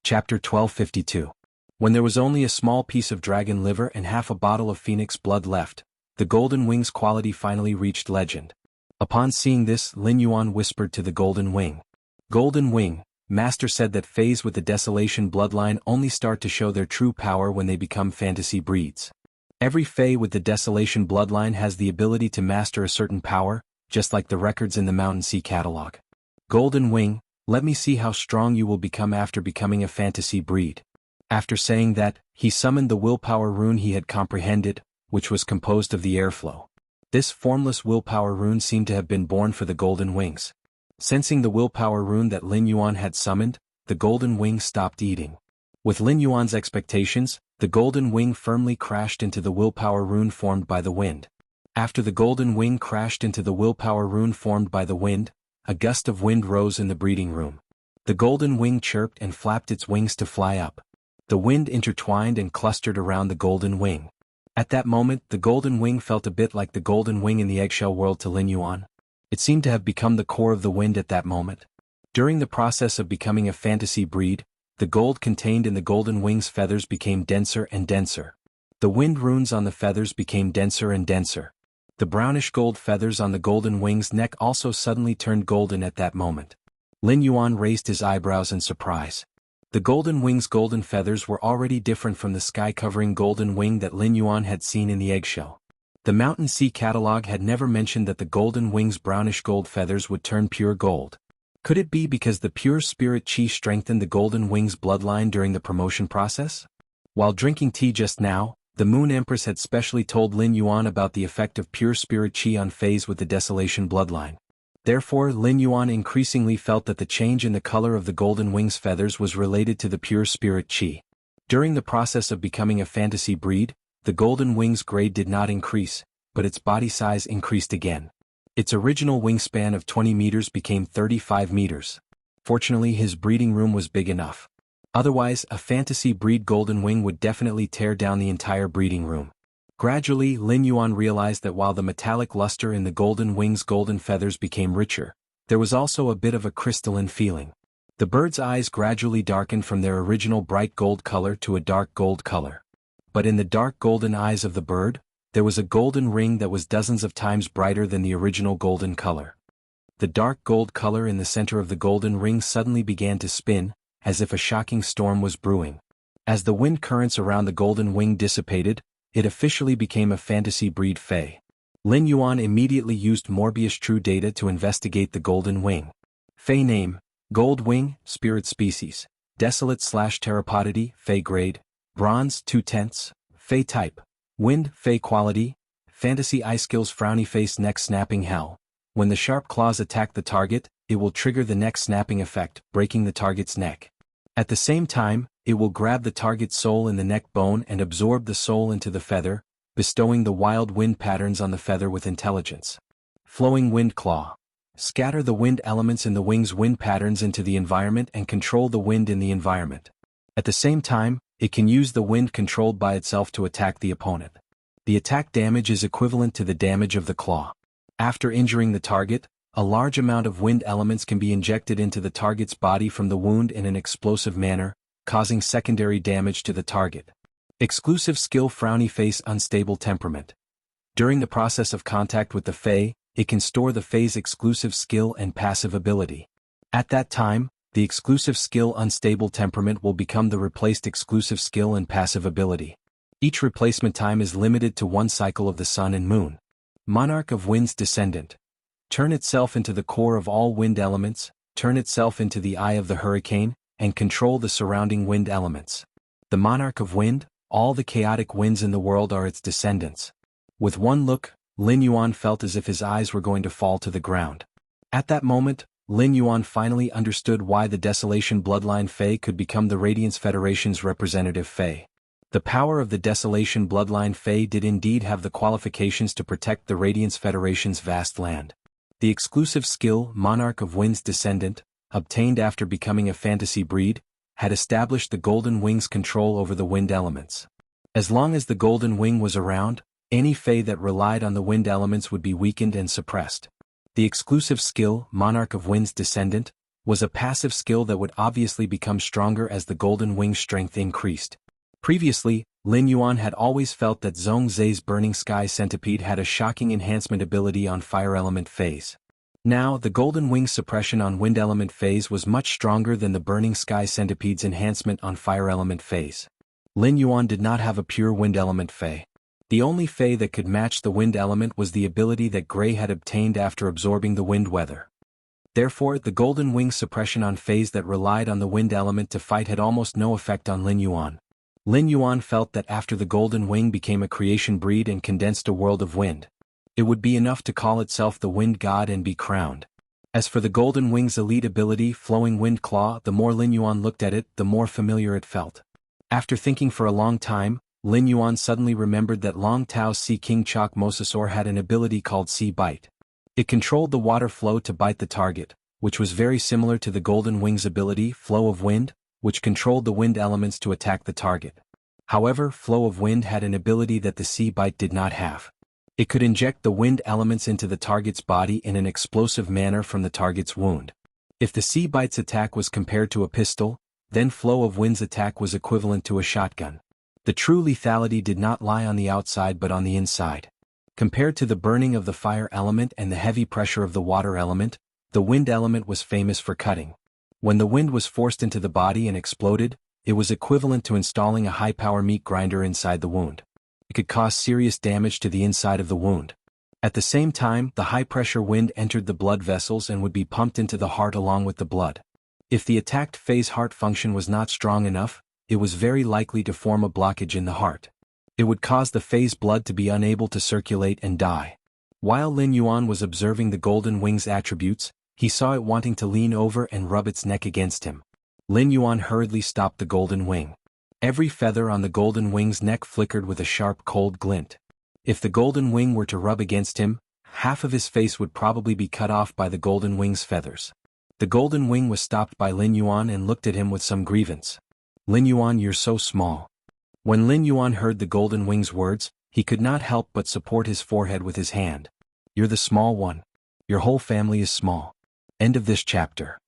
Chapter 1252. When there was only a small piece of dragon liver and half a bottle of phoenix blood left, the golden wing's quality finally reached legend. Upon seeing this, Lin Yuan whispered to the golden wing. Golden wing, Master said that Fays with the Desolation bloodline only start to show their true power when they become fantasy breeds. Every Fey with the Desolation bloodline has the ability to master a certain power, just like the records in the Mountain Sea catalog. Golden wing, let me see how strong you will become after becoming a fantasy breed. After saying that, he summoned the willpower rune he had comprehended, which was composed of the airflow. This formless willpower rune seemed to have been born for the golden wings. Sensing the willpower rune that Lin Yuan had summoned, the golden wing stopped eating. With Lin Yuan's expectations, the golden wing firmly crashed into the willpower rune formed by the wind. After the golden wing crashed into the willpower rune formed by the wind, a gust of wind rose in the breeding room. The golden wing chirped and flapped its wings to fly up. The wind intertwined and clustered around the golden wing. At that moment, the golden wing felt a bit like the golden wing in the eggshell world to Lin Yuan. It seemed to have become the core of the wind at that moment. During the process of becoming a fantasy breed, the gold contained in the golden wing's feathers became denser and denser. The wind runes on the feathers became denser and denser. The brownish gold feathers on the golden wing's neck also suddenly turned golden at that moment. Lin Yuan raised his eyebrows in surprise. The golden wing's golden feathers were already different from the sky-covering golden wing that Lin Yuan had seen in the eggshell. The Mountain Sea catalog had never mentioned that the golden wing's brownish gold feathers would turn pure gold. Could it be because the pure spirit chi strengthened the golden wing's bloodline during the promotion process? While drinking tea just now, the Moon Empress had specially told Lin Yuan about the effect of pure spirit chi on Fays with the Desolation bloodline. Therefore, Lin Yuan increasingly felt that the change in the color of the golden wing's feathers was related to the pure spirit chi. During the process of becoming a fantasy breed, the golden wing's grade did not increase, but its body size increased again. Its original wingspan of 20 meters became 35 meters. Fortunately, his breeding room was big enough. Otherwise, a fantasy breed golden wing would definitely tear down the entire breeding room. Gradually, Lin Yuan realized that while the metallic luster in the golden wing's golden feathers became richer, there was also a bit of a crystalline feeling. The bird's eyes gradually darkened from their original bright gold color to a dark gold color. But in the dark golden eyes of the bird, there was a golden ring that was dozens of times brighter than the original golden color. The dark gold color in the center of the golden ring suddenly began to spin, as if a shocking storm was brewing. As the wind currents around the golden wing dissipated, it officially became a fantasy breed Fey. Lin Yuan immediately used Morbius True Data to investigate the golden wing. Fey name, Gold Wing, Spirit Species, Desolate/Terrapodity, Fey Grade, Bronze 2/10, Fey Type, Wind, Fey Quality, Fantasy Eye Skills Frowny Face Neck Snapping Hell. When the sharp claws attack the target, it will trigger the neck snapping effect, breaking the target's neck. At the same time, it will grab the target's soul in the neck bone and absorb the soul into the feather, bestowing the wild wind patterns on the feather with intelligence. Flowing Wind Claw. Scatter the wind elements in the wing's wind patterns into the environment and control the wind in the environment. At the same time, it can use the wind controlled by itself to attack the opponent. The attack damage is equivalent to the damage of the claw. After injuring the target, a large amount of wind elements can be injected into the target's body from the wound in an explosive manner, causing secondary damage to the target. Exclusive skill Frowny Face Unstable Temperament. During the process of contact with the Fey, it can store the Fey's exclusive skill and passive ability. At that time, the exclusive skill Unstable Temperament will become the replaced exclusive skill and passive ability. Each replacement time is limited to one cycle of the Sun and Moon. Monarch of Wind's Descendant. Turn itself into the core of all wind elements, turn itself into the eye of the hurricane, and control the surrounding wind elements. The Monarch of Wind, all the chaotic winds in the world are its descendants. With one look, Lin Yuan felt as if his eyes were going to fall to the ground. At that moment, Lin Yuan finally understood why the Desolation Bloodline Fey could become the Radiance Federation's representative Fey. The power of the Desolation Bloodline Fey did indeed have the qualifications to protect the Radiance Federation's vast land. The exclusive skill, Monarch of Wind's Descendant, obtained after becoming a fantasy breed, had established the Golden Wing's control over the wind elements. As long as the Golden Wing was around, any Fey that relied on the wind elements would be weakened and suppressed. The exclusive skill, Monarch of Wind's Descendant, was a passive skill that would obviously become stronger as the Golden Wing's strength increased. Previously, Lin Yuan had always felt that Zhong Zai's Burning Sky Centipede had a shocking enhancement ability on Fire Element phase. Now, the Golden Wing's suppression on Wind Element phase was much stronger than the Burning Sky Centipede's enhancement on Fire Element phase. Lin Yuan did not have a pure Wind Element Fey. The only Fey that could match the Wind Element was the ability that Gray had obtained after absorbing the Wind Weather. Therefore, the Golden Wing's suppression on Feys that relied on the Wind Element to fight had almost no effect on Lin Yuan. Lin Yuan felt that after the Golden Wing became a creation breed and condensed a world of wind, it would be enough to call itself the Wind God and be crowned. As for the Golden Wing's elite ability, Flowing Wind Claw, the more Lin Yuan looked at it, the more familiar it felt. After thinking for a long time, Lin Yuan suddenly remembered that Long Tao's Sea King Chok Mosasaur had an ability called Sea Bite. It controlled the water flow to bite the target, which was very similar to the Golden Wing's ability, Flow of Wind, which controlled the wind elements to attack the target. However, Flow of Wind had an ability that the Sea Bite did not have. It could inject the wind elements into the target's body in an explosive manner from the target's wound. If the Sea Bite's attack was compared to a pistol, then Flow of Wind's attack was equivalent to a shotgun. The true lethality did not lie on the outside but on the inside. Compared to the burning of the fire element and the heavy pressure of the water element, the wind element was famous for cutting. When the wind was forced into the body and exploded, it was equivalent to installing a high-power meat grinder inside the wound. It could cause serious damage to the inside of the wound. At the same time, the high-pressure wind entered the blood vessels and would be pumped into the heart along with the blood. If the attacked phase heart function was not strong enough, it was very likely to form a blockage in the heart. It would cause the phase blood to be unable to circulate and die. While Lin Yuan was observing the Golden Wing's attributes, he saw it wanting to lean over and rub its neck against him. Lin Yuan hurriedly stopped the Golden Wing. Every feather on the Golden Wing's neck flickered with a sharp cold glint. If the Golden Wing were to rub against him, half of his face would probably be cut off by the Golden Wing's feathers. The Golden Wing was stopped by Lin Yuan and looked at him with some grievance. "Lin Yuan, you're so small." When Lin Yuan heard the Golden Wing's words, he could not help but support his forehead with his hand. "You're the small one. Your whole family is small." End of this chapter.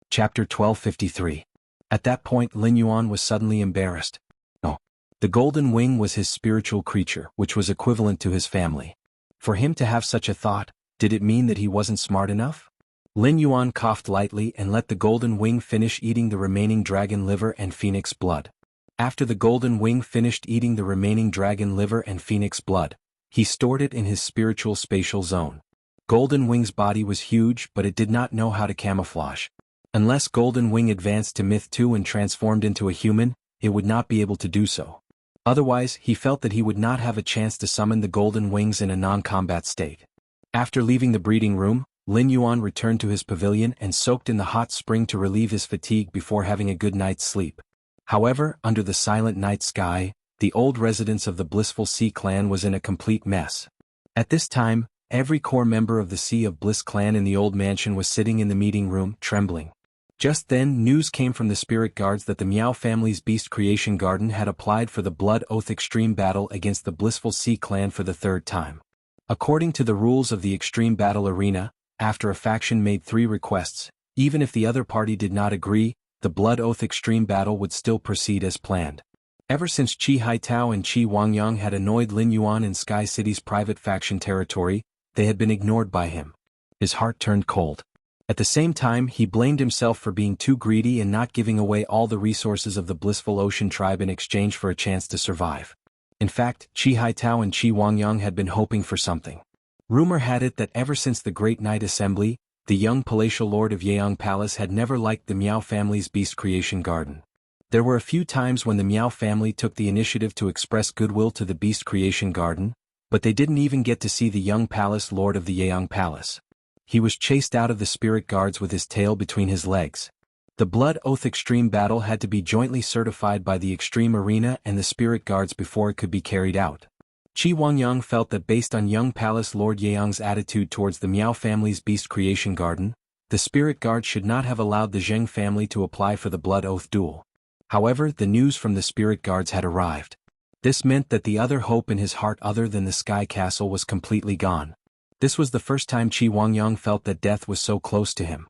Chapter 1253. At that point Lin Yuan was suddenly embarrassed. Oh. The Golden Wing was his spiritual creature, which was equivalent to his family. For him to have such a thought, did it mean that he wasn't smart enough? Lin Yuan coughed lightly and let the Golden Wing finish eating the remaining dragon liver and phoenix blood. After the Golden Wing finished eating the remaining dragon liver and phoenix blood, he stored it in his spiritual spatial zone. Golden Wing's body was huge, but it did not know how to camouflage. Unless Golden Wing advanced to Myth 2 and transformed into a human, it would not be able to do so. Otherwise, he felt that he would not have a chance to summon the Golden Wings in a non-combat state. After leaving the breeding room, Lin Yuan returned to his pavilion and soaked in the hot spring to relieve his fatigue before having a good night's sleep. However, under the silent night sky, the old residence of the Blissful Sea clan was in a complete mess. At this time, every core member of the Sea of Bliss clan in the old mansion was sitting in the meeting room, trembling. Just then, news came from the spirit guards that the Miao family's Beast Creation Garden had applied for the Blood Oath Extreme Battle against the Blissful Sea clan for the third time. According to the rules of the Extreme Battle Arena, after a faction made 3 requests, even if the other party did not agree, the Blood Oath Extreme Battle would still proceed as planned. Ever since Qi Haitao and Qi Wangyang had annoyed Lin Yuan in Sky City's private faction territory, they had been ignored by him. His heart turned cold. At the same time, he blamed himself for being too greedy and not giving away all the resources of the Blissful Ocean tribe in exchange for a chance to survive. In fact, Qi Haitao and Qi Wangyang had been hoping for something. Rumor had it that ever since the Great Night Assembly, the young palatial lord of Yeong Palace had never liked the Miao family's Beast Creation Garden. There were a few times when the Miao family took the initiative to express goodwill to the Beast Creation Garden, but they didn't even get to see the young palace lord of the Yeong Palace. He was chased out of the spirit guards with his tail between his legs. The Blood Oath Extreme Battle had to be jointly certified by the Extreme Arena and the spirit guards before it could be carried out. Qi Wangyang felt that based on young Palace Lord Yeong's attitude towards the Miao family's Beast Creation Garden, the spirit guards should not have allowed the Zheng family to apply for the Blood Oath duel. However, the news from the spirit guards had arrived. This meant that the other hope in his heart other than the Sky Castle was completely gone. This was the first time Qi Wangyang felt that death was so close to him.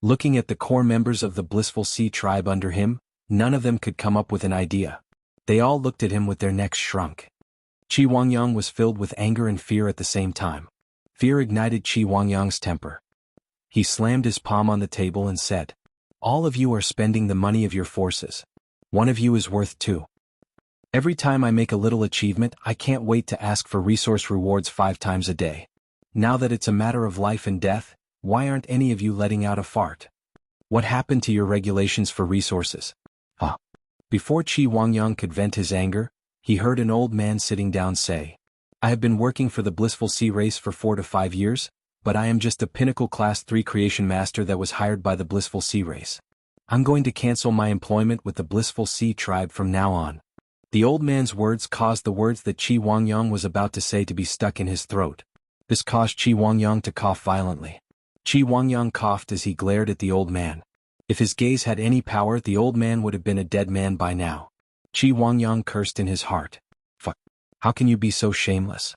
Looking at the core members of the Blissful Sea tribe under him, none of them could come up with an idea. They all looked at him with their necks shrunk. Qi Wangyang was filled with anger and fear at the same time. Fear ignited Qi Wangyang's temper. He slammed his palm on the table and said, "All of you are spending the money of your forces. One of you is worth two. Every time I make a little achievement, I can't wait to ask for resource rewards 5 times a day. Now that it's a matter of life and death, why aren't any of you letting out a fart? What happened to your regulations for resources?" Before Qi Wangyang could vent his anger, he heard an old man sitting down say, "I have been working for the Blissful Sea race for 4 to 5 years, but I am just a pinnacle class 3 creation master that was hired by the Blissful Sea race. I'm going to cancel my employment with the Blissful Sea tribe from now on." The old man's words caused the words that Qi Wangyang was about to say to be stuck in his throat. This caused Qi Wangyang to cough violently. Qi Wangyang coughed as he glared at the old man. If his gaze had any power, the old man would have been a dead man by now. Qi Wangyang cursed in his heart. "Fuck. How can you be so shameless?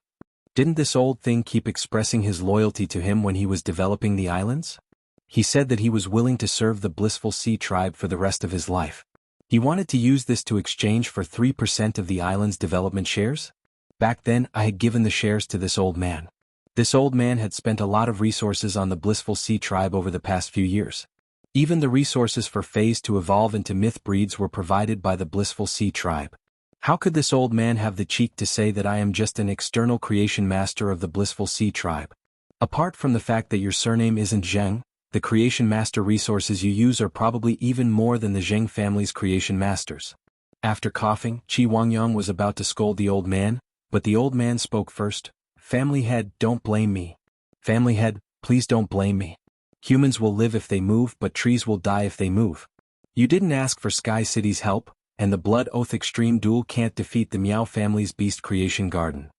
Didn't this old thing keep expressing his loyalty to him when he was developing the islands? He said that he was willing to serve the Blissful Sea tribe for the rest of his life. He wanted to use this to exchange for 3% of the island's development shares? Back then, I had given the shares to this old man. This old man had spent a lot of resources on the Blissful Sea tribe over the past few years. Even the resources for Phase to evolve into myth breeds were provided by the Blissful Sea tribe. How could this old man have the cheek to say that I am just an external creation master of the Blissful Sea tribe? Apart from the fact that your surname isn't Zheng, the creation master resources you use are probably even more than the Zheng family's creation masters." After coughing, Qi Wangyang was about to scold the old man, but the old man spoke first. "Family head, don't blame me. Family head, please don't blame me. Humans will live if they move, but trees will die if they move. You didn't ask for Sky City's help, and the Blood Oath Extreme Duel can't defeat the Meow family's Beast Creation Garden.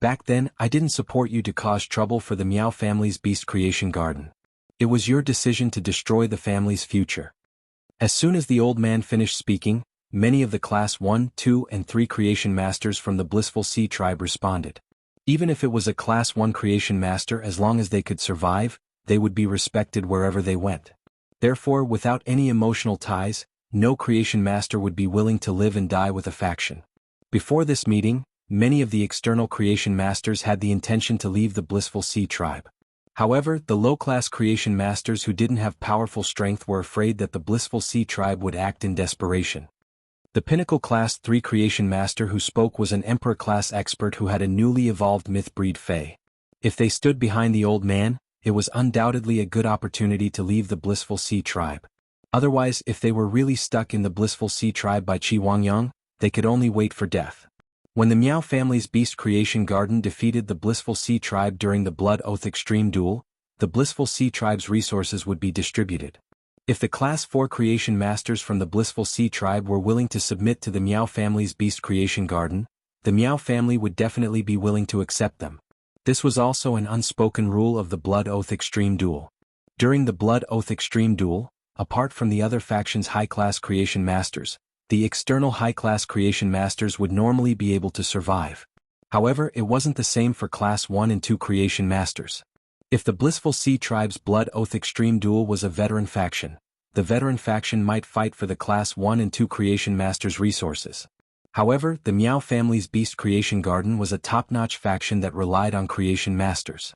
Back then, I didn't support you to cause trouble for the Meow family's Beast Creation Garden. It was your decision to destroy the family's future." As soon as the old man finished speaking, many of the Class 1, 2, and 3 creation masters from the Blissful Sea tribe responded. Even if it was a Class 1 creation master, as long as they could survive, they would be respected wherever they went. Therefore, without any emotional ties, no creation master would be willing to live and die with a faction. Before this meeting, many of the external creation masters had the intention to leave the Blissful Sea tribe. However, the low-class creation masters who didn't have powerful strength were afraid that the Blissful Sea tribe would act in desperation. The Pinnacle Class 3 creation master who spoke was an Emperor Class expert who had a newly evolved myth breed Fae. If they stood behind the old man, it was undoubtedly a good opportunity to leave the Blissful Sea tribe. Otherwise, if they were really stuck in the Blissful Sea tribe by Qi Wangyang, they could only wait for death. When the Meow family's Beast Creation Garden defeated the Blissful Sea tribe during the Blood Oath Extreme Duel, the Blissful Sea tribe's resources would be distributed. If the Class 4 creation masters from the Blissful Sea tribe were willing to submit to the Meow family's Beast Creation Garden, the Meow family would definitely be willing to accept them. This was also an unspoken rule of the Blood Oath Extreme Duel. During the Blood Oath Extreme Duel, apart from the other faction's high-class creation masters, the external high-class creation masters would normally be able to survive. However, it wasn't the same for Class 1 and 2 creation masters. If the Blissful Sea tribe's Blood Oath Extreme Duel was a veteran faction, the veteran faction might fight for the Class 1 and 2 creation masters' resources. However, the Meow family's Beast Creation Garden was a top-notch faction that relied on creation masters.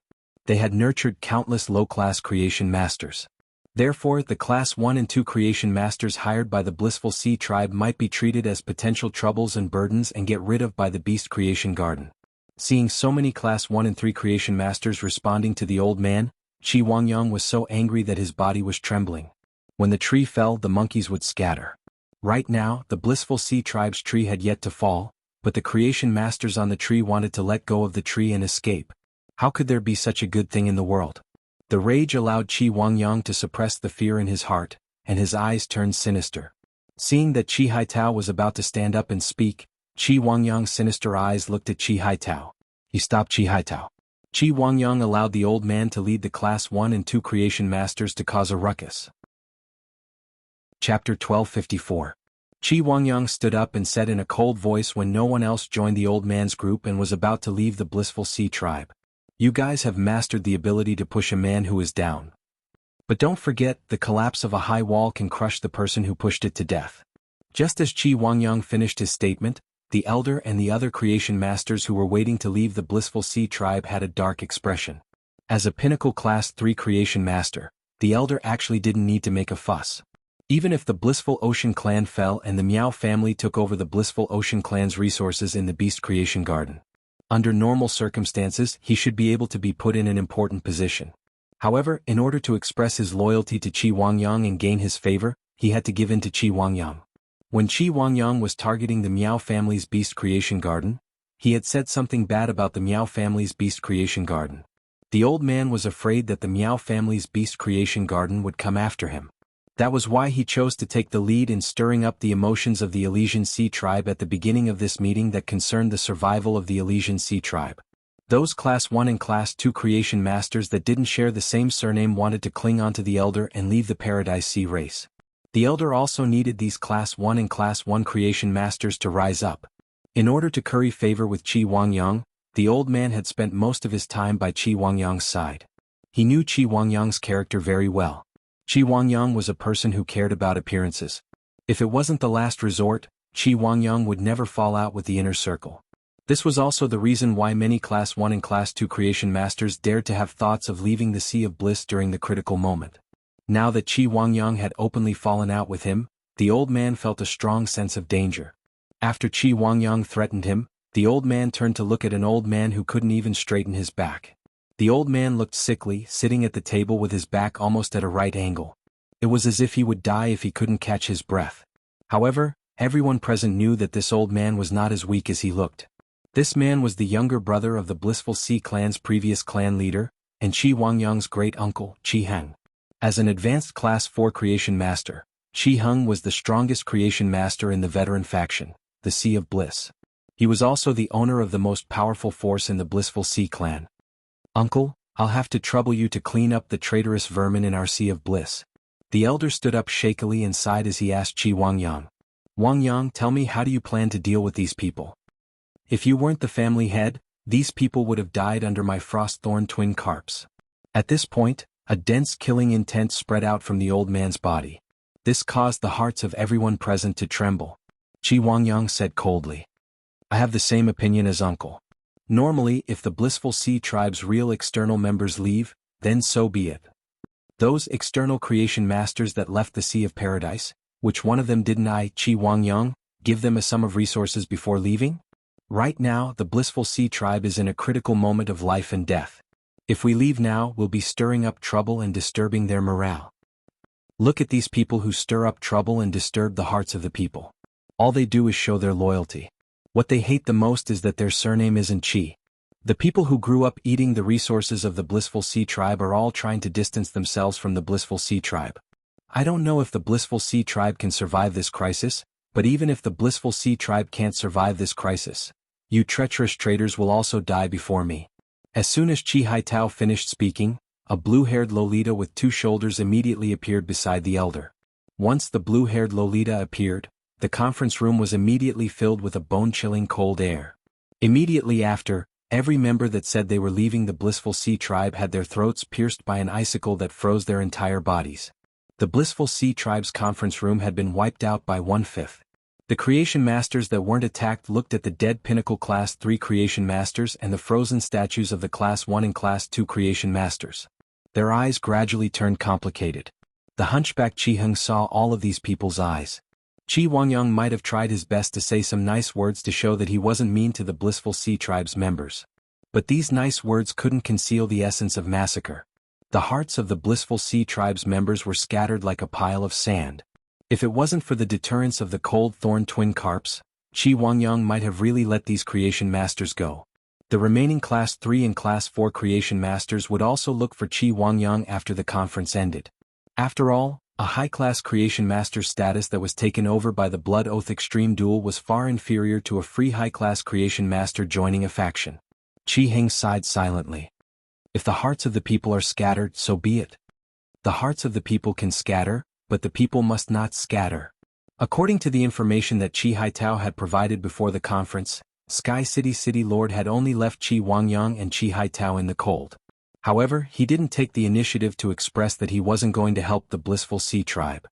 They had nurtured countless low-class creation masters. Therefore, the Class 1 and 2 creation masters hired by the Blissful Sea tribe might be treated as potential troubles and burdens and get rid of by the Beast Creation Garden. Seeing so many Class 1 and 3 creation masters responding to the old man, Qi Wangyang was so angry that his body was trembling. When the tree fell, the monkeys would scatter. Right now, the Blissful Sea tribe's tree had yet to fall, but the creation masters on the tree wanted to let go of the tree and escape. How could there be such a good thing in the world? The rage allowed Qi Wangyang to suppress the fear in his heart, and his eyes turned sinister. Seeing that Qi Haitao was about to stand up and speak, Qi Wangyang's sinister eyes looked at Qi Haitao. He stopped Qi Haitao. Qi Wangyang allowed the old man to lead the Class 1 and 2 creation masters to cause a ruckus. Chapter 1254. Qi Wangyang stood up and said in a cold voice when no one else joined the old man's group and was about to leave the Blissful Sea tribe. "You guys have mastered the ability to push a man who is down. But don't forget, the collapse of a high wall can crush the person who pushed it to death. Just as Qi Wangyang finished his statement, the elder and the other creation masters who were waiting to leave the blissful sea tribe had a dark expression. As a pinnacle class 3 creation master, the elder actually didn't need to make a fuss. Even if the Blissful Ocean clan fell and the Miao family took over the Blissful Ocean clan's resources in the Beast Creation Garden, under normal circumstances he should be able to be put in an important position. However, in order to express his loyalty to Qi Wangyang and gain his favor, he had to give in to Qi Wangyang. When Qi Wangyang was targeting the Miao family's Beast Creation Garden, he had said something bad about the Miao family's Beast Creation Garden. The old man was afraid that the Miao family's Beast Creation Garden would come after him. That was why he chose to take the lead in stirring up the emotions of the Elysian Sea tribe at the beginning of this meeting that concerned the survival of the Elysian Sea tribe. Those Class 1 and Class 2 creation masters that didn't share the same surname wanted to cling onto the Elder and leave the Paradise Sea race. The Elder also needed these Class 1 and Class 1 creation masters to rise up. In order to curry favor with Qi Wangyang, the old man had spent most of his time by Qi Wangyang's side. He knew Qi Wangyang's character very well. Qi Wangyang was a person who cared about appearances. If it wasn't the last resort, Qi Wangyang would never fall out with the inner circle. This was also the reason why many Class 1 and Class 2 creation masters dared to have thoughts of leaving the Sea of Bliss during the critical moment. Now that Qi Wangyang had openly fallen out with him, the old man felt a strong sense of danger. After Qi Wangyang threatened him, the old man turned to look at an old man who couldn't even straighten his back. The old man looked sickly, sitting at the table with his back almost at a right angle. It was as if he would die if he couldn't catch his breath. However, everyone present knew that this old man was not as weak as he looked. This man was the younger brother of the Blissful Sea clan's previous clan leader, and Qi Wangyang's great-uncle, Qi Heng. As an advanced Class 4 creation master, Qi Heng was the strongest creation master in the veteran faction, the Sea of Bliss. He was also the owner of the most powerful force in the Blissful Sea clan. "Uncle, I'll have to trouble you to clean up the traitorous vermin in our Sea of Bliss." The elder stood up shakily and sighed as he asked Qi Wangyang. "Wangyang, tell me, how do you plan to deal with these people? If you weren't the family head, these people would have died under my frost-thorn twin carps." At this point, a dense killing intent spread out from the old man's body. This caused the hearts of everyone present to tremble. Qi Wangyang said coldly, "I have the same opinion as uncle. Normally, if the Blissful Sea tribe's real external members leave, then so be it. Those external creation masters that left the Sea of Paradise, which one of them didn't I, Qi Wangyang, give them a sum of resources before leaving? Right now, the Blissful Sea tribe is in a critical moment of life and death. If we leave now, we'll be stirring up trouble and disturbing their morale. Look at these people who stir up trouble and disturb the hearts of the people. All they do is show their loyalty. What they hate the most is that their surname isn't Qi. The people who grew up eating the resources of the Blissful Sea tribe are all trying to distance themselves from the Blissful Sea tribe. I don't know if the Blissful Sea tribe can survive this crisis, but even if the Blissful Sea tribe can't survive this crisis, you treacherous traitors will also die before me." As soon as Qi Haitao finished speaking, a blue-haired Lolita with 2 shoulders immediately appeared beside the elder. Once the blue-haired Lolita appeared, the conference room was immediately filled with a bone-chilling cold air. Immediately after, every member that said they were leaving the Blissful Sea tribe had their throats pierced by an icicle that froze their entire bodies. The Blissful Sea tribe's conference room had been wiped out by 1/5. The creation masters that weren't attacked looked at the dead pinnacle Class 3 creation masters and the frozen statues of the Class 1 and Class 2 creation masters. Their eyes gradually turned complicated. The hunchback Qi Heng saw all of these people's eyes. Qi Wangyang might have tried his best to say some nice words to show that he wasn't mean to the Blissful Sea tribe's members. But these nice words couldn't conceal the essence of massacre. The hearts of the Blissful Sea tribe's members were scattered like a pile of sand. If it wasn't for the deterrence of the cold thorn twin carps, Qi Wangyang might have really let these creation masters go. The remaining Class 3 and Class 4 creation masters would also look for Qi Wangyang after the conference ended. After all, a high-class creation master's status that was taken over by the Blood Oath Extreme Duel was far inferior to a free high-class creation master joining a faction. Qi Heng sighed silently. If the hearts of the people are scattered, so be it. The hearts of the people can scatter, but the people must not scatter. According to the information that Qi Haitao had provided before the conference, Sky City City Lord had only left Qi Wangyang and Qi Haitao in the cold. However, he didn't take the initiative to express that he wasn't going to help the Blissful Sea tribe.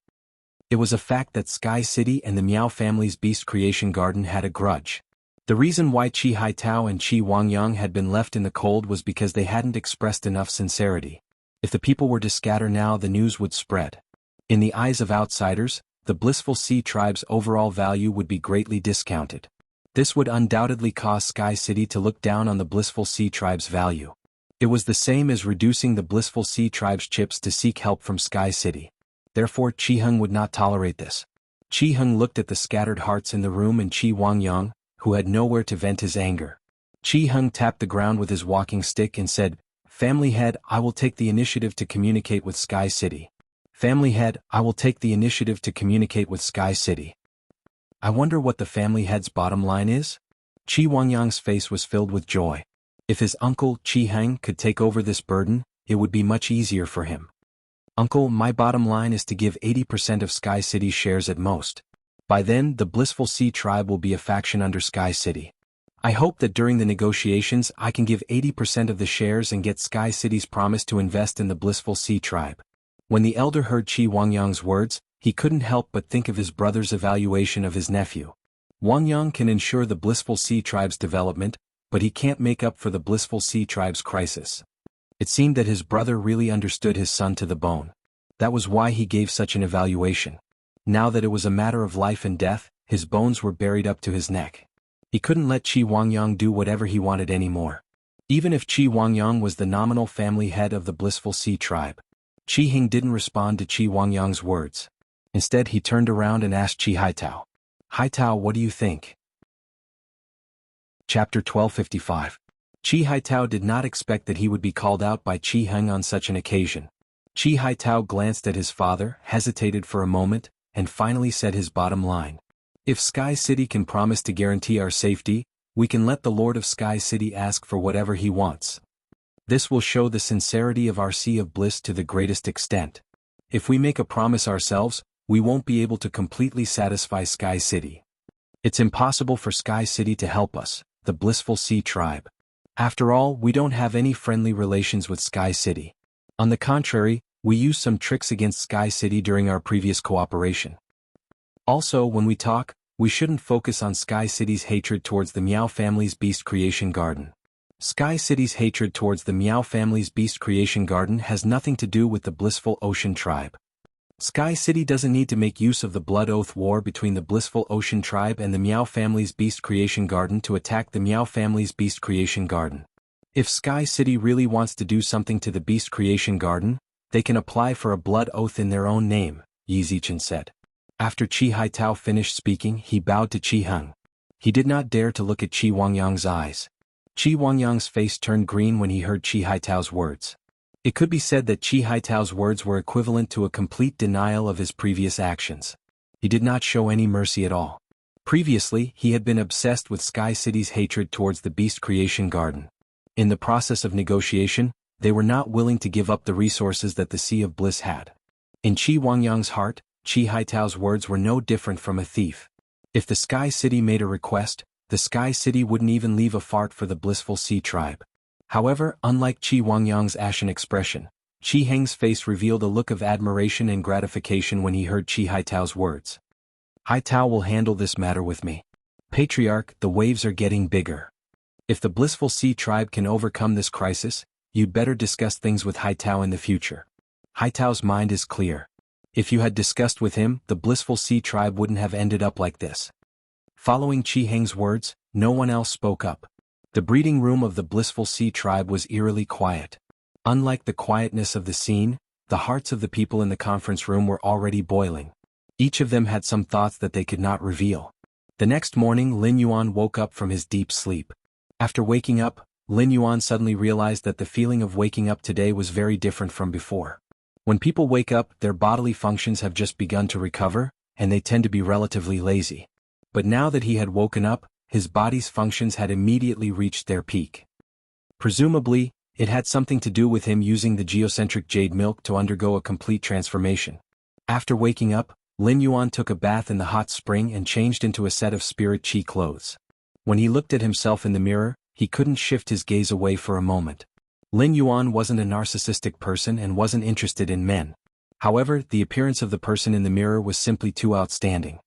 It was a fact that Sky City and the Miao family's Beast Creation Garden had a grudge. The reason why Qi Haitao and Qi Wangyang had been left in the cold was because they hadn't expressed enough sincerity. If the people were to scatter now, the news would spread. In the eyes of outsiders, the Blissful Sea tribe's overall value would be greatly discounted. This would undoubtedly cause Sky City to look down on the Blissful Sea tribe's value. It was the same as reducing the Blissful Sea tribe's chips to seek help from Sky City. Therefore, Qi Heng would not tolerate this. Qi Heng looked at the scattered hearts in the room and Qi Wangyang, who had nowhere to vent his anger. Qi Heng tapped the ground with his walking stick and said, "Family head, I will take the initiative to communicate with Sky City. Family head, I will take the initiative to communicate with Sky City." I wonder what the family head's bottom line is? Qi Wangyang's face was filled with joy. If his uncle, Qi Heng, could take over this burden, it would be much easier for him. "Uncle, my bottom line is to give 80% of Sky City's shares at most. By then, the Blissful Sea tribe will be a faction under Sky City. I hope that during the negotiations I can give 80% of the shares and get Sky City's promise to invest in the Blissful Sea tribe." When the elder heard Qi Wangyang's words, he couldn't help but think of his brother's evaluation of his nephew. Wangyang can ensure the Blissful Sea tribe's development, but he can't make up for the Blissful Sea tribe's crisis. It seemed that his brother really understood his son to the bone. That was why he gave such an evaluation. Now that it was a matter of life and death, his bones were buried up to his neck. He couldn't let Qi Wangyang do whatever he wanted anymore. Even if Qi Wangyang was the nominal family head of the Blissful Sea tribe. Qi Heng didn't respond to Qi Wangyang's words. Instead, he turned around and asked Qi Haitao. "Haitao, what do you think?" Chapter 1255. Qi Haitao did not expect that he would be called out by Qi Heng on such an occasion. Qi Haitao glanced at his father, hesitated for a moment, and finally said his bottom line. "If Sky City can promise to guarantee our safety, we can let the Lord of Sky City ask for whatever he wants. This will show the sincerity of our Sea of Bliss to the greatest extent. If we make a promise ourselves, we won't be able to completely satisfy Sky City. It's impossible for Sky City to help us, the Blissful Sea tribe. After all, we don't have any friendly relations with Sky City. On the contrary, we used some tricks against Sky City during our previous cooperation. Also, when we talk, we shouldn't focus on Sky City's hatred towards the Miao family's Beast Creation Garden. Sky City's hatred towards the Miao family's Beast Creation Garden has nothing to do with the Blissful Ocean tribe. Sky City doesn't need to make use of the Blood Oath War between the Blissful Ocean tribe and the Miao family's Beast Creation Garden to attack the Miao family's Beast Creation Garden. If Sky City really wants to do something to the Beast Creation Garden, they can apply for a blood oath in their own name," Yi Zichen said. After Qi Haitao finished speaking, he bowed to Qi Heng. He did not dare to look at Qi Wangyang's eyes. Qi Wangyang's face turned green when he heard Qi Haitao's words. It could be said that Qi Haitao's words were equivalent to a complete denial of his previous actions. He did not show any mercy at all. Previously, he had been obsessed with Sky City's hatred towards the Beast Creation Garden. In the process of negotiation, they were not willing to give up the resources that the Sea of Bliss had. In Qi Wangyang's heart, Qi Haitao's words were no different from a thief. If the Sky City made a request, the Sky City wouldn't even leave a fart for the Blissful Sea tribe. However, unlike Qi Wangyang's ashen expression, Qi Heng's face revealed a look of admiration and gratification when he heard Qi Haitao's words. "Haitao will handle this matter with me. Patriarch, the waves are getting bigger. If the Blissful Sea tribe can overcome this crisis, you'd better discuss things with Haitao in the future. Haitao's mind is clear. If you had discussed with him, the Blissful Sea tribe wouldn't have ended up like this." Following Qi Heng's words, no one else spoke up. The breeding room of the Blissful Sea tribe was eerily quiet. Unlike the quietness of the scene, the hearts of the people in the conference room were already boiling. Each of them had some thoughts that they could not reveal. The next morning, Lin Yuan woke up from his deep sleep. After waking up, Lin Yuan suddenly realized that the feeling of waking up today was very different from before. When people wake up, their bodily functions have just begun to recover, and they tend to be relatively lazy. But now that he had woken up, his body's functions had immediately reached their peak. Presumably, it had something to do with him using the geocentric jade milk to undergo a complete transformation. After waking up, Lin Yuan took a bath in the hot spring and changed into a set of spirit chi clothes. When he looked at himself in the mirror, he couldn't shift his gaze away for a moment. Lin Yuan wasn't a narcissistic person and wasn't interested in men. However, the appearance of the person in the mirror was simply too outstanding.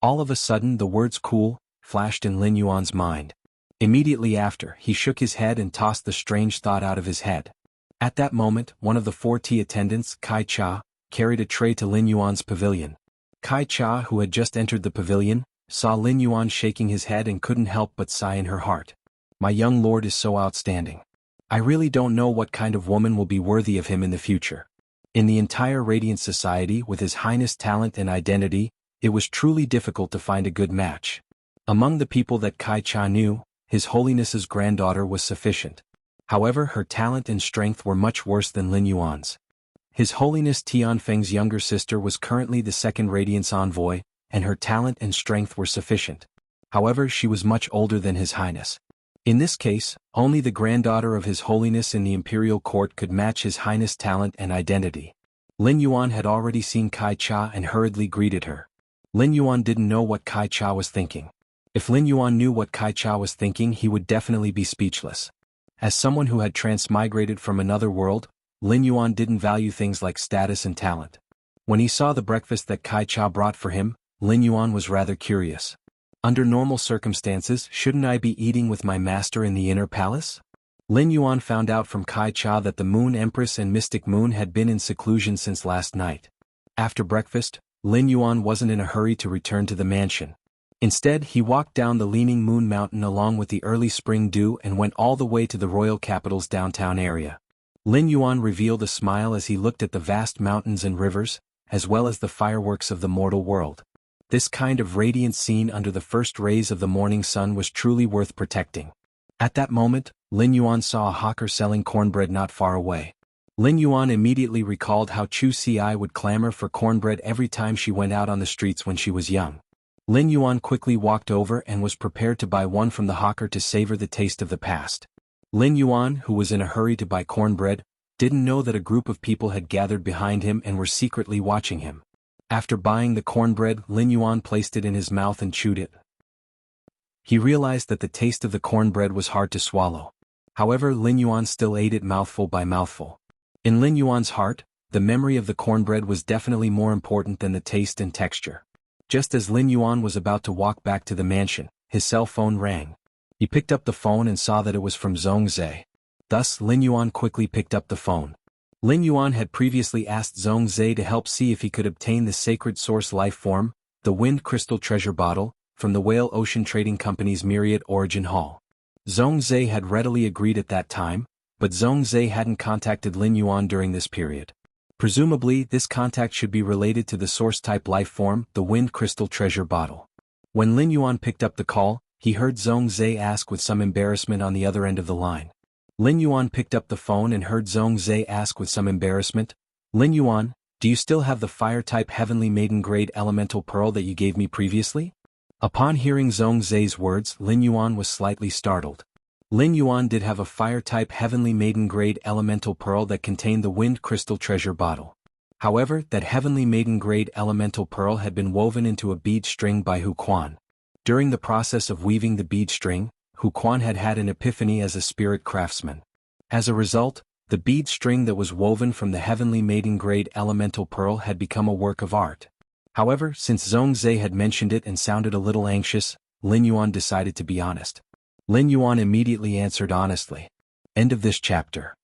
All of a sudden the words "cool" flashed in Lin Yuan's mind. Immediately after, he shook his head and tossed the strange thought out of his head. At that moment, one of the 4 tea attendants, Kai Cha, carried a tray to Lin Yuan's pavilion. Kai Cha, who had just entered the pavilion, saw Lin Yuan shaking his head and couldn't help but sigh in her heart. My young lord is so outstanding. I really don't know what kind of woman will be worthy of him in the future. In the entire Radiant Society, with His Highness' talent and identity, it was truly difficult to find a good match. Among the people that Kai Cha knew, His Holiness's granddaughter was sufficient. However, her talent and strength were much worse than Lin Yuan's. His Holiness Tianfeng's younger sister was currently the second Radiance envoy, and her talent and strength were sufficient. However, she was much older than His Highness. In this case, only the granddaughter of His Holiness in the Imperial Court could match His Highness' talent and identity. Lin Yuan had already seen Kai Cha and hurriedly greeted her. Lin Yuan didn't know what Kai Cha was thinking. If Lin Yuan knew what Kai Cha was thinking, he would definitely be speechless. As someone who had transmigrated from another world, Lin Yuan didn't value things like status and talent. When he saw the breakfast that Kai Cha brought for him, Lin Yuan was rather curious. Under normal circumstances, shouldn't I be eating with my master in the inner palace? Lin Yuan found out from Kai Cha that the Moon Empress and Mystic Moon had been in seclusion since last night. After breakfast, Lin Yuan wasn't in a hurry to return to the mansion. Instead, he walked down the Leaning Moon Mountain along with the early spring dew and went all the way to the royal capital's downtown area. Lin Yuan revealed a smile as he looked at the vast mountains and rivers, as well as the fireworks of the mortal world. This kind of radiant scene under the first rays of the morning sun was truly worth protecting. At that moment, Lin Yuan saw a hawker selling cornbread not far away. Lin Yuan immediately recalled how Chu Ci would clamor for cornbread every time she went out on the streets when she was young. Lin Yuan quickly walked over and was prepared to buy one from the hawker to savor the taste of the past. Lin Yuan, who was in a hurry to buy cornbread, didn't know that a group of people had gathered behind him and were secretly watching him. After buying the cornbread, Lin Yuan placed it in his mouth and chewed it. He realized that the taste of the cornbread was hard to swallow. However, Lin Yuan still ate it mouthful by mouthful. In Lin Yuan's heart, the memory of the cornbread was definitely more important than the taste and texture. Just as Lin Yuan was about to walk back to the mansion, his cell phone rang. He picked up the phone and saw that it was from Zhongzhe. Thus, Lin Yuan quickly picked up the phone. Lin Yuan had previously asked Zhongzhe to help see if he could obtain the sacred source life form, the Wind Crystal Treasure Bottle, from the Whale Ocean Trading Company's Myriad Origin Hall. Zhongzhe had readily agreed at that time, but Zhongzhe hadn't contacted Lin Yuan during this period. Presumably, this contact should be related to the source-type life form, the Wind Crystal Treasure Bottle. When Lin Yuan picked up the call, he heard Zhongzhe ask with some embarrassment on the other end of the line. Lin Yuan picked up the phone and heard Zhongzhe ask with some embarrassment, "Lin Yuan, do you still have the fire-type Heavenly Maiden Grade Elemental Pearl that you gave me previously?" Upon hearing Zhongzhe's words, Lin Yuan was slightly startled. Lin Yuan did have a fire-type Heavenly Maiden Grade Elemental Pearl that contained the Wind Crystal Treasure Bottle. However, that Heavenly Maiden Grade Elemental Pearl had been woven into a bead string by Hu Quan. During the process of weaving the bead string, Hu Quan had had an epiphany as a spirit craftsman. As a result, the bead string that was woven from the Heavenly Maiden Grade Elemental Pearl had become a work of art. However, since Zhongzhe had mentioned it and sounded a little anxious, Lin Yuan decided to be honest. Lin Yuan immediately answered honestly. End of this chapter.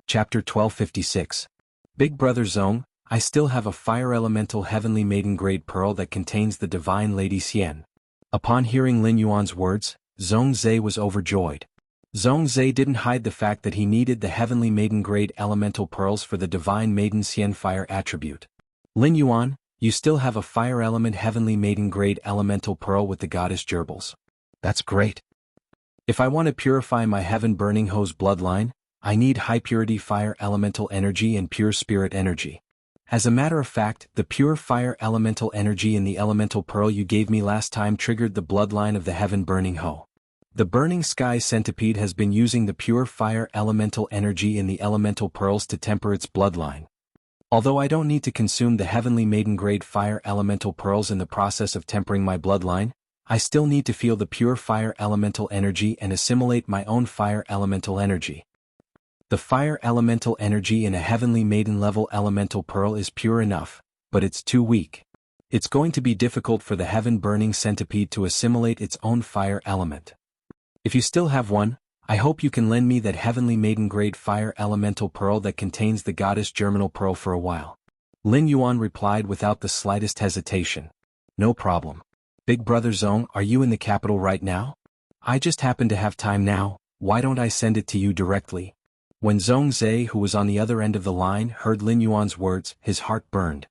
Chapter 1256. Big Brother Zhong, I still have a fire elemental Heavenly Maiden Grade Pearl that contains the Divine Lady Xian. Upon hearing Lin Yuan's words, Zhongzhe was overjoyed. Zhongzhe didn't hide the fact that he needed the Heavenly Maiden Grade Elemental Pearls for the Divine Maiden Xian Fire attribute. Lin Yuan, you still have a Fire Element Heavenly Maiden Grade Elemental Pearl with the Goddess Gerbils. That's great. If I want to purify my Heaven Burning Hose bloodline, I need high purity fire elemental energy and pure spirit energy. As a matter of fact, the pure fire elemental energy in the elemental pearl you gave me last time triggered the bloodline of the Heaven Burning Hoe. The Burning Sky Centipede has been using the pure fire elemental energy in the elemental pearls to temper its bloodline. Although I don't need to consume the Heavenly Maiden Grade Fire Elemental Pearls in the process of tempering my bloodline, I still need to feel the pure fire elemental energy and assimilate my own fire elemental energy. The fire elemental energy in a heavenly maiden level elemental pearl is pure enough, but it's too weak. It's going to be difficult for the heaven-burning centipede to assimilate its own fire element. If you still have one, I hope you can lend me that heavenly maiden-grade fire elemental pearl that contains the goddess germinal pearl for a while. Lin Yuan replied without the slightest hesitation. No problem. Big brother Zong, are you in the capital right now? I just happen to have time now, why don't I send it to you directly? When Zong Zhe, who was on the other end of the line, heard Lin Yuan's words, his heart burned.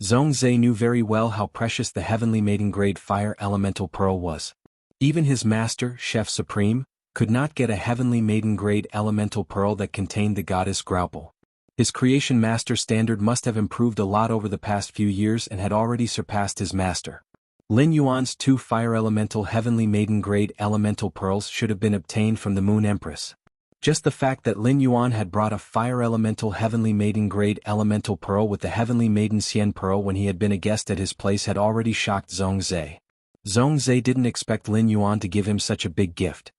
Zong Zhe knew very well how precious the heavenly maiden-grade fire elemental pearl was. Even his master, Chef Supreme, could not get a heavenly maiden-grade elemental pearl that contained the goddess Graupel. His creation master standard must have improved a lot over the past few years and had already surpassed his master. Lin Yuan's 2 fire elemental heavenly maiden-grade elemental pearls should have been obtained from the Moon Empress. Just the fact that Lin Yuan had brought a fire elemental heavenly maiden-grade elemental pearl with the heavenly maiden Xian pearl when he had been a guest at his place had already shocked Zong Zhe. Zong Zhe didn't expect Lin Yuan to give him such a big gift.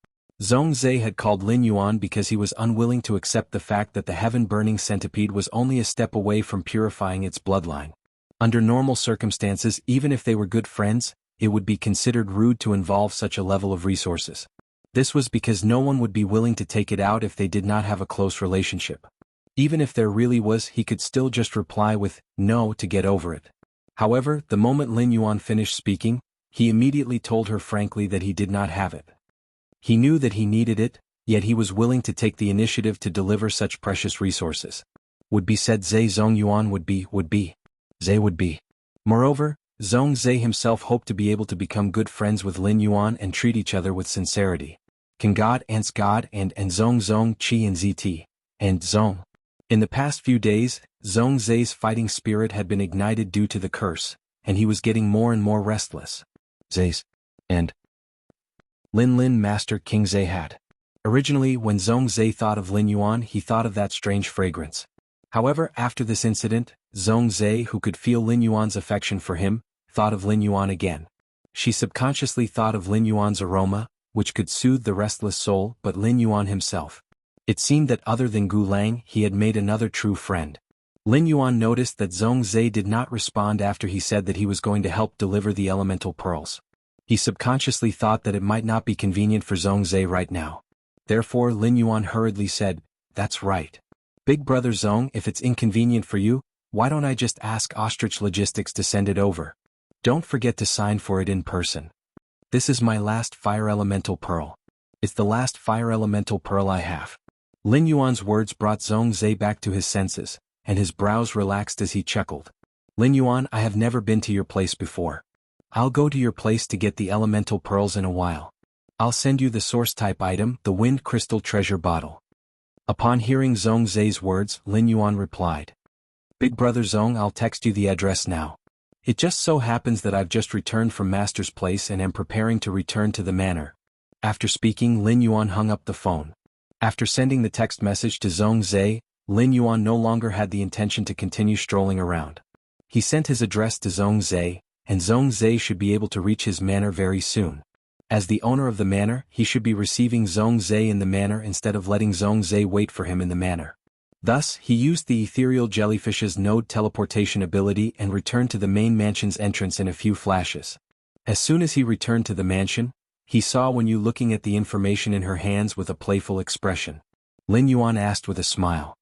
Zong Zhe had called Lin Yuan because he was unwilling to accept the fact that the heaven-burning centipede was only a step away from purifying its bloodline. Under normal circumstances, even if they were good friends, it would be considered rude to involve such a level of resources. This was because no one would be willing to take it out if they did not have a close relationship. Even if there really was, he could still just reply with no to get over it. However, the moment Lin Yuan finished speaking, he immediately told her frankly that he did not have it. He knew that he needed it, yet he was willing to take the initiative to deliver such precious resources. Would be said Zhe Zong Yuan would be. Zhe would be. Moreover, Zong Zhe himself hoped to be able to become good friends with Lin Yuan and treat each other with sincerity. Can God ants God and Zong Zong Qi and ZT, and Zong. In the past few days, Zong Zhe's fighting spirit had been ignited due to the curse, and he was getting more and more restless. Zhe's. And Lin Master King Zhe had. Originally, when Zong Zhe thought of Lin Yuan, he thought of that strange fragrance. However, after this incident, Zong Zhe, who could feel Lin Yuan's affection for him, thought of Lin Yuan again. She subconsciously thought of Lin Yuan's aroma, which could soothe the restless soul, but Lin Yuan himself. It seemed that other than Gu Lang, he had made another true friend. Lin Yuan noticed that Zong Zhe did not respond after he said that he was going to help deliver the elemental pearls. He subconsciously thought that it might not be convenient for Zong Zhe right now. Therefore Lin Yuan hurriedly said, "That's right. Big brother Zong, if it's inconvenient for you, why don't I just ask Ostrich Logistics to send it over? Don't forget to sign for it in person. This is my last fire elemental pearl. It's the last fire elemental pearl I have." Lin Yuan's words brought Zong Zhe back to his senses, and his brows relaxed as he chuckled. "Lin Yuan, I have never been to your place before. I'll go to your place to get the elemental pearls in a while. I'll send you the source-type item, the Wind Crystal Treasure Bottle." Upon hearing Zong Zhe's words, Lin Yuan replied, "Big brother Zong, I'll text you the address now. It just so happens that I've just returned from Master's place and am preparing to return to the manor." After speaking, Lin Yuan hung up the phone. After sending the text message to Zong Zhe, Lin Yuan no longer had the intention to continue strolling around. He sent his address to Zong Zhe, and Zong Zhe should be able to reach his manor very soon. As the owner of the manor, he should be receiving Zong Zhe in the manor instead of letting Zong Zhe wait for him in the manor. Thus, he used the ethereal jellyfish's node teleportation ability and returned to the main mansion's entrance in a few flashes. As soon as he returned to the mansion, he saw Wen Yu looking at the information in her hands with a playful expression. Lin Yuan asked with a smile,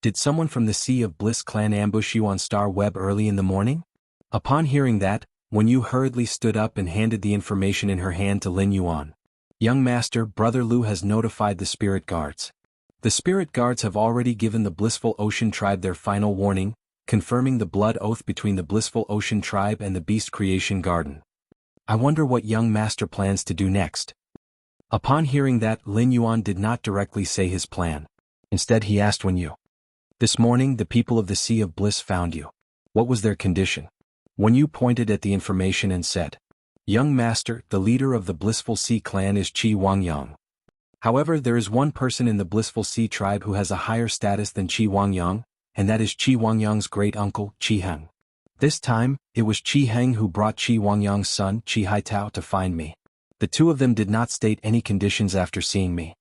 "Did someone from the Sea of Bliss clan ambush you on Star Web early in the morning?" Upon hearing that, Wen Yu hurriedly stood up and handed the information in her hand to Lin Yuan. "Young master, Brother Lu has notified the spirit guards. The spirit guards have already given the Blissful Ocean Tribe their final warning, confirming the blood oath between the Blissful Ocean Tribe and the Beast Creation Garden. I wonder what young master plans to do next." Upon hearing that, Lin Yuan did not directly say his plan. Instead he asked Wen Yu, "This morning the people of the Sea of Bliss found you. What was their condition?" Wen Yu pointed at the information and said, "Young master, the leader of the Blissful Sea clan is Qi Wangyang. However, there is one person in the Blissful Sea tribe who has a higher status than Qi Wangyang, and that is Qi Wangyang's great uncle, Qi Heng. This time, it was Qi Heng who brought Qi Wangyang's son, Qi Haitao, to find me. The two of them did not state any conditions after seeing me.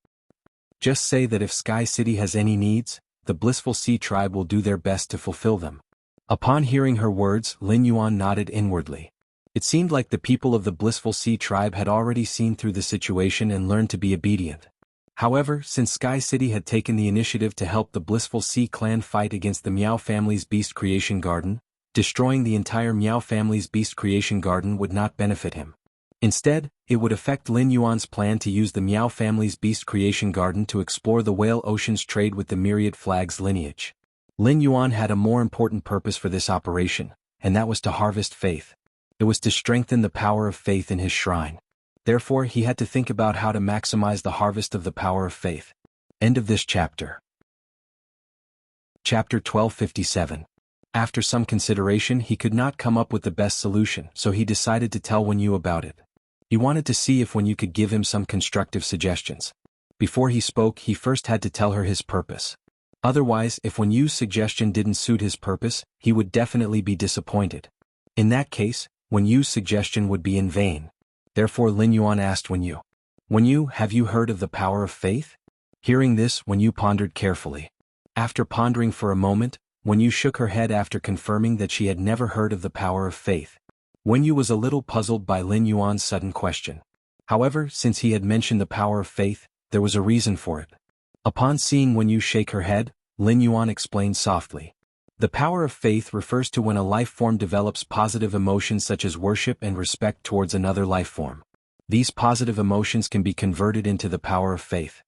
Just say that if Sky City has any needs, the Blissful Sea tribe will do their best to fulfill them. Upon hearing her words, Lin Yuan nodded inwardly. It seemed like the people of the Blissful Sea tribe had already seen through the situation and learned to be obedient. However, since Sky City had taken the initiative to help the Blissful Sea clan fight against the Miao family's Beast Creation Garden, destroying the entire Miao family's Beast Creation Garden would not benefit him. Instead, it would affect Lin Yuan's plan to use the Miao family's Beast Creation Garden to explore the Whale Ocean's trade with the Myriad Flag's lineage. Lin Yuan had a more important purpose for this operation, and that was to harvest faith. It was to strengthen the power of faith in his shrine. Therefore, he had to think about how to maximize the harvest of the power of faith. End of this chapter. Chapter 1257. After some consideration, he could not come up with the best solution, so he decided to tell Wen Yu about it. He wanted to see if Wen Yu could give him some constructive suggestions. Before he spoke, he first had to tell her his purpose. Otherwise, if Wen Yu's suggestion didn't suit his purpose, he would definitely be disappointed. In that case, Wen Yu's suggestion would be in vain. Therefore Lin Yuan asked Wen Yu, "Wen Yu, have you heard of the power of faith?" Hearing this, Wen Yu pondered carefully. After pondering for a moment, Wen Yu shook her head after confirming that she had never heard of the power of faith. Wen Yu was a little puzzled by Lin Yuan's sudden question. However, since he had mentioned the power of faith, there was a reason for it. Upon seeing Wen Yu shake her head, Lin Yuan explained softly. The power of faith refers to when a life form develops positive emotions such as worship and respect towards another life form. These positive emotions can be converted into the power of faith.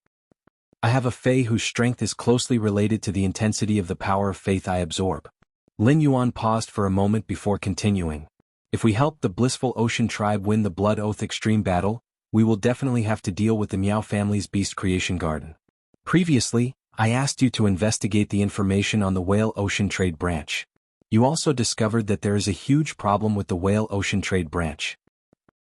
I have a fae whose strength is closely related to the intensity of the power of faith I absorb. Lin Yuan paused for a moment before continuing. If we help the Blissful Ocean tribe win the Blood Oath Extreme Battle, we will definitely have to deal with the Miao family's Beast Creation Garden. Previously, I asked you to investigate the information on the Whale Ocean Trade Branch. You also discovered that there is a huge problem with the Whale Ocean Trade Branch.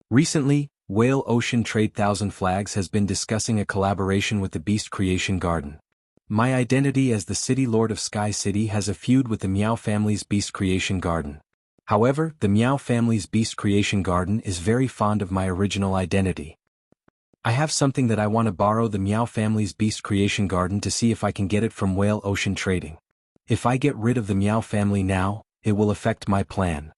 Recently, Whale Ocean Trade Thousand Flags has been discussing a collaboration with the Beast Creation Garden. My identity as the City Lord of Sky City has a feud with the Miao family's Beast Creation Garden. However, the Miao family's Beast Creation Garden is very fond of my original identity. I have something that I want to borrow the Miao family's Beast Creation Garden to see if I can get it from Whale Ocean Trading. If I get rid of the Miao family now, it will affect my plan.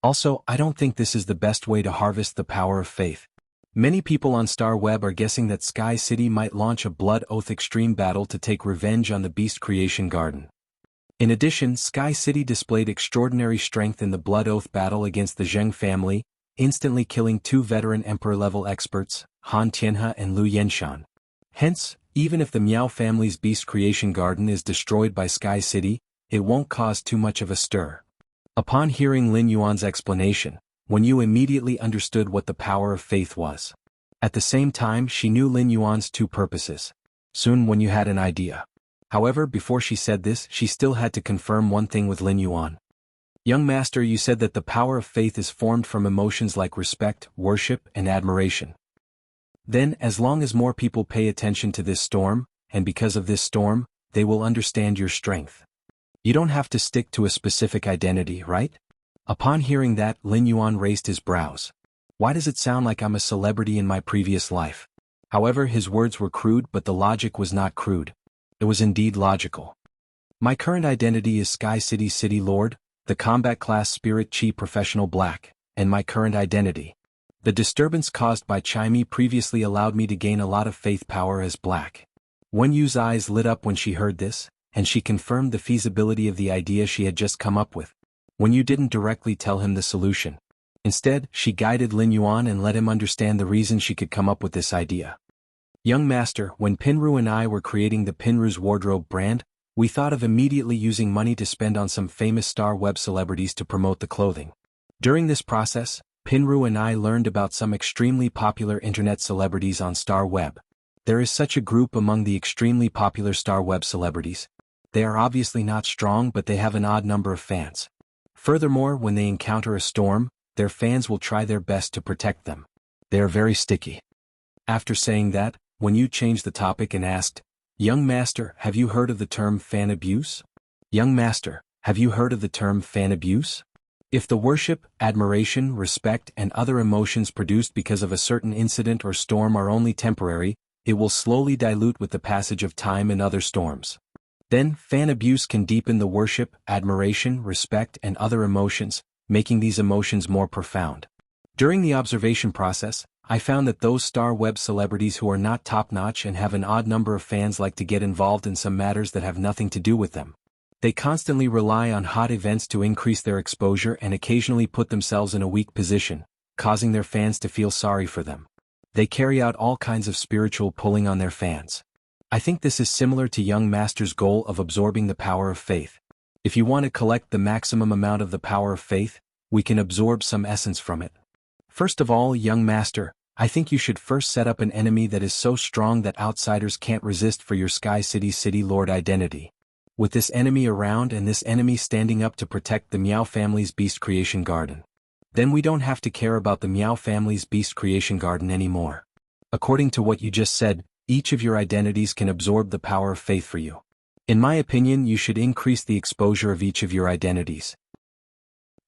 Also, I don't think this is the best way to harvest the power of faith. Many people on Star Web are guessing that Sky City might launch a Blood Oath Extreme Battle to take revenge on the Beast Creation Garden. In addition, Sky City displayed extraordinary strength in the Blood Oath battle against the Zheng family, instantly killing two veteran Emperor-level experts, Han Tianhe and Lu Yenshan. Hence, even if the Miao family's Beast Creation Garden is destroyed by Sky City, it won't cause too much of a stir. Upon hearing Lin Yuan's explanation, Wen Yu immediately understood what the power of faith was. At the same time, she knew Lin Yuan's two purposes. Soon Wen Yu had an idea. However, before she said this, she still had to confirm one thing with Lin Yuan. Young master, you said that the power of faith is formed from emotions like respect, worship, and admiration. Then, as long as more people pay attention to this storm, and because of this storm, they will understand your strength. You don't have to stick to a specific identity, right? Upon hearing that, Lin Yuan raised his brows. Why does it sound like I'm a celebrity in my previous life? However, his words were crude, but the logic was not crude. It was indeed logical. My current identity is Sky City City Lord, the Combat Class Spirit Chi Professional Black, and my current identity. The disturbance caused by Chimey previously allowed me to gain a lot of faith power as Black. Wen Yu's eyes lit up when she heard this, and she confirmed the feasibility of the idea she had just come up with. Wen Yu didn't directly tell him the solution. Instead, she guided Lin Yuan and let him understand the reason she could come up with this idea. Young master, when Pinru and I were creating the Pinru's Wardrobe brand, we thought of immediately using money to spend on some famous Star Web celebrities to promote the clothing. During this process, Pinru and I learned about some extremely popular internet celebrities on Star Web. There is such a group among the extremely popular Star Web celebrities. They are obviously not strong, but they have an odd number of fans. Furthermore, when they encounter a storm, their fans will try their best to protect them. They are very sticky. After saying that, Wen Yu changed the topic and asked, Young master, have you heard of the term fan abuse? Young master, have you heard of the term fan abuse? If the worship, admiration, respect, and other emotions produced because of a certain incident or storm are only temporary, it will slowly dilute with the passage of time and other storms. Then, fan abuse can deepen the worship, admiration, respect, and other emotions, making these emotions more profound. During the observation process, I found that those star web celebrities who are not top-notch and have an odd number of fans like to get involved in some matters that have nothing to do with them. They constantly rely on hot events to increase their exposure and occasionally put themselves in a weak position, causing their fans to feel sorry for them. They carry out all kinds of spiritual pulling on their fans. I think this is similar to young master's goal of absorbing the power of faith. If you want to collect the maximum amount of the power of faith, we can absorb some essence from it. First of all, young master, I think you should first set up an enemy that is so strong that outsiders can't resist for your Sky City Lord identity. With this enemy around and this enemy standing up to protect the Meow family's beast creation garden. Then we don't have to care about the Meow family's beast creation garden anymore. According to what you just said, each of your identities can absorb the power of faith for you. In my opinion, you should increase the exposure of each of your identities.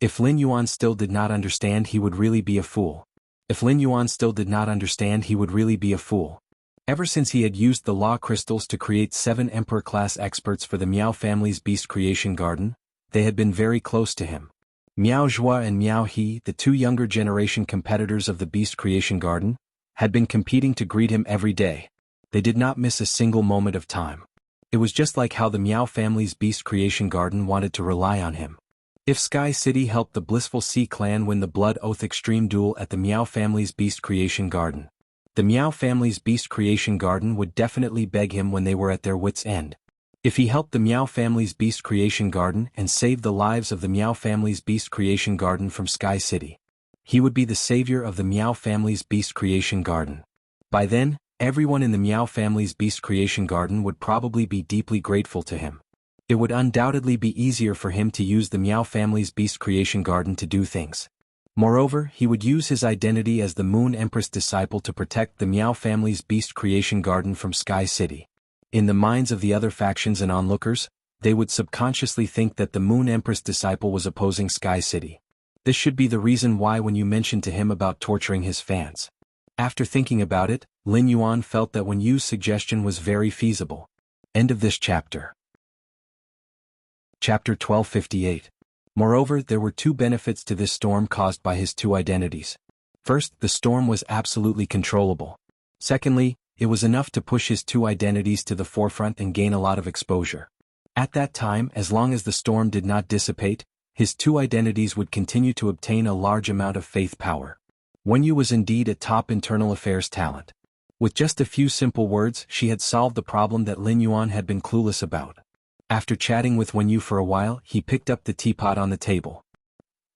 If Lin Yuan still did not understand, he would really be a fool. If Lin Yuan still did not understand, he would really be a fool. Ever since he had used the law crystals to create 7 Emperor-class experts for the Meow family's beast creation garden, they had been very close to him. Miao Zhua and Miao He, the 2 younger generation competitors of the beast creation garden, had been competing to greet him every day. They did not miss a single moment of time. It was just like how the Meow family's beast creation garden wanted to rely on him. If Sky City helped the Blissful Sea clan win the Blood Oath Extreme Duel at the Meow family's beast creation garden, the Meow family's beast creation garden would definitely beg him when they were at their wits' end. If he helped the Meow family's beast creation garden and saved the lives of the Meow family's beast creation garden from Sky City, he would be the savior of the Meow family's beast creation garden. By then, everyone in the Meow family's beast creation garden would probably be deeply grateful to him. It would undoubtedly be easier for him to use the Meow family's beast creation garden to do things. Moreover, he would use his identity as the Moon Empress disciple to protect the Meow family's beast creation garden from Sky City. In the minds of the other factions and onlookers, they would subconsciously think that the Moon Empress disciple was opposing Sky City. This should be the reason why when you mentioned to him about torturing his fans. After thinking about it, Lin Yuan felt that Wen Yu's suggestion was very feasible. End of this chapter. Chapter 1258. Moreover, there were 2 benefits to this storm caused by his 2 identities. First, the storm was absolutely controllable. Secondly, it was enough to push his 2 identities to the forefront and gain a lot of exposure. At that time, as long as the storm did not dissipate, his 2 identities would continue to obtain a large amount of faith power. Wen Yu was indeed a top internal affairs talent. With just a few simple words, she had solved the problem that Lin Yuan had been clueless about. After chatting with Wen Yu for a while, he picked up the teapot on the table.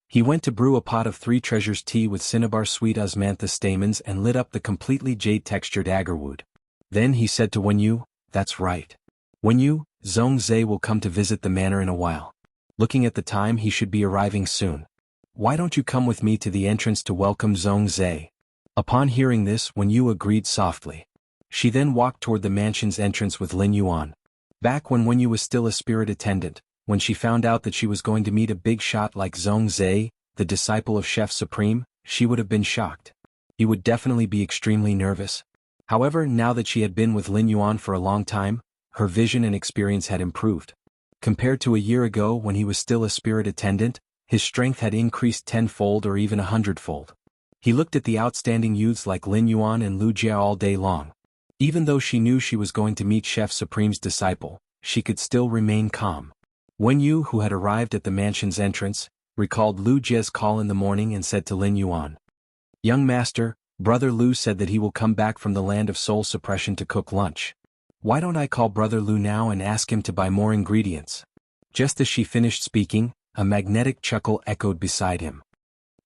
He went to brew a pot of 3 treasures tea with cinnabar sweet osmanthus stamens and lit up the completely jade-textured agarwood. Then he said to Wen Yu, "That's right. Wen Yu, Zhong Zhe will come to visit the manor in a while. Looking at the time, he should be arriving soon. Why don't you come with me to the entrance to welcome Zhong Zhe?" Upon hearing this, Wen Yu agreed softly. She then walked toward the mansion's entrance with Lin Yuan. Back when Wen Yu was still a spirit attendant, when she found out that she was going to meet a big shot like Zhong Zhe, the disciple of Chef Supreme, she would have been shocked. He would definitely be extremely nervous. However, now that she had been with Lin Yuan for a long time, her vision and experience had improved. Compared to a year ago when he was still a spirit attendant, his strength had increased 10-fold or even 100-fold. He looked at the outstanding youths like Lin Yuan and Lu Jia all day long. Even though she knew she was going to meet Chef Supreme's disciple, she could still remain calm. Wen Yu, who had arrived at the mansion's entrance, recalled Lu Jia's call in the morning and said to Lin Yuan, "Young master, Brother Lu said that he will come back from the land of soul suppression to cook lunch. Why don't I call Brother Lu now and ask him to buy more ingredients?" Just as she finished speaking, a magnetic chuckle echoed beside him.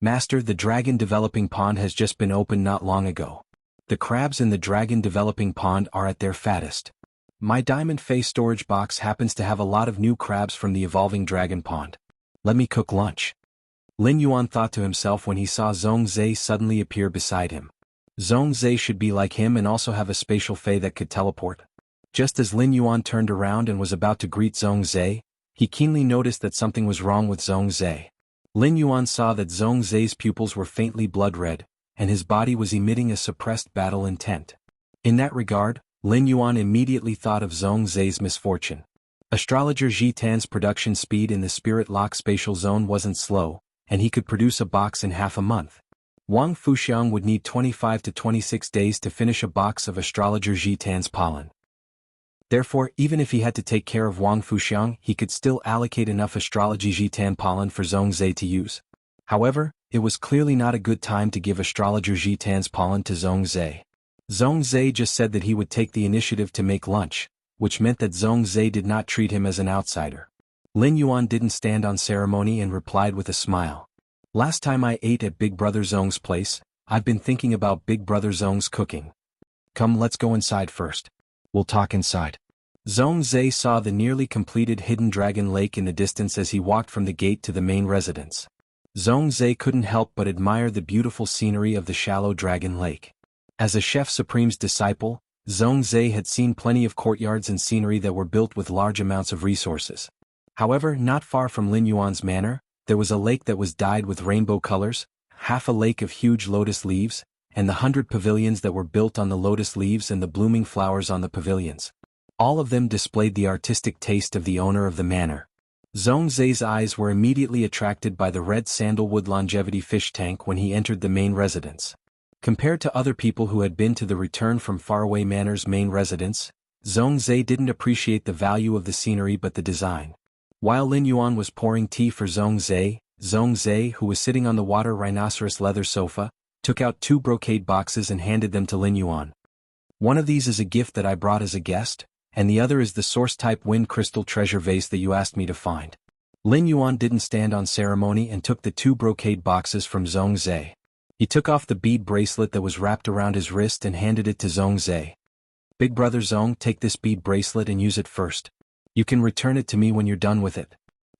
"Master, the dragon developing pond has just been opened not long ago. The crabs in the dragon developing pond are at their fattest. My diamond face storage box happens to have a lot of new crabs from the evolving dragon pond. Let me cook lunch." Lin Yuan thought to himself when he saw Zhong Zhe suddenly appear beside him. Zhong Zhe should be like him and also have a spatial fey that could teleport. Just as Lin Yuan turned around and was about to greet Zhong Zhe, he keenly noticed that something was wrong with Zhong Zhe. Lin Yuan saw that Zhong Zai's pupils were faintly blood red, and his body was emitting a suppressed battle intent. In that regard, Lin Yuan immediately thought of Zhong Zai's misfortune. Astrologer Ji Tan's production speed in the spirit lock spatial zone wasn't slow, and he could produce a box in half a month. Wang Fuxiang would need 25 to 26 days to finish a box of astrologer Ji Tan's pollen. Therefore, even if he had to take care of Wang Fuxiang, he could still allocate enough astrology Ji Tan pollen for Zhong Zai to use. However, it was clearly not a good time to give astrologer Ji Tan's pollen to Zhong Zai. Zhong Zai just said that he would take the initiative to make lunch, which meant that Zhong Zai did not treat him as an outsider. Lin Yuan didn't stand on ceremony and replied with a smile. Last time I ate at Big Brother Zhong's place, I've been thinking about Big Brother Zhong's cooking. Come, let's go inside first. We'll talk inside. Zhong Zai saw the nearly completed hidden dragon lake in the distance as he walked from the gate to the main residence. Zhong Zai couldn't help but admire the beautiful scenery of the shallow dragon lake. As a chef supreme's disciple, Zhong Zai had seen plenty of courtyards and scenery that were built with large amounts of resources. However, not far from Lin Yuan's manor, there was a lake that was dyed with rainbow colors, half a lake of huge lotus leaves, and the 100 pavilions that were built on the lotus leaves and the blooming flowers on the pavilions. All of them displayed the artistic taste of the owner of the manor. Zhong Zai's eyes were immediately attracted by the red sandalwood longevity fish tank when he entered the main residence. Compared to other people who had been to the Return from Faraway Manor's main residence, Zhong Zai didn't appreciate the value of the scenery but the design. While Lin Yuan was pouring tea for Zhong Zai, who was sitting on the water rhinoceros leather sofa, took out 2 brocade boxes and handed them to Lin Yuan. One of these is a gift that I brought as a guest, and the other is the source-type wind crystal treasure vase that you asked me to find. Lin Yuan didn't stand on ceremony and took the 2 brocade boxes from Zhong Zai. He took off the bead bracelet that was wrapped around his wrist and handed it to Zhong Zai. Big brother Zhong, take this bead bracelet and use it first. You can return it to me when you're done with it.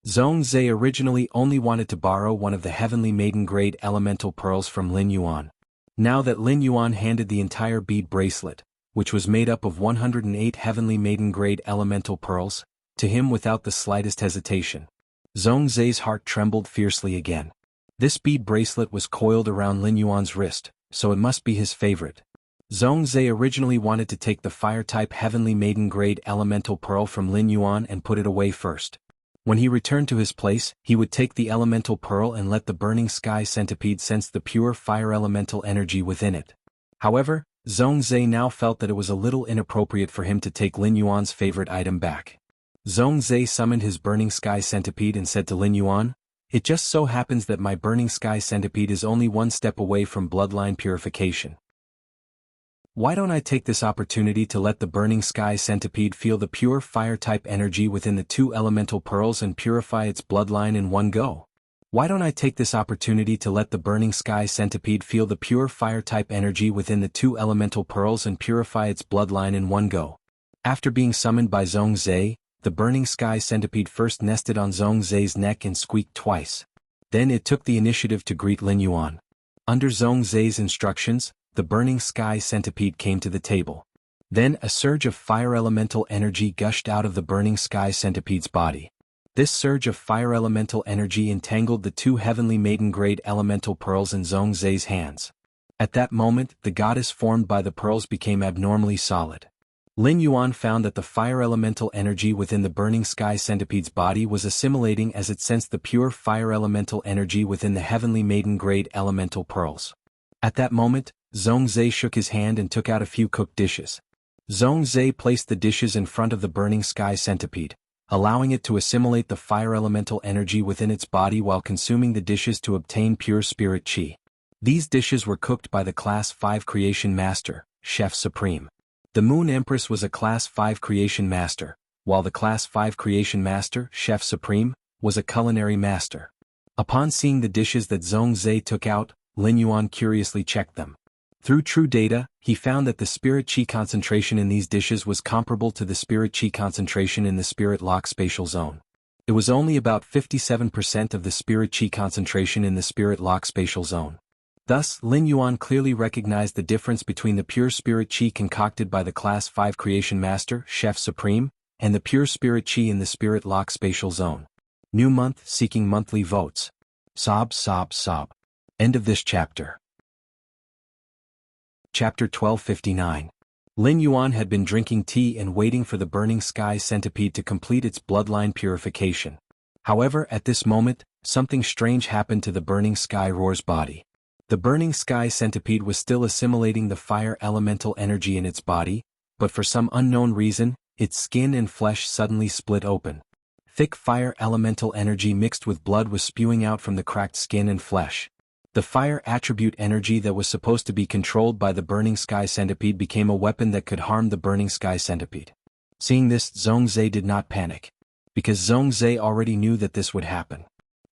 Zhong Zai originally only wanted to borrow one of the heavenly maiden-grade elemental pearls from Lin Yuan. Now that Lin Yuan handed the entire bead bracelet, which was made up of 108 heavenly maiden-grade elemental pearls, to him without the slightest hesitation, Zhong Zai's heart trembled fiercely again. This bead bracelet was coiled around Lin Yuan's wrist, so it must be his favorite. Zhong Zai originally wanted to take the fire-type heavenly maiden-grade elemental pearl from Lin Yuan and put it away first. When he returned to his place, he would take the elemental pearl and let the burning sky centipede sense the pure fire elemental energy within it. However, Zhong Zai now felt that it was a little inappropriate for him to take Lin Yuan's favorite item back. Zhong Zai summoned his burning sky centipede and said to Lin Yuan, "It just so happens that my burning sky centipede is only 1 step away from bloodline purification. Why don't I take this opportunity to let the burning sky centipede feel the pure fire-type energy within the 2 elemental pearls and purify its bloodline in one go? Why don't I take this opportunity to let the burning sky centipede feel the pure fire-type energy within the 2 elemental pearls and purify its bloodline in one go?" After being summoned by Zhong Zai, the burning sky centipede first nested on Zhong Zai's neck and squeaked twice. Then it took the initiative to greet Lin Yuan. Under Zhong Zai's instructions, the burning sky centipede came to the table. Then a surge of fire elemental energy gushed out of the burning sky centipede's body. This surge of fire elemental energy entangled the 2 heavenly maiden-grade elemental pearls in Zhong Zai's hands. At that moment, the goddess formed by the pearls became abnormally solid. Lin Yuan found that the fire elemental energy within the burning sky centipede's body was assimilating as it sensed the pure fire elemental energy within the heavenly maiden-grade elemental pearls. At that moment, Zhong Zai shook his hand and took out a few cooked dishes. Zhong Zai placed the dishes in front of the burning sky centipede, allowing it to assimilate the fire elemental energy within its body while consuming the dishes to obtain pure spirit chi. These dishes were cooked by the Class 5 Creation Master, Chef Supreme. The Moon Empress was a Class 5 Creation Master, while the Class 5 Creation Master, Chef Supreme, was a Culinary Master. Upon seeing the dishes that Zhong Zai took out, Lin Yuan curiously checked them. Through true data, he found that the spirit chi concentration in these dishes was comparable to the spirit chi concentration in the spirit lock spatial zone. It was only about 57% of the spirit chi concentration in the spirit lock spatial zone. Thus, Lin Yuan clearly recognized the difference between the pure spirit chi concocted by the Class 5 Creation Master, Chef Supreme, and the pure spirit chi in the spirit lock spatial zone. New month, seeking monthly votes. Sob, sob, sob. End of this chapter. Chapter 1259. Lin Yuan had been drinking tea and waiting for the burning sky centipede to complete its bloodline purification. However, at this moment, something strange happened to the burning sky roar's body. The burning sky centipede was still assimilating the fire elemental energy in its body, but for some unknown reason, its skin and flesh suddenly split open. Thick fire elemental energy mixed with blood was spewing out from the cracked skin and flesh. The fire attribute energy that was supposed to be controlled by the burning sky centipede became a weapon that could harm the burning sky centipede. Seeing this, Zhongzhe did not panic, because Zhongzhe already knew that this would happen.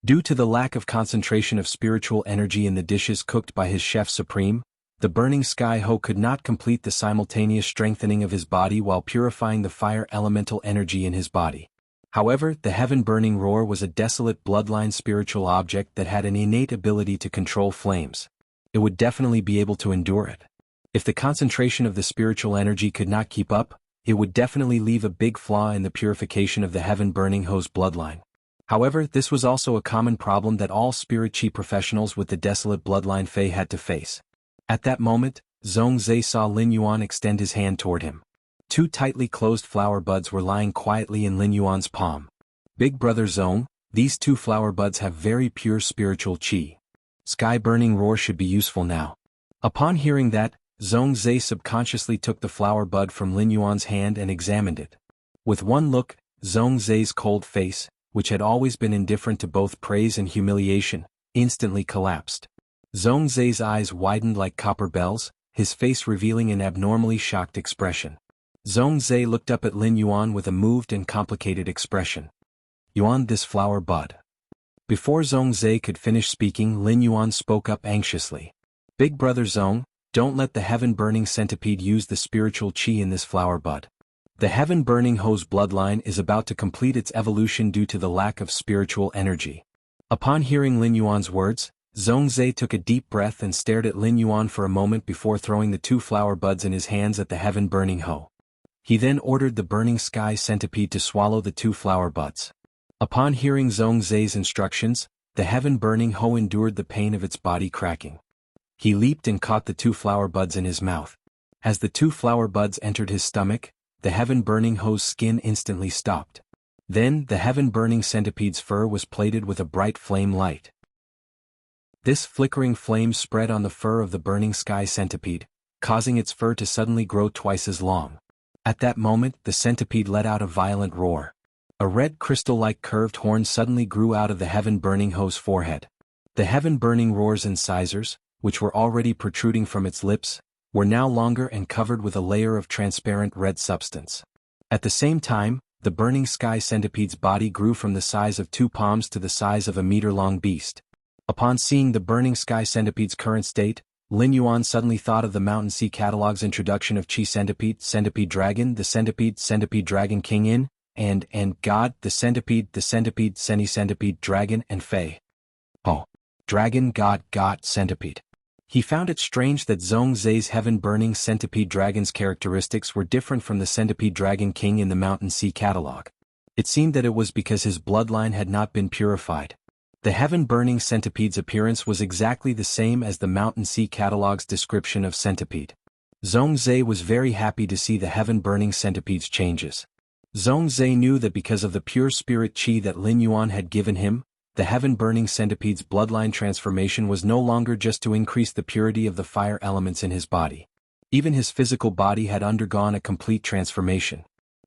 Due to the lack of concentration of spiritual energy in the dishes cooked by his chef supreme, the burning sky ho could not complete the simultaneous strengthening of his body while purifying the fire elemental energy in his body. However, the heaven-burning roar was a desolate bloodline spiritual object that had an innate ability to control flames. It would definitely be able to endure it. If the concentration of the spiritual energy could not keep up, it would definitely leave a big flaw in the purification of the heaven-burning ho's bloodline. However, this was also a common problem that all spirit chi professionals with the desolate bloodline Fei had to face. At that moment, Zhongzhe saw Lin Yuan extend his hand toward him. Two tightly closed flower buds were lying quietly in Lin Yuan's palm. Big brother Zhong, these two flower buds have very pure spiritual qi. Sky-burning roar should be useful now. Upon hearing that, Zhongzhe subconsciously took the flower bud from Lin Yuan's hand and examined it. With one look, Zhongzhe's cold face, which had always been indifferent to both praise and humiliation, instantly collapsed. Zhongzhe's eyes widened like copper bells, his face revealing an abnormally shocked expression. Zhongzhe looked up at Lin Yuan with a moved and complicated expression. Yuan, this flower bud. Before Zhongzhe could finish speaking, Lin Yuan spoke up anxiously. Big brother Zhong, don't let the heaven-burning centipede use the spiritual qi in this flower bud. The heaven-burning ho's bloodline is about to complete its evolution due to the lack of spiritual energy. Upon hearing Lin Yuan's words, Zhongzhe took a deep breath and stared at Lin Yuan for a moment before throwing the two flower buds in his hands at the heaven-burning ho. He then ordered the burning sky centipede to swallow the two flower buds. Upon hearing Zhongzhe's instructions, the heaven-burning ho endured the pain of its body cracking. He leaped and caught the two flower buds in his mouth. As the two flower buds entered his stomach, the heaven-burning ho's skin instantly stopped. Then, the heaven-burning centipede's fur was plated with a bright flame light. This flickering flame spread on the fur of the burning sky centipede, causing its fur to suddenly grow twice as long. At that moment, the centipede let out a violent roar. A red crystal-like curved horn suddenly grew out of the heaven-burning ho's forehead. The heaven-burning roar's incisors, which were already protruding from its lips, were now longer and covered with a layer of transparent red substance. At the same time, the burning sky centipede's body grew from the size of 2 palms to the size of a meter-long beast. Upon seeing the burning sky centipede's current state, Lin Yuan suddenly thought of the Mountain Sea Catalog's introduction of Qi Centipede, Centipede Dragon, the Centipede, Centipede Dragon King in, and God, the Centipede, Ceni Centipede Dragon and Fei. Oh. Dragon, God, Centipede. He found it strange that Zhongzhe's heaven-burning Centipede Dragon's characteristics were different from the Centipede Dragon King in the Mountain Sea Catalog. It seemed that it was because his bloodline had not been purified. The heaven-burning centipede's appearance was exactly the same as the Mountain Sea Catalog's description of centipede. Zhongzhe was very happy to see the heaven-burning centipede's changes. Zhongzhe knew that because of the pure spirit qi that Lin Yuan had given him, the heaven-burning centipede's bloodline transformation was no longer just to increase the purity of the fire elements in his body. Even his physical body had undergone a complete transformation.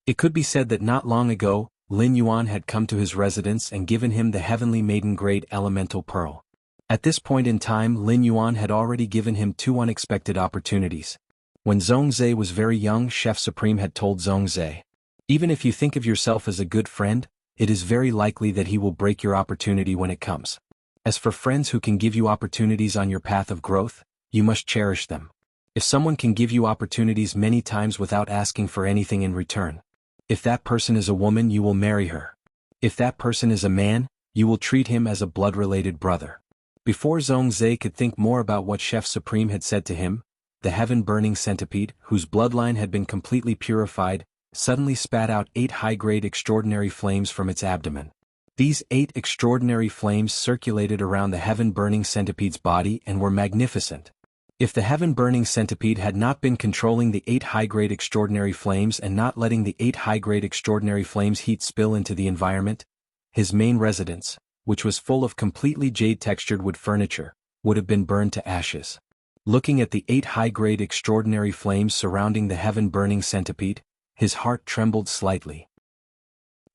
It could be said that not long ago, Lin Yuan had come to his residence and given him the heavenly maiden-grade elemental pearl. At this point in time, Lin Yuan had already given him 2 unexpected opportunities. When Zhongzhe was very young, Chef Supreme had told Zhongzhe, "Even if you think of yourself as a good friend, it is very likely that he will break your opportunity when it comes. As for friends who can give you opportunities on your path of growth, you must cherish them. If someone can give you opportunities many times without asking for anything in return, if that person is a woman, you will marry her. If that person is a man, you will treat him as a blood-related brother." Before Zhongzhe could think more about what Chef Supreme had said to him, the heaven-burning centipede, whose bloodline had been completely purified, suddenly spat out 8 high-grade extraordinary flames from its abdomen. These 8 extraordinary flames circulated around the heaven-burning centipede's body and were magnificent. If the heaven-burning centipede had not been controlling the 8 high-grade extraordinary flames and not letting the 8 high-grade extraordinary flames heat spill into the environment, his main residence, which was full of completely jade-textured wood furniture, would have been burned to ashes. Looking at the 8 high-grade extraordinary flames surrounding the heaven-burning centipede, his heart trembled slightly.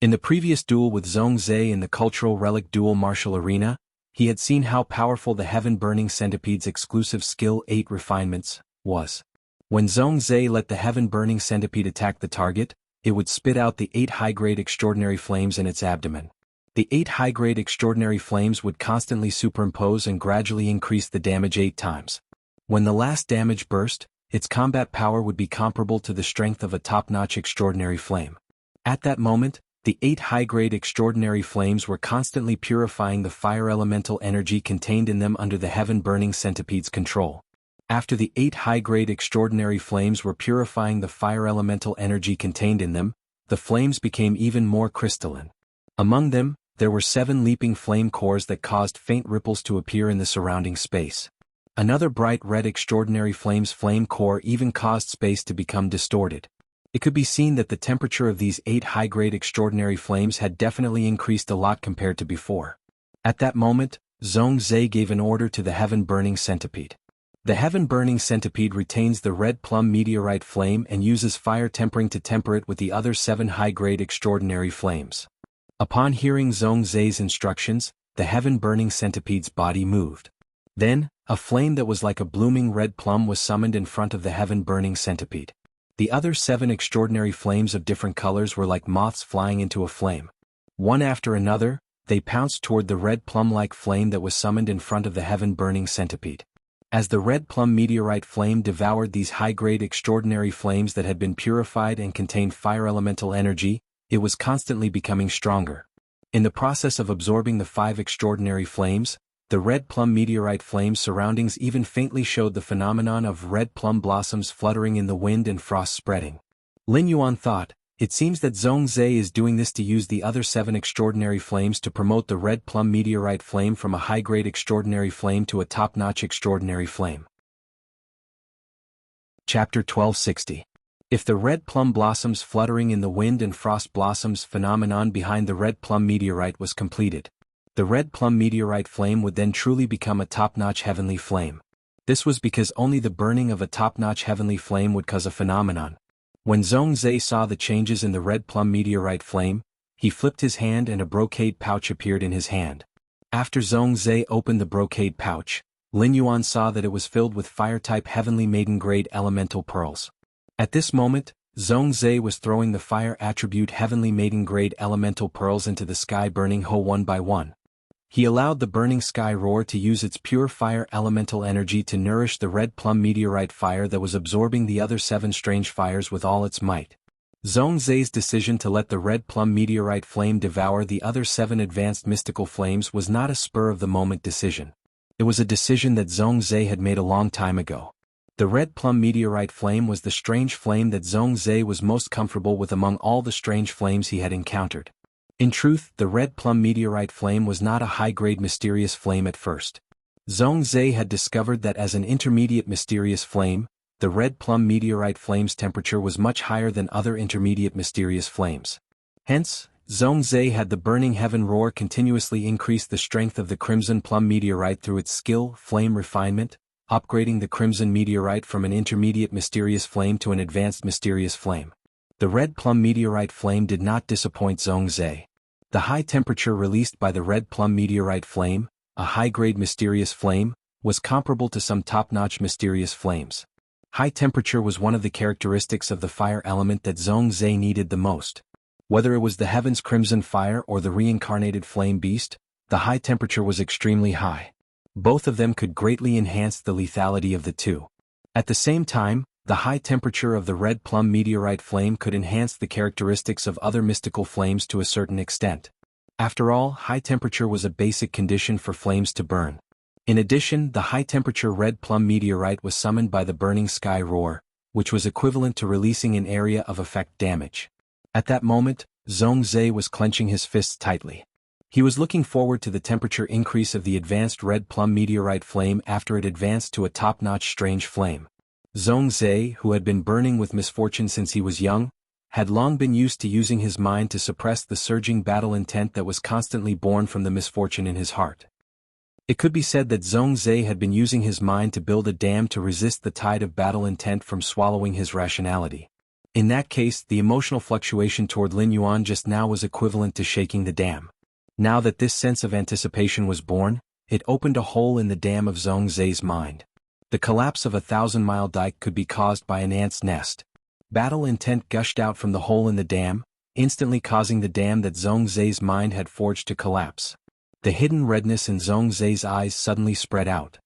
In the previous duel with Zhongzhe in the cultural relic duel martial arena, he had seen how powerful the heaven-burning centipede's exclusive skill 8 refinements was. When Zhongzhe let the heaven-burning centipede attack the target, it would spit out the 8 high-grade extraordinary flames in its abdomen. The 8 high-grade extraordinary flames would constantly superimpose and gradually increase the damage 8 times. When the last damage burst, its combat power would be comparable to the strength of a top-notch extraordinary flame. At that moment, the 8 high-grade extraordinary flames were constantly purifying the fire elemental energy contained in them under the heaven-burning centipede's control. After the 8 high-grade extraordinary flames were purifying the fire elemental energy contained in them, the flames became even more crystalline. Among them, there were 7 leaping flame cores that caused faint ripples to appear in the surrounding space. Another bright red extraordinary flame's flame core even caused space to become distorted. It could be seen that the temperature of these 8 high-grade extraordinary flames had definitely increased a lot compared to before. At that moment, Zhongzhe gave an order to the heaven-burning centipede. The heaven-burning centipede retains the red plum meteorite flame and uses fire tempering to temper it with the other 7 high-grade extraordinary flames. Upon hearing Zhongzhe's instructions, the heaven-burning centipede's body moved. Then, a flame that was like a blooming red plum was summoned in front of the heaven-burning centipede. The other 7 extraordinary flames of different colors were like moths flying into a flame. One after another, they pounced toward the red plum-like flame that was summoned in front of the heaven-burning centipede. As the red plum meteorite flame devoured these high-grade extraordinary flames that had been purified and contained fire elemental energy, it was constantly becoming stronger. In the process of absorbing the 5 extraordinary flames, the red plum meteorite flame's surroundings even faintly showed the phenomenon of red plum blossoms fluttering in the wind and frost spreading. Lin Yuan thought, it seems that Zhongzhe is doing this to use the other 7 extraordinary flames to promote the red plum meteorite flame from a high-grade extraordinary flame to a top-notch extraordinary flame. Chapter 1260. If the red plum blossoms fluttering in the wind and frost blossoms phenomenon behind the red plum meteorite was completed, the red plum meteorite flame would then truly become a top-notch heavenly flame. This was because only the burning of a top-notch heavenly flame would cause a phenomenon. When Zhongzhe saw the changes in the red plum meteorite flame, he flipped his hand and a brocade pouch appeared in his hand. After Zhongzhe opened the brocade pouch, Lin Yuan saw that it was filled with fire-type heavenly maiden-grade elemental pearls. At this moment, Zhongzhe was throwing the fire attribute heavenly maiden-grade elemental pearls into the sky burning Ho one by one. He allowed the burning sky roar to use its pure fire elemental energy to nourish the red plum meteorite fire that was absorbing the other 7 strange fires with all its might. Zhongzhe's decision to let the red plum meteorite flame devour the other 7 advanced mystical flames was not a spur-of-the-moment decision. It was a decision that Zhongzhe had made a long time ago. The red plum meteorite flame was the strange flame that Zhongzhe was most comfortable with among all the strange flames he had encountered. In truth, the red plum meteorite flame was not a high-grade mysterious flame at first. Zhongzhe had discovered that as an intermediate mysterious flame, the red plum meteorite flame's temperature was much higher than other intermediate mysterious flames. Hence, Zhongzhe had the burning heaven roar continuously increase the strength of the crimson plum meteorite through its skill, flame refinement, upgrading the crimson meteorite from an intermediate mysterious flame to an advanced mysterious flame. The red plum meteorite flame did not disappoint Zhongzhe. The high temperature released by the red plum meteorite flame, a high-grade mysterious flame, was comparable to some top-notch mysterious flames. High temperature was one of the characteristics of the fire element that Zhongzhe needed the most. Whether it was the heaven's crimson fire or the reincarnated flame beast, the high temperature was extremely high. Both of them could greatly enhance the lethality of the two. At the same time, the high temperature of the red plum meteorite flame could enhance the characteristics of other mystical flames to a certain extent. After all, high temperature was a basic condition for flames to burn. In addition, the high-temperature red plum meteorite was summoned by the burning sky roar, which was equivalent to releasing an area of effect damage. At that moment, Zhongzhe was clenching his fists tightly. He was looking forward to the temperature increase of the advanced red plum meteorite flame after it advanced to a top-notch strange flame. Zhongzhe, who had been burning with misfortune since he was young, had long been used to using his mind to suppress the surging battle intent that was constantly born from the misfortune in his heart. It could be said that Zhongzhe had been using his mind to build a dam to resist the tide of battle intent from swallowing his rationality. In that case, the emotional fluctuation toward Lin Yuan just now was equivalent to shaking the dam. Now that this sense of anticipation was born, it opened a hole in the dam of Zhongzhe's mind. The collapse of a 1,000-mile dike could be caused by an ant's nest. Battle intent gushed out from the hole in the dam, instantly causing the dam that Zhongzhe's mind had forged to collapse. The hidden redness in Zhongzhe's eyes suddenly spread out.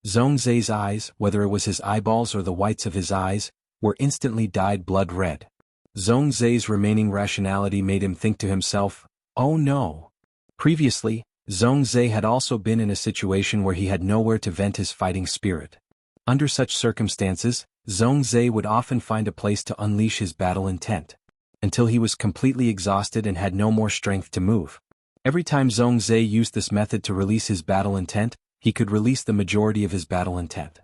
Zhongzhe's eyes, whether it was his eyeballs or the whites of his eyes, were instantly dyed blood red. Zhongzhe's remaining rationality made him think to himself, "Oh no." Previously, Zhongzhe had also been in a situation where he had nowhere to vent his fighting spirit. Under such circumstances, Zhongzhe would often find a place to unleash his battle intent, until he was completely exhausted and had no more strength to move. Every time Zhongzhe used this method to release his battle intent, he could release the majority of his battle intent.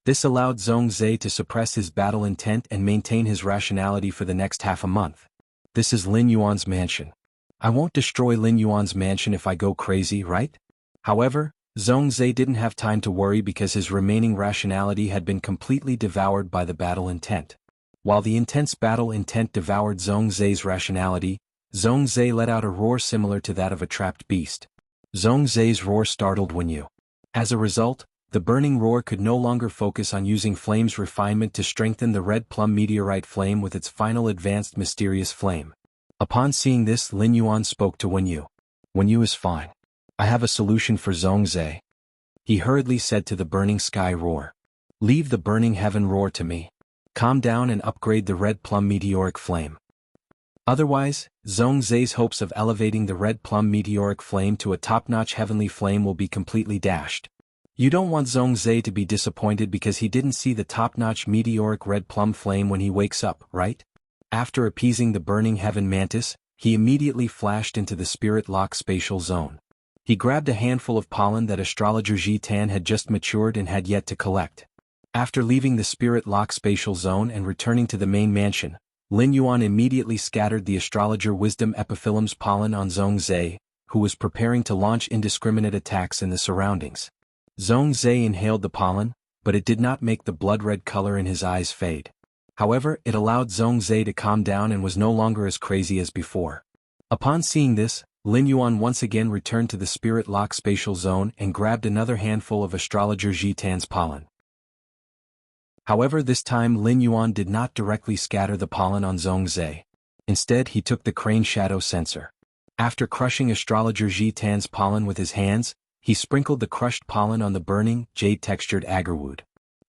This allowed Zhongzhe to suppress his battle intent and maintain his rationality for the next half a month. This is Lin Yuan's mansion. I won't destroy Lin Yuan's mansion if I go crazy, right? However, Zhongzhe didn't have time to worry because his remaining rationality had been completely devoured by the battle intent. While the intense battle intent devoured Zhongzhe's rationality, Zhongzhe let out a roar similar to that of a trapped beast. Zhongzhe's roar startled Wenyu. As a result, the burning roar could no longer focus on using flame's refinement to strengthen the red plum meteorite flame with its final advanced mysterious flame. Upon seeing this, Lin Yuan spoke to Wenyu. "Wenyu is fine. I have a solution for Zhongzhe," he hurriedly said to the burning sky roar. "Leave the burning heaven roar to me. Calm down and upgrade the red plum meteoric flame. Otherwise, Zhongzhe's hopes of elevating the red plum meteoric flame to a top-notch heavenly flame will be completely dashed. You don't want Zhongzhe to be disappointed because he didn't see the top-notch meteoric red plum flame when he wakes up, right?" After appeasing the burning heaven mantis, he immediately flashed into the spirit lock spatial zone. He grabbed a handful of pollen that astrologer Ji Tan had just matured and had yet to collect. After leaving the spirit lock spatial zone and returning to the main mansion, Lin Yuan immediately scattered the astrologer wisdom epiphyllum's pollen on Zhongzhe, who was preparing to launch indiscriminate attacks in the surroundings. Zhongzhe inhaled the pollen, but it did not make the blood-red color in his eyes fade. However, it allowed Zhongzhe to calm down and was no longer as crazy as before. Upon seeing this, Lin Yuan once again returned to the spirit lock spatial zone and grabbed another handful of astrologer Ji Tan's pollen. However, this time Lin Yuan did not directly scatter the pollen on Zhongzhe. Instead, he took the crane shadow sensor. After crushing astrologer Ji Tan's pollen with his hands, he sprinkled the crushed pollen on the burning, jade-textured agarwood.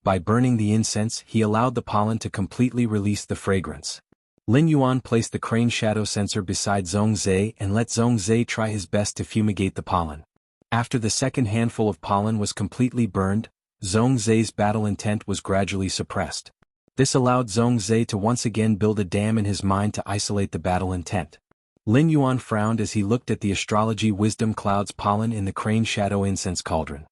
By burning the incense, he allowed the pollen to completely release the fragrance. Lin Yuan placed the crane shadow sensor beside Zhongzhe and let Zhongzhe try his best to fumigate the pollen. After the second handful of pollen was completely burned, Zhongzhe's battle intent was gradually suppressed. This allowed Zhongzhe to once again build a dam in his mind to isolate the battle intent. Lin Yuan frowned as he looked at the astrology wisdom cloud's pollen in the crane shadow incense cauldron.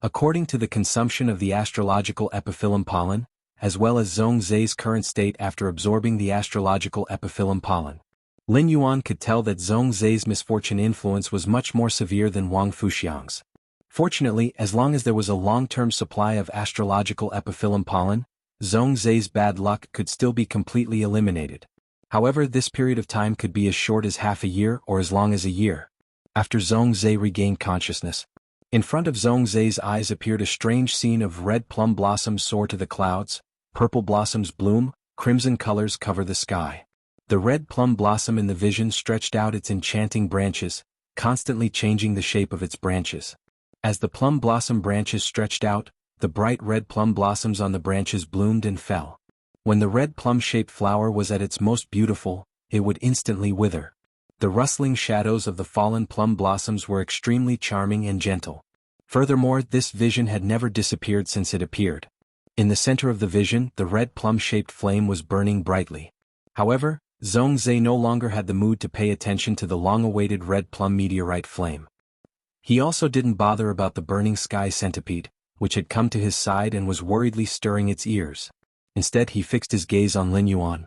According to the consumption of the astrological epiphyllum pollen, as well as Zhongzhe's current state after absorbing the astrological epiphyllum pollen, Lin Yuan could tell that Zhongzhe's misfortune influence was much more severe than Wang Fuxiang's. Fortunately, as long as there was a long-term supply of astrological epiphyllum pollen, Zhongzhe's bad luck could still be completely eliminated. However, this period of time could be as short as half a year or as long as a year. After Zhongzhe regained consciousness, in front of Zhongzhe's eyes appeared a strange scene of red plum blossoms soar to the clouds, purple blossoms bloom, crimson colors cover the sky. The red plum blossom in the vision stretched out its enchanting branches, constantly changing the shape of its branches. As the plum blossom branches stretched out, the bright red plum blossoms on the branches bloomed and fell. When the red plum-shaped flower was at its most beautiful, it would instantly wither. The rustling shadows of the fallen plum blossoms were extremely charming and gentle. Furthermore, this vision had never disappeared since it appeared. In the center of the vision, the red plum-shaped flame was burning brightly. However, Zhongzhe no longer had the mood to pay attention to the long-awaited red plum meteorite flame. He also didn't bother about the burning sky centipede, which had come to his side and was worriedly stirring its ears. Instead he fixed his gaze on Lin Yuan.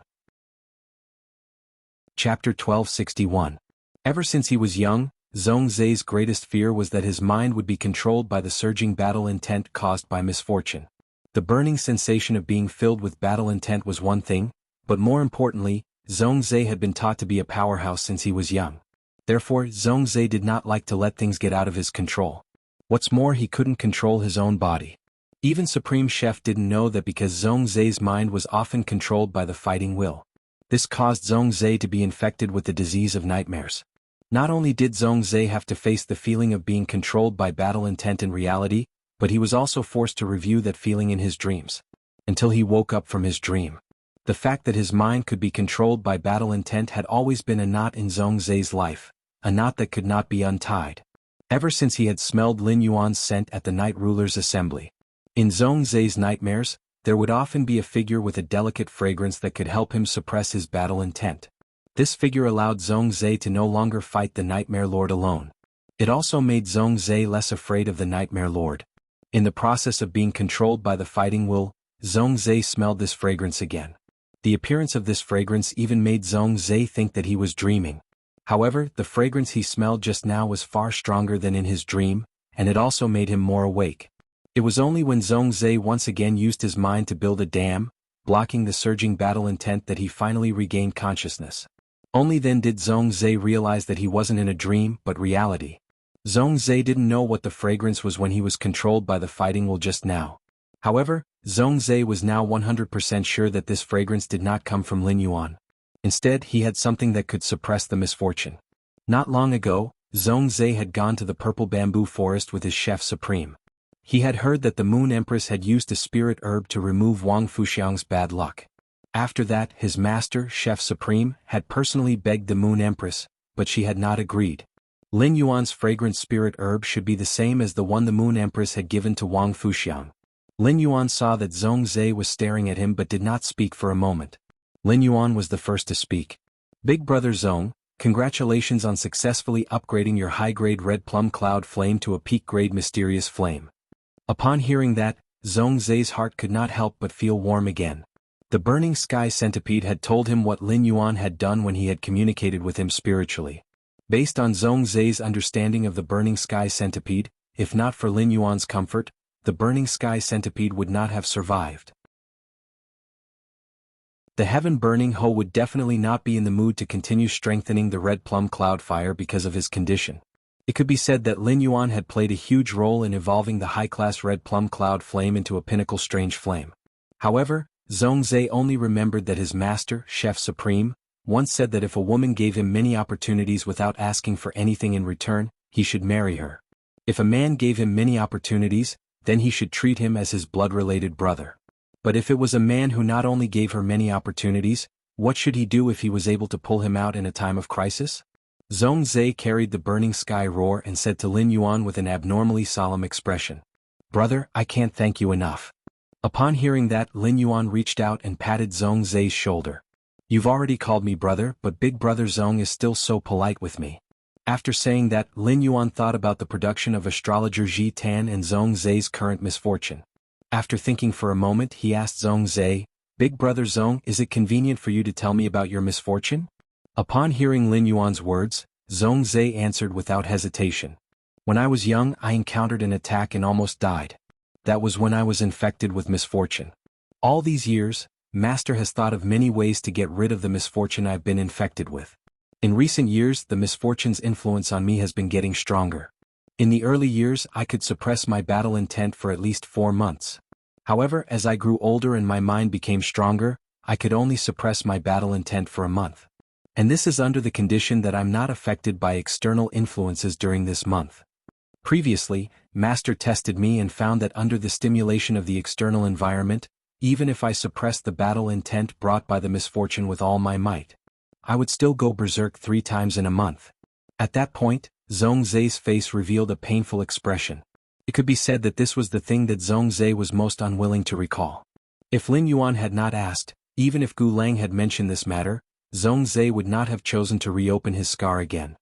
Chapter 1261. Ever since he was young, Zhong Zai's greatest fear was that his mind would be controlled by the surging battle intent caused by misfortune. The burning sensation of being filled with battle intent was one thing, but more importantly, Zhong Zai had been taught to be a powerhouse since he was young. Therefore, Zhong Zai did not like to let things get out of his control. What's more, he couldn't control his own body. Even Supreme Chef didn't know that because Zhong Zai's mind was often controlled by the fighting will. This caused Zhong Zai to be infected with the disease of nightmares. Not only did Zhong Zai have to face the feeling of being controlled by battle intent in reality, but he was also forced to review that feeling in his dreams. Until he woke up from his dream. The fact that his mind could be controlled by battle intent had always been a knot in Zhong Zai's life, a knot that could not be untied. Ever since he had smelled Lin Yuan's scent at the Night Ruler's assembly. In Zhong Zai's nightmares, there would often be a figure with a delicate fragrance that could help him suppress his battle intent. This figure allowed Zhong Zai to no longer fight the Nightmare Lord alone. It also made Zhong Zai less afraid of the Nightmare Lord. In the process of being controlled by the fighting will, Zhong Zai smelled this fragrance again. The appearance of this fragrance even made Zhong Zai think that he was dreaming. However, the fragrance he smelled just now was far stronger than in his dream, and it also made him more awake. It was only when Zhong Zai once again used his mind to build a dam, blocking the surging battle intent, that he finally regained consciousness. Only then did Zhong Zai realize that he wasn't in a dream but reality. Zhong Zai didn't know what the fragrance was when he was controlled by the fighting will just now. However, Zhong Zai was now 100% sure that this fragrance did not come from Lin Yuan. Instead, he had something that could suppress the misfortune. Not long ago, Zhong Zai had gone to the purple bamboo forest with his chef supreme. He had heard that the Moon Empress had used a spirit herb to remove Wang Fuxiang's bad luck. After that, his master, Chef Supreme, had personally begged the Moon Empress, but she had not agreed. Lin Yuan's fragrant spirit herb should be the same as the one the Moon Empress had given to Wang Fuxiang. Lin Yuan saw that Zhong Zai was staring at him but did not speak for a moment. Lin Yuan was the first to speak. "Big brother Zhong, congratulations on successfully upgrading your high-grade red plum cloud flame to a peak-grade mysterious flame." Upon hearing that, Zhong Zai's heart could not help but feel warm again. The burning sky centipede had told him what Lin Yuan had done when he had communicated with him spiritually. Based on Zhong Zai's understanding of the burning sky centipede, if not for Lin Yuan's comfort, the burning sky centipede would not have survived. The heaven-burning Ho would definitely not be in the mood to continue strengthening the red plum cloud fire because of his condition. It could be said that Lin Yuan had played a huge role in evolving the high-class red plum cloud flame into a pinnacle strange flame. However, Zhong Zai only remembered that his master, Chef Supreme, once said that if a woman gave him many opportunities without asking for anything in return, he should marry her. If a man gave him many opportunities, then he should treat him as his blood-related brother. But if it was a man who not only gave her many opportunities, what should he do if he was able to pull him out in a time of crisis? Zhong Zai carried the burning sky roar and said to Lin Yuan with an abnormally solemn expression, "Brother, I can't thank you enough." Upon hearing that, Lin Yuan reached out and patted Zhong Zai's shoulder. "You've already called me brother, but big brother Zhong is still so polite with me." After saying that, Lin Yuan thought about the production of astrologer Ji Tan and Zhong Zai's current misfortune. After thinking for a moment, he asked Zhong Zai, "Big brother Zhong, is it convenient for you to tell me about your misfortune?" Upon hearing Lin Yuan's words, Zhong Zai answered without hesitation. "When I was young, I encountered an attack and almost died. That was when I was infected with misfortune. All these years, Master has thought of many ways to get rid of the misfortune I've been infected with. In recent years, the misfortune's influence on me has been getting stronger. In the early years, I could suppress my battle intent for at least 4 months. However, as I grew older and my mind became stronger, I could only suppress my battle intent for a month. And this is under the condition that I'm not affected by external influences during this month. Previously, Master tested me and found that under the stimulation of the external environment, even if I suppressed the battle intent brought by the misfortune with all my might, I would still go berserk 3 times in a month. At that point, Zhong Zai's face revealed a painful expression. It could be said that this was the thing that Zhong Zai was most unwilling to recall. If Lin Yuan had not asked, even if Gu Lang had mentioned this matter, Zhong Zai would not have chosen to reopen his scar again.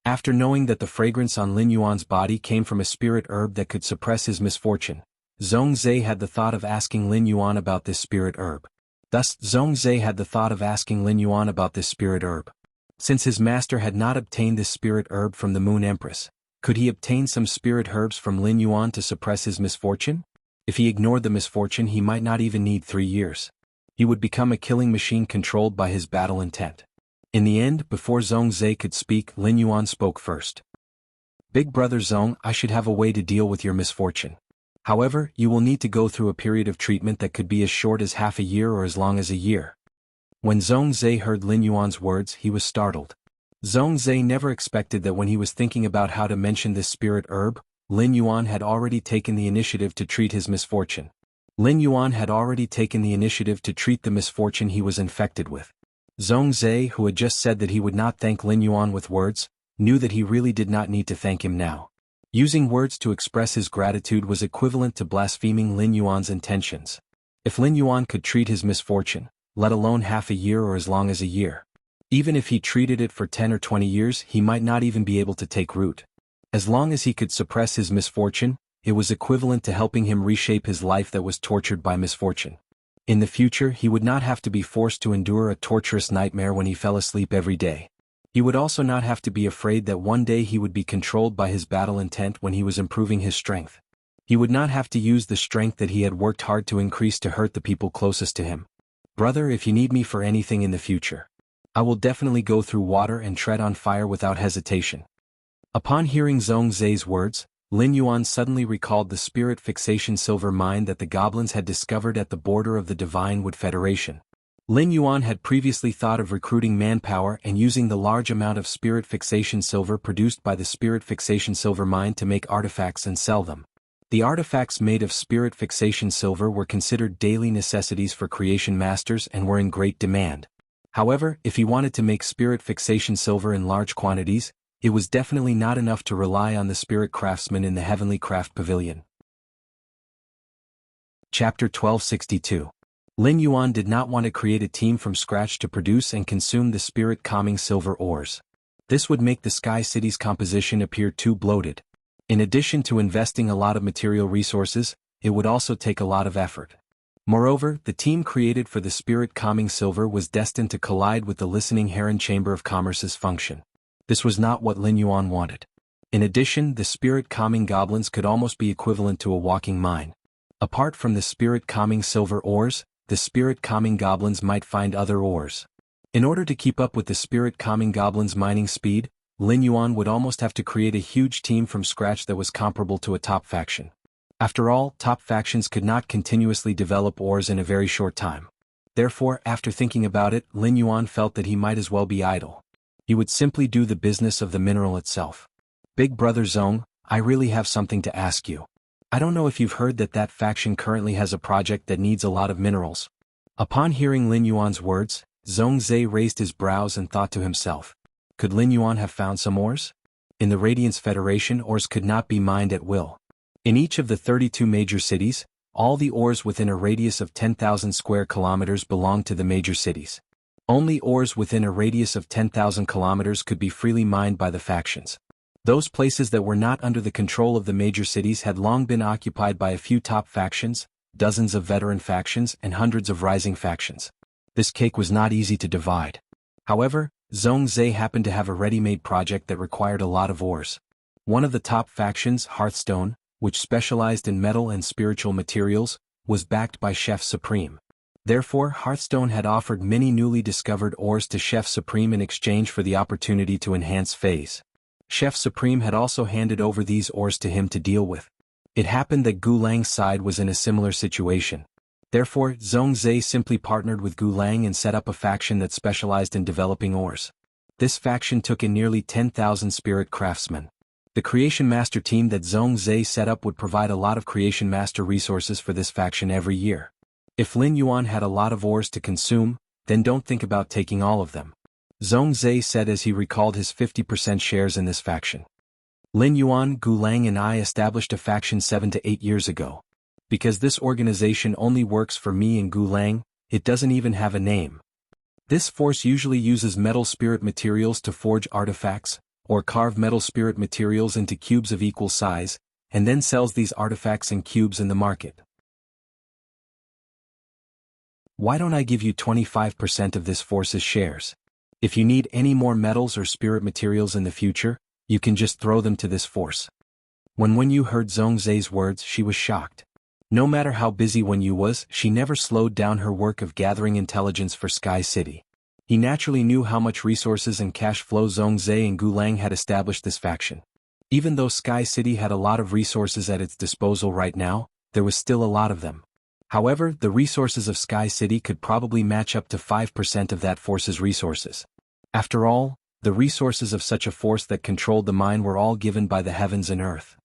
After knowing that the fragrance on Lin Yuan's body came from a spirit herb that could suppress his misfortune, Zhongzhe had the thought of asking Lin Yuan about this spirit herb. Since his master had not obtained this spirit herb from the Moon Empress, could he obtain some spirit herbs from Lin Yuan to suppress his misfortune? If he ignored the misfortune, he might not even need 3 years. He would become a killing machine controlled by his battle intent. In the end, before Zhongzhe could speak, Lin Yuan spoke first. Big brother Zhong, I should have a way to deal with your misfortune. However, you will need to go through a period of treatment that could be as short as half a year or as long as a year. When Zhongzhe heard Lin Yuan's words, he was startled. Zhongzhe never expected that when he was thinking about how to mention this spirit herb, Lin Yuan had already taken the initiative to treat his misfortune. Lin Yuan had already taken the initiative to treat the misfortune he was infected with. Zhongzhe, who had just said that he would not thank Lin Yuan with words, knew that he really did not need to thank him now. Using words to express his gratitude was equivalent to blaspheming Lin Yuan's intentions. If Lin Yuan could treat his misfortune, let alone half a year or as long as a year, even if he treated it for 10 or 20 years, he might not even be able to take root. As long as he could suppress his misfortune, it was equivalent to helping him reshape his life that was tortured by misfortune. In the future, he would not have to be forced to endure a torturous nightmare when he fell asleep every day. He would also not have to be afraid that one day he would be controlled by his battle intent when he was improving his strength. He would not have to use the strength that he had worked hard to increase to hurt the people closest to him. Brother, if you need me for anything in the future, I will definitely go through water and tread on fire without hesitation. Upon hearing Zhongzhe's words, Lin Yuan suddenly recalled the spirit fixation silver mine that the goblins had discovered at the border of the Divine Wood Federation. Lin Yuan had previously thought of recruiting manpower and using the large amount of spirit fixation silver produced by the spirit fixation silver mine to make artifacts and sell them. The artifacts made of spirit fixation silver were considered daily necessities for creation masters and were in great demand. However, if he wanted to make spirit fixation silver in large quantities, it was definitely not enough to rely on the spirit craftsmen in the Heavenly Craft Pavilion. Chapter 1262. Lin Yuan did not want to create a team from scratch to produce and consume the spirit-calming silver ores. This would make the Sky City's composition appear too bloated. In addition to investing a lot of material resources, it would also take a lot of effort. Moreover, the team created for the spirit-calming silver was destined to collide with the listening Heron Chamber of Commerce's function. This was not what Lin Yuan wanted. In addition, the spirit-calming goblins could almost be equivalent to a walking mine. Apart from the spirit-calming silver ores, the spirit-calming goblins might find other ores. In order to keep up with the spirit-calming goblins' mining speed, Lin Yuan would almost have to create a huge team from scratch that was comparable to a top faction. After all, top factions could not continuously develop ores in a very short time. Therefore, after thinking about it, Lin Yuan felt that he might as well be idle. He would simply do the business of the mineral itself. Big brother Zhong, I really have something to ask you. I don't know if you've heard that faction currently has a project that needs a lot of minerals. Upon hearing Lin Yuan's words, Zhongzhe raised his brows and thought to himself, could Lin Yuan have found some ores? In the Radiance Federation, ores could not be mined at will. In each of the 32 major cities, all the ores within a radius of 10,000 square kilometers belong to the major cities. Only ores within a radius of 10,000 kilometers could be freely mined by the factions. Those places that were not under the control of the major cities had long been occupied by a few top factions, dozens of veteran factions, and hundreds of rising factions. This cake was not easy to divide. However, Zhongzhe happened to have a ready-made project that required a lot of ores. One of the top factions, Hearthstone, which specialized in metal and spiritual materials, was backed by Chef Supreme. Therefore, Hearthstone had offered many newly discovered ores to Chef Supreme in exchange for the opportunity to enhance phase. Chef Supreme had also handed over these ores to him to deal with. It happened that Gulang's side was in a similar situation. Therefore, Zhongzhe simply partnered with Gulang and set up a faction that specialized in developing ores. This faction took in nearly 10,000 spirit craftsmen. The Creation Master team that Zhongzhe set up would provide a lot of Creation Master resources for this faction every year. If Lin Yuan had a lot of ores to consume, then don't think about taking all of them. Zhongzhe said as he recalled his 50% shares in this faction. Lin Yuan, Gulang and I established a faction 7 to 8 years ago. Because this organization only works for me and Gulang, it doesn't even have a name. This force usually uses metal spirit materials to forge artifacts, or carve metal spirit materials into cubes of equal size, and then sells these artifacts in cubes in the market. Why don't I give you 25% of this force's shares? If you need any more metals or spirit materials in the future, you can just throw them to this force. When Wen Yu heard Zhongzai's words, she was shocked. No matter how busy Wen Yu was, she never slowed down her work of gathering intelligence for Sky City. He naturally knew how much resources and cash flow Zhongzai and Gulang had established this faction. Even though Sky City had a lot of resources at its disposal right now, there was still a lot of them. However, the resources of Sky City could probably match up to 5% of that force's resources. After all, the resources of such a force that controlled the mine were all given by the heavens and earth.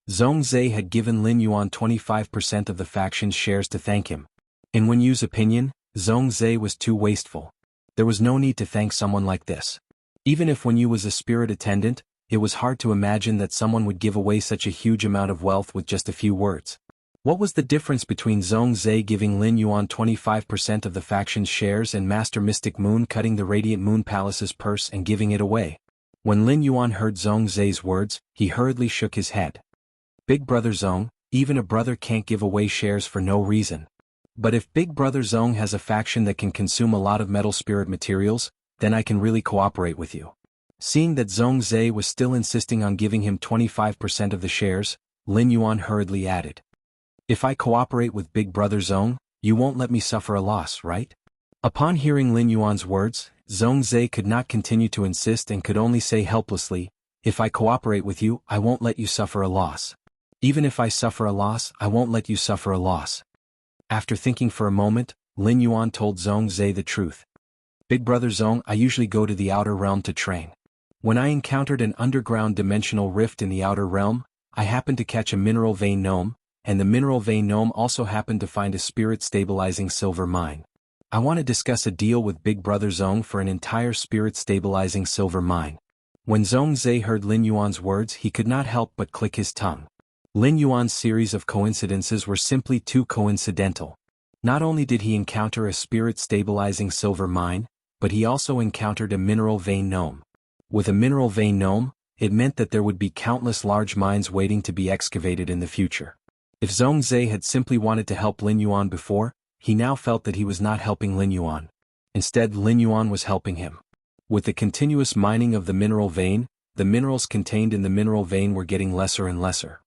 Zhongzai had given Lin Yuan 25% of the faction's shares to thank him. In Wen Yu's opinion, Zhongzai was too wasteful. There was no need to thank someone like this. Even if Wen Yu was a spirit attendant, it was hard to imagine that someone would give away such a huge amount of wealth with just a few words. What was the difference between Zhongzai giving Lin Yuan 25% of the faction's shares and Master Mystic Moon cutting the Radiant Moon Palace's purse and giving it away? When Lin Yuan heard Zhongzai's words, he hurriedly shook his head. Big Brother Zhong, even a brother can't give away shares for no reason. But if Big Brother Zhong has a faction that can consume a lot of metal spirit materials, then I can really cooperate with you. Seeing that Zhongzai was still insisting on giving him 25% of the shares, Lin Yuan hurriedly added. If I cooperate with Big Brother Zhong, you won't let me suffer a loss, right? Upon hearing Lin Yuan's words, Zhongzai could not continue to insist and could only say helplessly, if I cooperate with you, I won't let you suffer a loss. Even if I suffer a loss, I won't let you suffer a loss. After thinking for a moment, Lin Yuan told Zhongzai the truth. Big Brother Zhong, I usually go to the outer realm to train. When I encountered an underground dimensional rift in the outer realm, I happened to catch a mineral vein gnome, and the mineral vein gnome also happened to find a spirit-stabilizing silver mine. I want to discuss a deal with Big Brother Zhong for an entire spirit-stabilizing silver mine. When Zhongzai heard Lin Yuan's words, he could not help but click his tongue. Lin Yuan's series of coincidences were simply too coincidental. Not only did he encounter a spirit-stabilizing silver mine, but he also encountered a mineral vein gnome. With a mineral vein gnome, it meant that there would be countless large mines waiting to be excavated in the future. If Zhongzai had simply wanted to help Lin Yuan before, he now felt that he was not helping Lin Yuan. Instead, Lin Yuan was helping him. With the continuous mining of the mineral vein, the minerals contained in the mineral vein were getting lesser and lesser.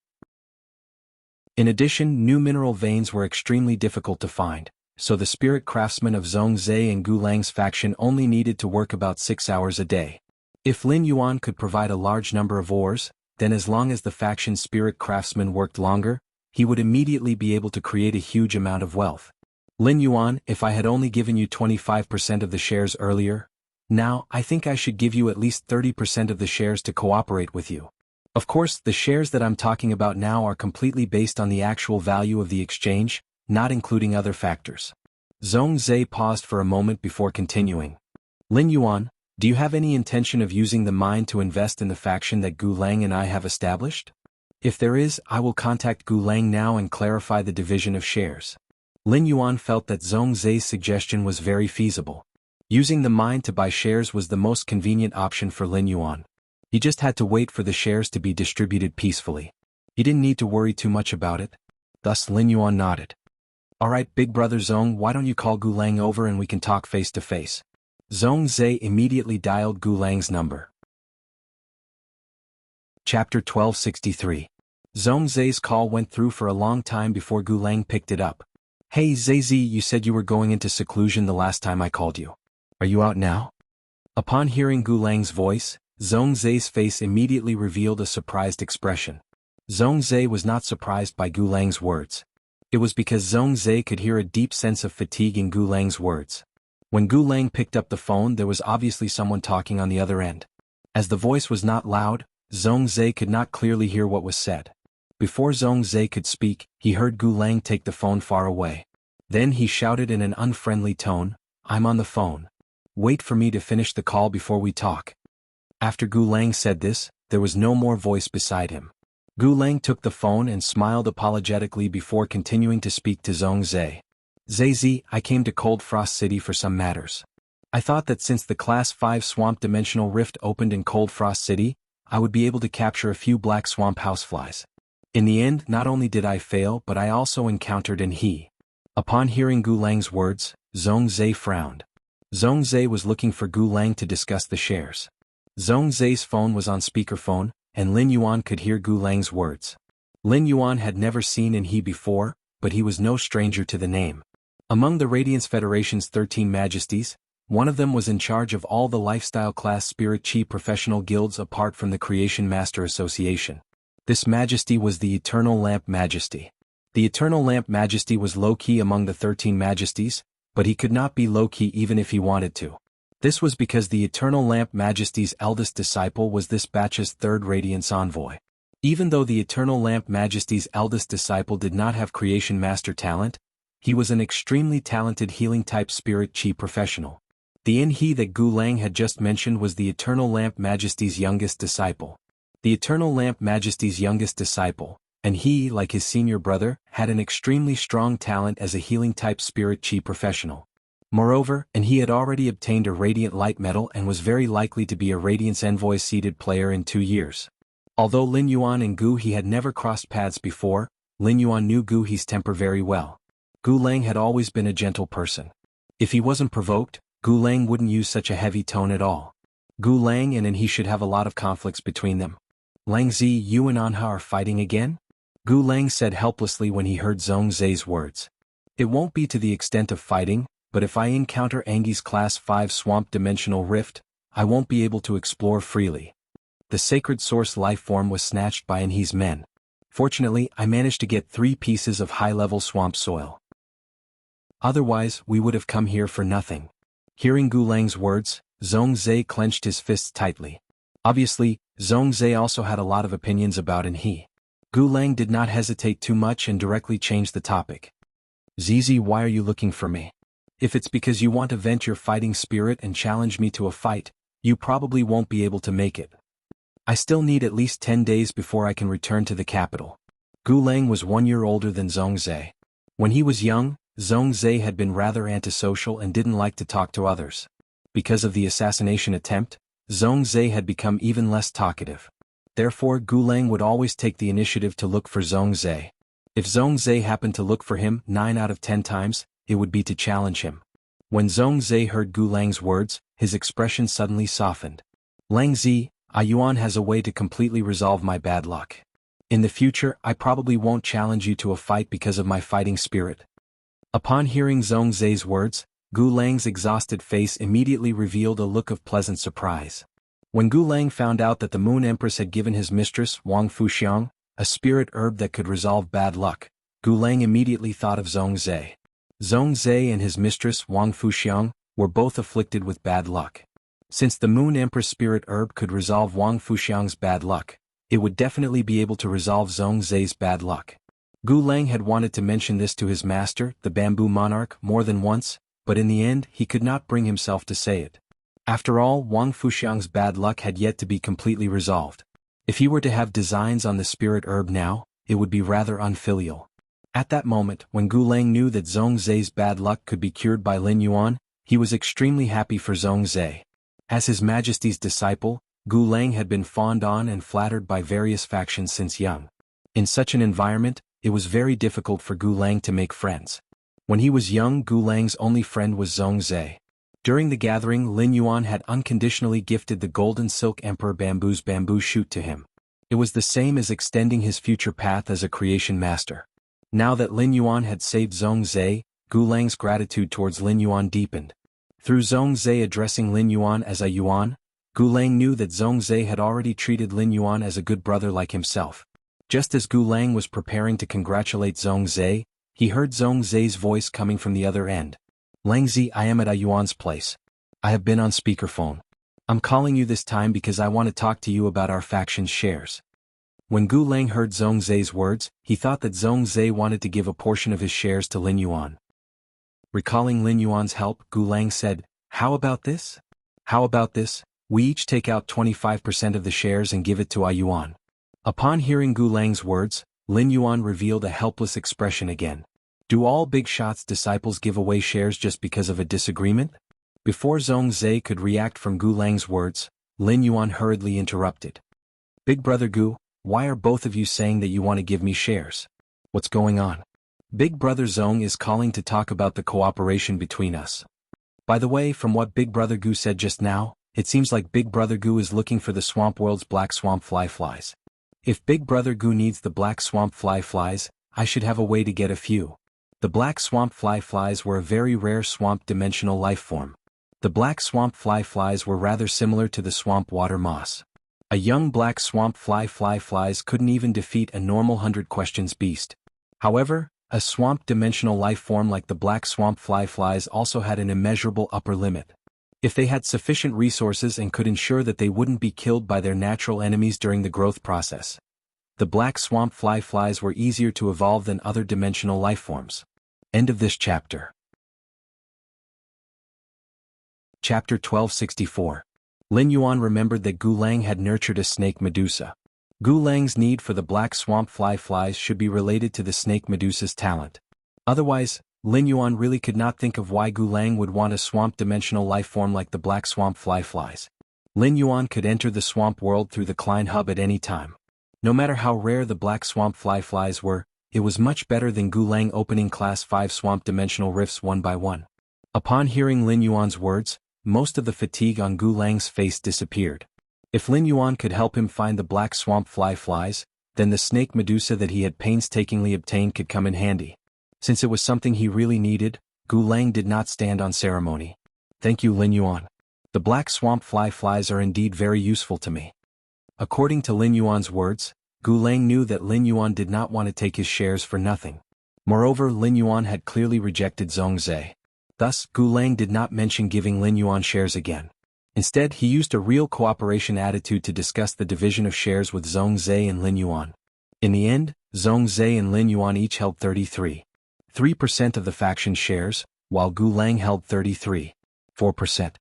In addition, new mineral veins were extremely difficult to find, so the spirit craftsmen of Zhongzai and Gulang's faction only needed to work about 6 hours a day. If Lin Yuan could provide a large number of ores, then as long as the faction's spirit craftsmen worked longer, he would immediately be able to create a huge amount of wealth. Lin Yuan, if I had only given you 25% of the shares earlier, now I think I should give you at least 30% of the shares to cooperate with you. Of course, the shares that I'm talking about now are completely based on the actual value of the exchange, not including other factors. Zhongzai paused for a moment before continuing. Lin Yuan, do you have any intention of using the mine to invest in the faction that Gulang and I have established? If there is, I will contact Gulang now and clarify the division of shares. Lin Yuan felt that Zhongzai's suggestion was very feasible. Using the mine to buy shares was the most convenient option for Lin Yuan. He just had to wait for the shares to be distributed peacefully. He didn't need to worry too much about it. Thus Lin Yuan nodded. Alright, Big Brother Zhong, why don't you call Gulang over and we can talk face to face? Zhongzai immediately dialed Gulang's number. Chapter 1263. Zhongzai's call went through for a long time before Gulang picked it up. Hey Zaizi, you said you were going into seclusion the last time I called you. Are you out now? Upon hearing Gulang's voice, Zhongzai's face immediately revealed a surprised expression. Zhongzai was not surprised by Gulang's words. It was because Zhongzai could hear a deep sense of fatigue in Gulang's words. When Gulang picked up the phone, there was obviously someone talking on the other end. As the voice was not loud, Zhongzai could not clearly hear what was said. Before Zhongzai could speak, he heard Gulang take the phone far away. Then he shouted in an unfriendly tone, I'm on the phone. Wait for me to finish the call before we talk. After Gulang said this, there was no more voice beside him. Gulang took the phone and smiled apologetically before continuing to speak to Zhongzai. Zaizi, I came to Cold Frost City for some matters. I thought that since the Class 5 Swamp Dimensional Rift opened in Cold Frost City, I would be able to capture a few black swamp houseflies. In the end, not only did I fail but I also encountered an he. Upon hearing Gu Lang's words, Zhongzhe frowned. Zhongzhe was looking for Gu Lang to discuss the shares. Zhongzhe's phone was on speakerphone, and Lin Yuan could hear Gu Lang's words. Lin Yuan had never seen an he before, but he was no stranger to the name. Among the Radiance Federation's 13 majesties, one of them was in charge of all the lifestyle class spirit chi professional guilds apart from the Creation Master Association. This majesty was the Eternal Lamp Majesty. The Eternal Lamp Majesty was low-key among the 13 majesties, but he could not be low-key even if he wanted to. This was because the Eternal Lamp Majesty's eldest disciple was this batch's third Radiance Envoy. Even though the Eternal Lamp Majesty's eldest disciple did not have Creation Master talent, he was an extremely talented healing-type spirit chi professional. The In-He that Gu Lang had just mentioned was the Eternal Lamp Majesty's youngest disciple. The Eternal Lamp Majesty's youngest disciple, and he, like his senior brother, had an extremely strong talent as a healing-type spirit chi professional. Moreover, and he had already obtained a Radiant Light Medal and was very likely to be a Radiance Envoy seeded player in 2 years. Although Lin Yuan and Gu He had never crossed paths before, Lin Yuan knew Gu He's temper very well. Gu Lang had always been a gentle person. If he wasn't provoked, Gu Lang wouldn't use such a heavy tone at all. Gu Lang and he should have a lot of conflicts between them. Langzi, you and Anha are fighting again? Gu Lang said helplessly when he heard Zhongzhe's words. It won't be to the extent of fighting, but if I encounter Angi's Class 5 Swamp Dimensional Rift, I won't be able to explore freely. The sacred source life form was snatched by Anhi's men. Fortunately, I managed to get 3 pieces of high-level swamp soil. Otherwise, we would have come here for nothing. Hearing Gu Lang's words, Zhongzhe clenched his fists tightly. Obviously, Zhongzhe also had a lot of opinions about Anhi. Gu Lang did not hesitate too much and directly changed the topic. Zizi, why are you looking for me? If it's because you want to vent your fighting spirit and challenge me to a fight, you probably won't be able to make it. I still need at least 10 days before I can return to the capital. Gu Lang was 1 year older than Zhongzhe. When he was young, Zhongzhe had been rather antisocial and didn't like to talk to others. Because of the assassination attempt, Zhongzhe had become even less talkative. Therefore, Gu Lang would always take the initiative to look for Zhongzhe. If Zhongzhe happened to look for him 9 out of 10 times, it would be to challenge him. When Zhongzhe heard Gu Lang's words, his expression suddenly softened. Langzi, Yuan has a way to completely resolve my bad luck. In the future, I probably won't challenge you to a fight because of my fighting spirit. Upon hearing Zhongzhe's words, Gu Lang's exhausted face immediately revealed a look of pleasant surprise. When Gu Lang found out that the Moon Empress had given his mistress, Wang Fuxiang, a spirit herb that could resolve bad luck, Gu Lang immediately thought of Zhongzhe. Zhongzhe and his mistress, Wang Fuxiang, were both afflicted with bad luck. Since the Moon Empress spirit herb could resolve Wang Fuxiang's bad luck, it would definitely be able to resolve Zhongzhe's bad luck. Gu Lang had wanted to mention this to his master, the Bamboo Monarch, more than once, but in the end he could not bring himself to say it. After all, Wang Fuxiang's bad luck had yet to be completely resolved. If he were to have designs on the spirit herb now, it would be rather unfilial. At that moment, when Gu Lang knew that Zhongzhe's bad luck could be cured by Lin Yuan, he was extremely happy for Zhongzhe. As His Majesty's disciple, Gu Lang had been fawned on and flattered by various factions since young. In such an environment, it was very difficult for Gu Lang to make friends. When he was young, Gu Lang's only friend was Zhongzhe. During the gathering, Lin Yuan had unconditionally gifted the Golden Silk Emperor Bamboo's bamboo shoot to him. It was the same as extending his future path as a creation master. Now that Lin Yuan had saved Zhongzhe, Gu Lang's gratitude towards Lin Yuan deepened. Through Zhongzhe addressing Lin Yuan as a Yuan, Gu Lang knew that Zhongzhe had already treated Lin Yuan as a good brother like himself. Just as Gu Lang was preparing to congratulate Zhongzhe, he heard Zhongzhe's voice coming from the other end. Langzi, I am at Yuan's place. I have been on speakerphone. I'm calling you this time because I want to talk to you about our faction's shares. When Gu Lang heard Zhongzhe's words, he thought that Zhongzhe wanted to give a portion of his shares to Lin Yuan. Recalling Lin Yuan's help, Gu Lang said, How about this? How about this? We each take out 25% of the shares and give it to Yuan. Upon hearing Gu Lang's words, Lin Yuan revealed a helpless expression again. Do all Big Shot's disciples give away shares just because of a disagreement? Before Zhongzhe could react from Gu Lang's words, Lin Yuan hurriedly interrupted. Big Brother Gu, why are both of you saying that you want to give me shares? What's going on? Big Brother Zong is calling to talk about the cooperation between us. By the way, from what Big Brother Gu said just now, it seems like Big Brother Gu is looking for the Swamp World's black swamp fly flies. If Big Brother Gu needs the black swamp fly flies, I should have a way to get a few. The black swamp fly flies were a very rare swamp dimensional life form. The black swamp fly flies were rather similar to the swamp water moss. A young black swamp flies couldn't even defeat a normal 100 questions beast. However, a swamp dimensional life form like the black swamp flies also had an immeasurable upper limit. If they had sufficient resources and could ensure that they wouldn't be killed by their natural enemies during the growth process, the black swamp flies were easier to evolve than other dimensional life forms. End of this chapter. Chapter 1264. Lin Yuan remembered that Gu Lang had nurtured a snake medusa. Gu Lang's need for the black swamp flies should be related to the snake medusa's talent. Otherwise, Lin Yuan really could not think of why Gu Lang would want a swamp dimensional life form like the black swamp flies. Lin Yuan could enter the swamp world through the Klein hub at any time. No matter how rare the black swamp flies were, it was much better than Gu Lang opening class 5 swamp dimensional rifts one by one. Upon hearing Lin Yuan's words, most of the fatigue on Gu Lang's face disappeared. If Lin Yuan could help him find the black swamp flies, then the snake medusa that he had painstakingly obtained could come in handy. Since it was something he really needed, Gu Lang did not stand on ceremony. Thank you, Lin Yuan. The black swamp flies are indeed very useful to me. According to Lin Yuan's words, Gu Lang knew that Lin Yuan did not want to take his shares for nothing. Moreover, Lin Yuan had clearly rejected Zhong Zhe. Thus, Gu Lang did not mention giving Lin Yuan shares again. Instead, he used a real cooperation attitude to discuss the division of shares with Zhong Zhe and Lin Yuan. In the end, Zhong Zhe and Lin Yuan each held 33.3% of the faction's shares, while Gu Lang held 33.4%.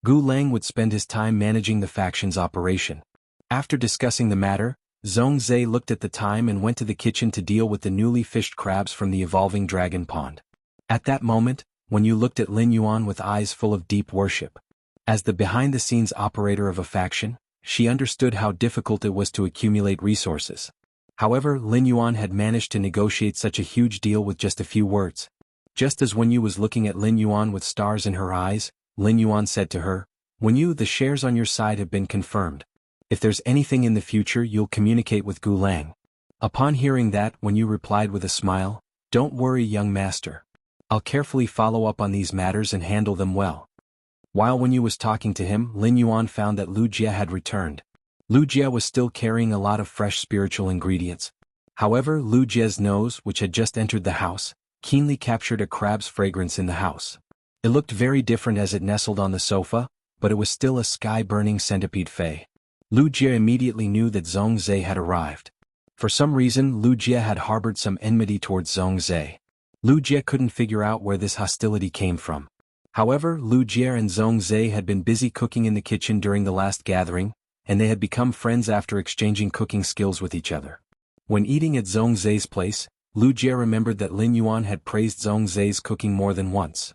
Gu Lang would spend his time managing the faction's operation. After discussing the matter, Zhong Zhe looked at the time and went to the kitchen to deal with the newly fished crabs from the evolving dragon pond. At that moment, Wen Yu looked at Lin Yuan with eyes full of deep worship. As the behind-the-scenes operator of a faction, she understood how difficult it was to accumulate resources. However, Lin Yuan had managed to negotiate such a huge deal with just a few words. Just as Wen Yu was looking at Lin Yuan with stars in her eyes, Lin Yuan said to her, "Wen Yu, the shares on your side have been confirmed. If there's anything in the future, you'll communicate with Gu Lang." Upon hearing that, Wen Yu replied with a smile, "Don't worry, young master. I'll carefully follow up on these matters and handle them well." While Wen Yu was talking to him, Lin Yuan found that Lu Jie had returned. Lu Jie was still carrying a lot of fresh spiritual ingredients. However, Lu Jie's nose, which had just entered the house, keenly captured a crab's fragrance in the house. It looked very different as it nestled on the sofa, but it was still a sky-burning centipede fey. Lu Jie immediately knew that Zhong Zhe had arrived. For some reason, Lu Jie had harbored some enmity towards Zhong Zhe. Lu Jie couldn't figure out where this hostility came from. However, Lu Jie and Zhong Zhe had been busy cooking in the kitchen during the last gathering, and they had become friends after exchanging cooking skills with each other. When eating at Zhong Zhe's place, Lu Jie remembered that Lin Yuan had praised Zhong Zhe's cooking more than once.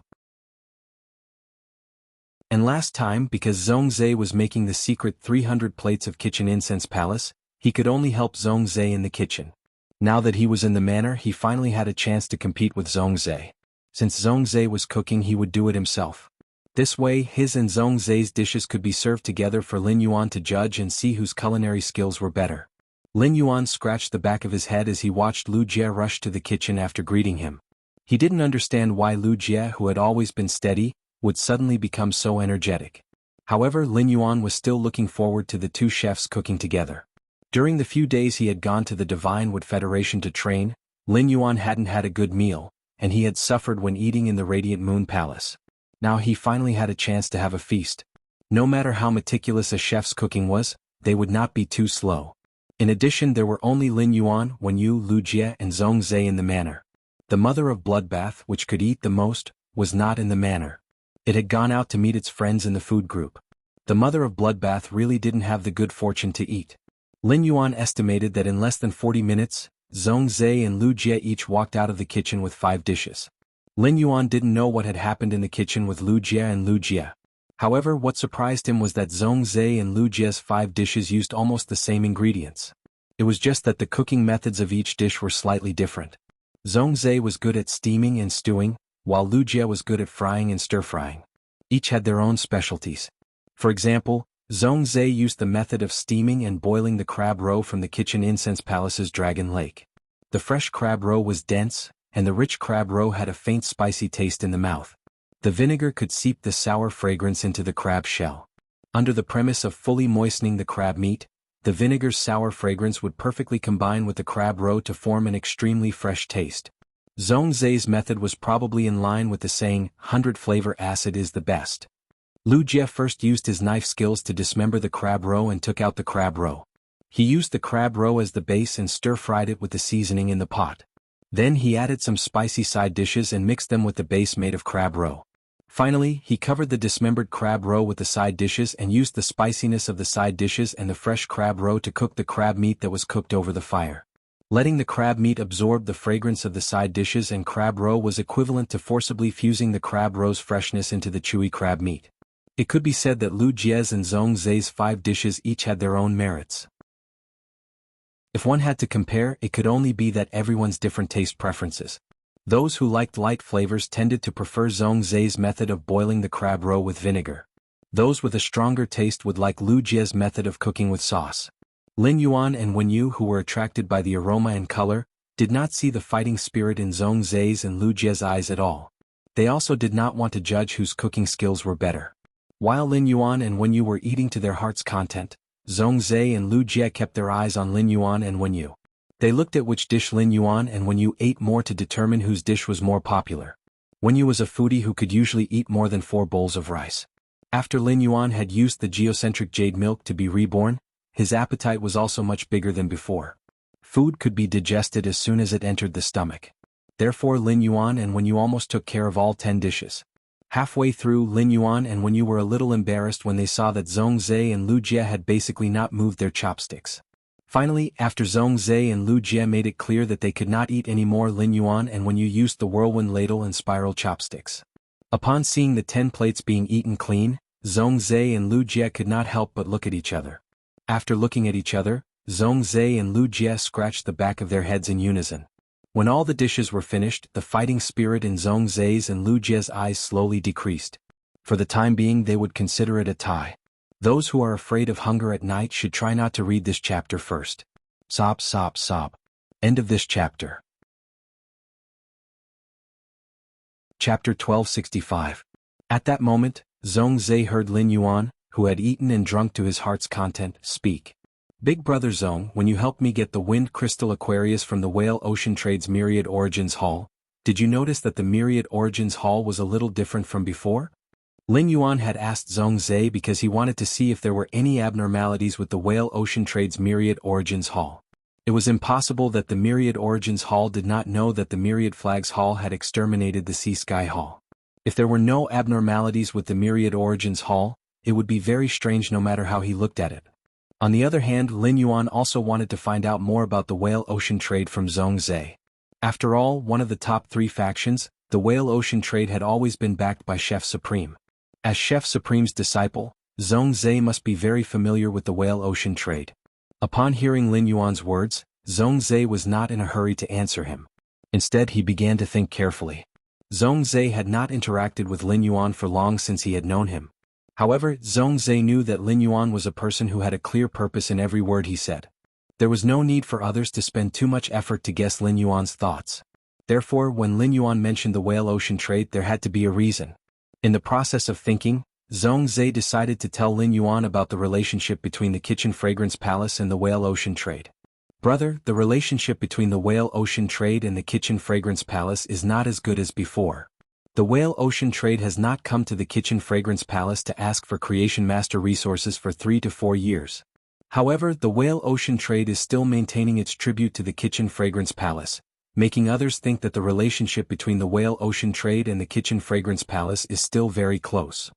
And last time, because Zhong Zhe was making the secret 300 plates of kitchen incense palace, he could only help Zhong Zhe in the kitchen. Now that he was in the manor, he finally had a chance to compete with Zhong Zhe. Since Zhong Zhe was cooking, he would do it himself. This way, his and Zhong Zhe's dishes could be served together for Lin Yuan to judge and see whose culinary skills were better. Lin Yuan scratched the back of his head as he watched Lu Jie rush to the kitchen after greeting him. He didn't understand why Lu Jie, who had always been steady, would suddenly become so energetic. However, Lin Yuan was still looking forward to the two chefs cooking together. During the few days he had gone to the Divine Wood Federation to train, Lin Yuan hadn't had a good meal, and he had suffered when eating in the Radiant Moon Palace. Now he finally had a chance to have a feast. No matter how meticulous a chef's cooking was, they would not be too slow. In addition, there were only Lin Yuan, Wen Yu, Lu Jie, and Zhong Zhe in the manor. The mother of Bloodbath, which could eat the most, was not in the manor. It had gone out to meet its friends in the food group. The mother of Bloodbath really didn't have the good fortune to eat. Lin Yuan estimated that in less than 40 minutes, Zhong Zhe and Lu Jie each walked out of the kitchen with 5 dishes. Lin Yuan didn't know what had happened in the kitchen with Lu Jie and Lu Jie. However, what surprised him was that Zhongzhe and Lu Jie's 5 dishes used almost the same ingredients. It was just that the cooking methods of each dish were slightly different. Zhongzhe was good at steaming and stewing, while Lu Jie was good at frying and stir-frying. Each had their own specialties. For example, Zhongzhe used the method of steaming and boiling the crab roe from the kitchen incense palace's dragon lake. The fresh crab roe was dense, and the rich crab roe had a faint spicy taste in the mouth. The vinegar could seep the sour fragrance into the crab shell. Under the premise of fully moistening the crab meat, the vinegar's sour fragrance would perfectly combine with the crab roe to form an extremely fresh taste. Zhongzhe's method was probably in line with the saying, 100 flavor acid is the best. Lu Jie first used his knife skills to dismember the crab roe and took out the crab roe. He used the crab roe as the base and stir-fried it with the seasoning in the pot. Then he added some spicy side dishes and mixed them with the base made of crab roe. Finally, he covered the dismembered crab roe with the side dishes and used the spiciness of the side dishes and the fresh crab roe to cook the crab meat that was cooked over the fire. Letting the crab meat absorb the fragrance of the side dishes and crab roe was equivalent to forcibly fusing the crab roe's freshness into the chewy crab meat. It could be said that Lu Jie's and Zhongzhe's 5 dishes each had their own merits. If one had to compare, it could only be that everyone's different taste preferences. Those who liked light flavors tended to prefer Zhongzhe's method of boiling the crab roe with vinegar. Those with a stronger taste would like Lu Jie's method of cooking with sauce. Lin Yuan and Wen Yu, who were attracted by the aroma and color, did not see the fighting spirit in Zhongzhe's and Lu Jie's eyes at all. They also did not want to judge whose cooking skills were better. While Lin Yuan and Wen Yu were eating to their heart's content, Zhongzhe and Lu Jie kept their eyes on Lin Yuan and Wen Yu. They looked at which dish Lin Yuan and Wen Yu ate more to determine whose dish was more popular. Wen Yu was a foodie who could usually eat more than 4 bowls of rice. After Lin Yuan had used the geocentric jade milk to be reborn, his appetite was also much bigger than before. Food could be digested as soon as it entered the stomach. Therefore Lin Yuan and Wen Yu almost took care of all 10 dishes. Halfway through, Lin Yuan and Wen Yu were a little embarrassed when they saw that Zhongzhe and Lu Jie had basically not moved their chopsticks. Finally, after Zhongzhe and Lu Jie made it clear that they could not eat any more, Lin Yuan and Wen Yu used the whirlwind ladle and spiral chopsticks. Upon seeing the 10 plates being eaten clean, Zhongzhe and Lu Jie could not help but look at each other. After looking at each other, Zhongzhe and Lu Jie scratched the back of their heads in unison. When all the dishes were finished, the fighting spirit in Zhongzhe's and Lu Jie's eyes slowly decreased. For the time being, they would consider it a tie. Those who are afraid of hunger at night should try not to read this chapter first. Sob, sob, sob. End of this chapter. Chapter 1265. At that moment, Zhongzhe heard Lin Yuan, who had eaten and drunk to his heart's content, speak. Big brother Zhong, when you helped me get the Wind Crystal Aquarius from the Whale Ocean Trade's Myriad Origins Hall, did you notice that the Myriad Origins Hall was a little different from before? Lin Yuan had asked Zhongzhe because he wanted to see if there were any abnormalities with the Whale Ocean Trade's Myriad Origins Hall. It was impossible that the Myriad Origins Hall did not know that the Myriad Flags Hall had exterminated the Sea Sky Hall. If there were no abnormalities with the Myriad Origins Hall, it would be very strange no matter how he looked at it. On the other hand, Lin Yuan also wanted to find out more about the Whale Ocean Trade from Zhongzhe. After all, one of the top 3 factions, the Whale Ocean Trade had always been backed by Chef Supreme. As Chef Supreme's disciple, Zhongzhe must be very familiar with the Whale Ocean Trade. Upon hearing Lin Yuan's words, Zhongzhe was not in a hurry to answer him. Instead, he began to think carefully. Zhongzhe had not interacted with Lin Yuan for long since he had known him. However, Zhongzhe knew that Lin Yuan was a person who had a clear purpose in every word he said. There was no need for others to spend too much effort to guess Lin Yuan's thoughts. Therefore, when Lin Yuan mentioned the Whale Ocean Trade, there had to be a reason. In the process of thinking, Zhongzhe decided to tell Lin Yuan about the relationship between the Kitchen Fragrance Palace and the Whale Ocean Trade. Brother, the relationship between the Whale Ocean Trade and the Kitchen Fragrance Palace is not as good as before. The Whale Ocean Trade has not come to the Kitchen Fragrance Palace to ask for Creation Master resources for 3 to 4 years. However, the Whale Ocean Trade is still maintaining its tribute to the Kitchen Fragrance Palace, making others think that the relationship between the Whale Ocean Trade and the Kitchen Fragrance Palace is still very close.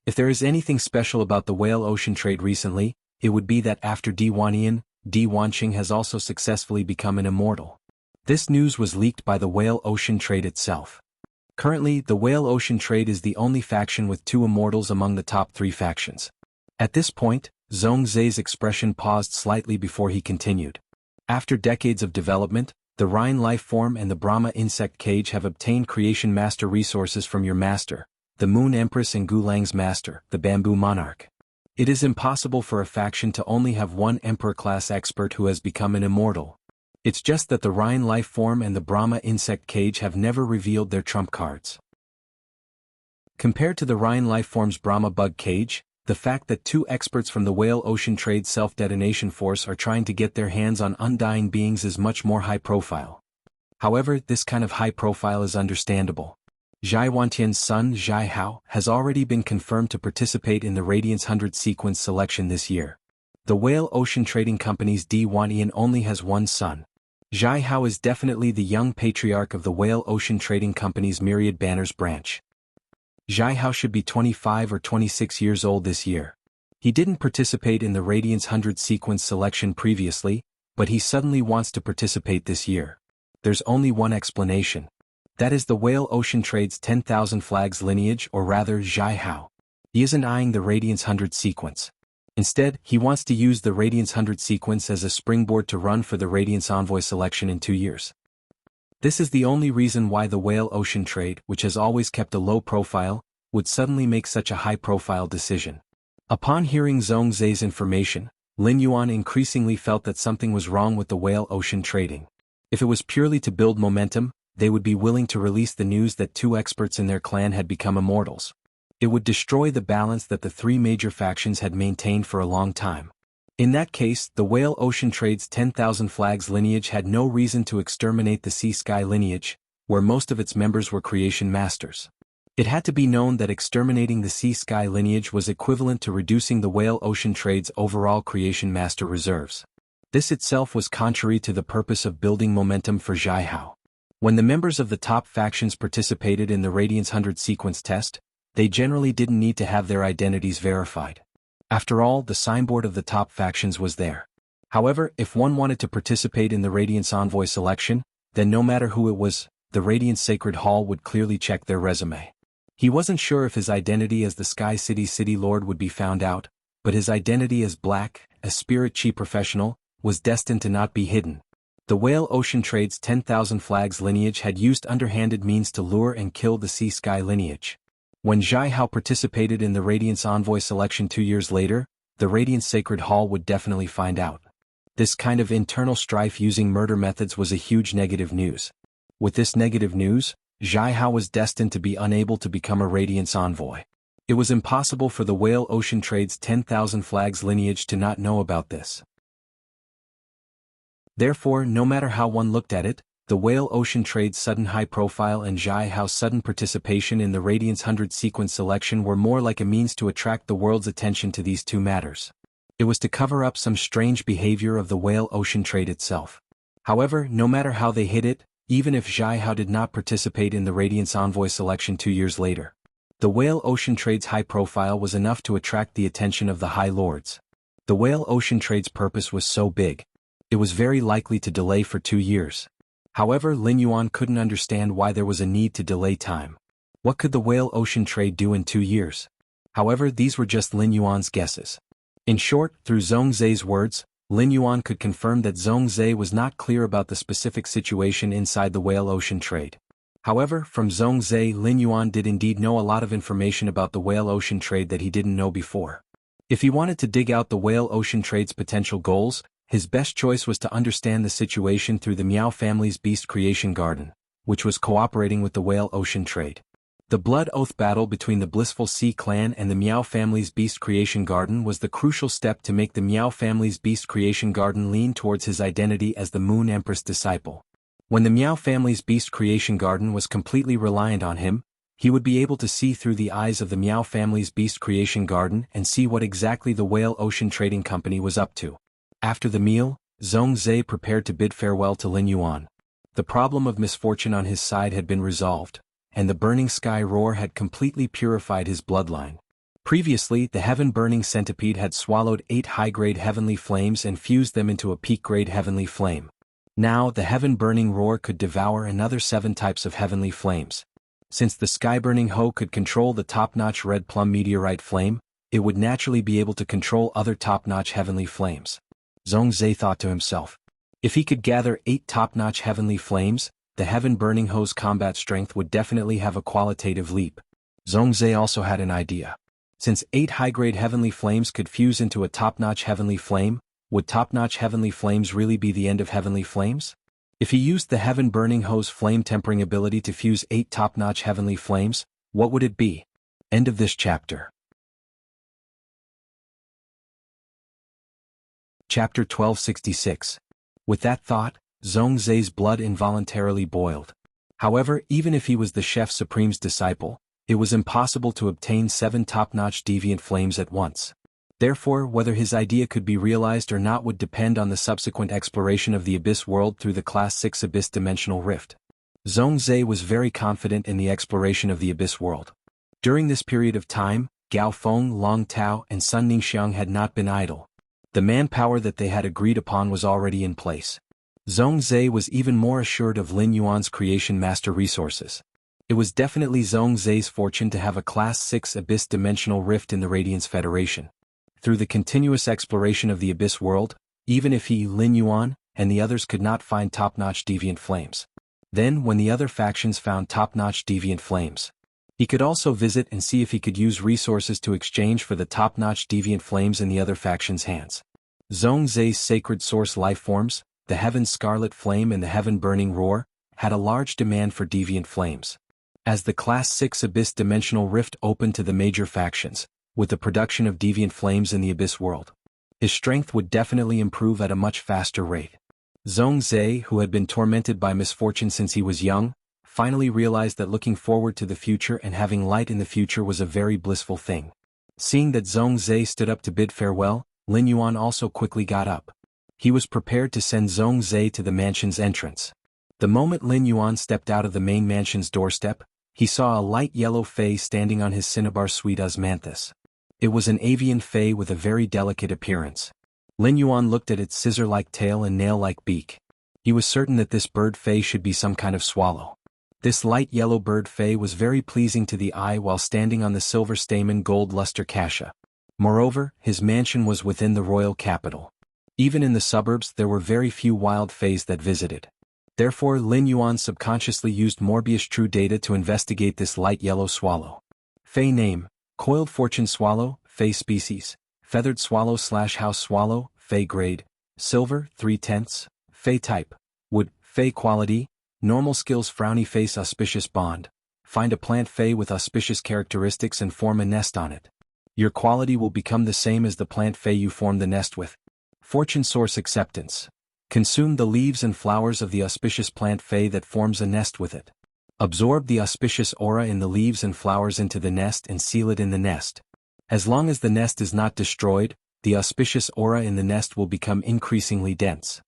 If there is anything special about the Whale Ocean Trade recently, it would be that after Di Wanyan, Di Wanqing has also successfully become an immortal. This news was leaked by the Whale Ocean Trade itself. Currently, the Whale Ocean Trade is the only faction with 2 immortals among the top 3 factions. At this point, Zhongzhe's expression paused slightly before he continued. After decades of development, the Rhine life form and the Brahma insect cage have obtained creation master resources from your master, the Moon Empress, and Gulang's master, the Bamboo Monarch. It is impossible for a faction to only have one Emperor-class expert who has become an immortal. It's just that the Rhine life form and the Brahma insect cage have never revealed their trump cards. Compared to the Rhine life form's Brahma bug cage, the fact that 2 experts from the Whale Ocean Trade self-detonation force are trying to get their hands on undying beings is much more high-profile. However, this kind of high profile is understandable. Zhai Wantian's son, Zhai Hao, has already been confirmed to participate in the Radiance 100 sequence selection this year. The Whale Ocean Trading Company's D. Wantian only has one son. Zhai Hao is definitely the young patriarch of the Whale Ocean Trading Company's Myriad Banners branch. Zhai Hao should be 25 or 26 years old this year. He didn't participate in the Radiance 100 sequence selection previously, but he suddenly wants to participate this year. There's only one explanation. That is the Whale Ocean Trade's 10,000 flags lineage, or rather Zhai Hao. He isn't eyeing the Radiance 100 sequence. Instead, he wants to use the Radiance 100 sequence as a springboard to run for the Radiance Envoy selection in 2 years. This is the only reason why the Whale Ocean Trade, which has always kept a low profile, would suddenly make such a high-profile decision. Upon hearing Zhongzhe's information, Lin Yuan increasingly felt that something was wrong with the Whale Ocean Trading. If it was purely to build momentum, they would be willing to release the news that 2 experts in their clan had become immortals. It would destroy the balance that the 3 major factions had maintained for a long time. In that case, the Whale Ocean Trade's 10,000 flags lineage had no reason to exterminate the Sea Sky lineage, where most of its members were creation masters. It had to be known that exterminating the Sea Sky lineage was equivalent to reducing the Whale Ocean Trade's overall creation master reserves. This itself was contrary to the purpose of building momentum for Zhai Hao. When the members of the top factions participated in the Radiance 100 sequence test, they generally didn't need to have their identities verified. After all, the signboard of the top factions was there. However, if one wanted to participate in the Radiance Envoy selection, then no matter who it was, the Radiance Sacred Hall would clearly check their resume. He wasn't sure if his identity as the Sky City City Lord would be found out, but his identity as Black, a Spirit Chi professional, was destined to not be hidden. The Whale Ocean Trade's 10,000 flags lineage had used underhanded means to lure and kill the Sea Sky lineage. When Zhai Hao participated in the Radiance Envoy selection 2 years later, the Radiance Sacred Hall would definitely find out. This kind of internal strife using murder methods was a huge negative news. With this negative news, Zhai Hao was destined to be unable to become a Radiance Envoy. It was impossible for the Whale Ocean Trade's 10,000 flags lineage to not know about this. Therefore, no matter how one looked at it, the Whale Ocean Trade's sudden high profile and Zhai Hao's sudden participation in the Radiance 100 sequence selection were more like a means to attract the world's attention to these 2 matters. It was to cover up some strange behavior of the Whale Ocean Trade itself. However, no matter how they hid it, even if Zhai Hao did not participate in the Radiance Envoy selection 2 years later, the Whale Ocean Trade's high profile was enough to attract the attention of the High Lords. The Whale Ocean Trade's purpose was so big. It was very likely to delay for 2 years. However, Lin Yuan couldn't understand why there was a need to delay time. What could the Whale Ocean Trade do in 2 years? However, these were just Lin Yuan's guesses. In short, through Zhongzhe's words, Lin Yuan could confirm that Zhongzhe was not clear about the specific situation inside the Whale Ocean Trade. However, from Zhongzhe, Lin Yuan did indeed know a lot of information about the Whale Ocean Trade that he didn't know before. If he wanted to dig out the Whale Ocean Trade's potential goals, his best choice was to understand the situation through the Miao family's Beast Creation Garden, which was cooperating with the Whale Ocean Trade. The blood oath battle between the Blissful Sea clan and the Miao family's Beast Creation Garden was the crucial step to make the Miao family's Beast Creation Garden lean towards his identity as the Moon Empress disciple. When the Miao family's Beast Creation Garden was completely reliant on him, he would be able to see through the eyes of the Miao family's Beast Creation Garden and see what exactly the Whale Ocean Trading Company was up to. After the meal, Zhongzhe prepared to bid farewell to Lin Yuan. The problem of misfortune on his side had been resolved, and the Burning Sky Roar had completely purified his bloodline. Previously, the Heaven-Burning Centipede had swallowed 8 high-grade heavenly flames and fused them into a peak-grade heavenly flame. Now, the Heaven-Burning Roar could devour another 7 types of heavenly flames. Since the sky-burning hoe could control the top-notch red plum meteorite flame, it would naturally be able to control other top-notch heavenly flames. Zhongzhe thought to himself. If he could gather 8 top-notch heavenly flames, the heaven-burning hoe's combat strength would definitely have a qualitative leap. Zhongzhe also had an idea. Since 8 high-grade heavenly flames could fuse into a top-notch heavenly flame, would top-notch heavenly flames really be the end of heavenly flames? If he used the heaven-burning hoe's flame-tempering ability to fuse 8 top-notch heavenly flames, what would it be? End of this chapter. Chapter 1266. With that thought, Zhongzhe's blood involuntarily boiled. However, even if he was the Chef Supreme's disciple, it was impossible to obtain 7 top-notch deviant flames at once. Therefore, whether his idea could be realized or not would depend on the subsequent exploration of the Abyss world through the Class 6 Abyss Dimensional Rift. Zhongzhe was very confident in the exploration of the Abyss world. During this period of time, Gao Feng, Long Tao, and Sun Ningxiang had not been idle. The manpower that they had agreed upon was already in place. Zhongzhe was even more assured of Lin Yuan's creation master resources. It was definitely Zhongzhe's fortune to have a Class 6 Abyss Dimensional Rift in the Radiance Federation. Through the continuous exploration of the Abyss world, even if he, Lin Yuan, and the others could not find top-notch deviant flames. Then, when the other factions found top-notch deviant flames, he could also visit and see if he could use resources to exchange for the top-notch deviant flames in the other factions' hands. Zhongzhe's sacred source lifeforms, the Heaven Scarlet Flame and the Heaven Burning Roar, had a large demand for deviant flames. As the Class 6 Abyss Dimensional Rift opened to the major factions, with the production of deviant flames in the Abyss world, his strength would definitely improve at a much faster rate. Zhongzhe, who had been tormented by misfortune since he was young, finally realized that looking forward to the future and having light in the future was a very blissful thing. Seeing that Zhongzhe stood up to bid farewell, Lin Yuan also quickly got up. He was prepared to send Zhongzhe to the mansion's entrance. The moment Lin Yuan stepped out of the main mansion's doorstep, he saw a light yellow fae standing on his cinnabar suite Osmanthus. It was an avian fae with a very delicate appearance. Lin Yuan looked at its scissor-like tail and nail-like beak. He was certain that this bird fae should be some kind of swallow. This light yellow bird fae was very pleasing to the eye while standing on the silver stamen gold luster cassia. Moreover, his mansion was within the royal capital. Even in the suburbs there were very few wild fays that visited. Therefore Lin Yuan subconsciously used Morbius True Data to investigate this light yellow swallow. Fae name: Coiled Fortune Swallow, Fae species, Feathered Swallow / House Swallow, Fae grade, Silver, 3/10, Fae type, Wood, Fae quality, Normal skills: Frowny face, Auspicious bond. Find a plant Fae with auspicious characteristics and form a nest on it. Your quality will become the same as the plant Fae you form the nest with. Fortune source: Acceptance. Consume the leaves and flowers of the auspicious plant Fae that forms a nest with it. Absorb the auspicious aura in the leaves and flowers into the nest and seal it in the nest. As long as the nest is not destroyed, the auspicious aura in the nest will become increasingly dense.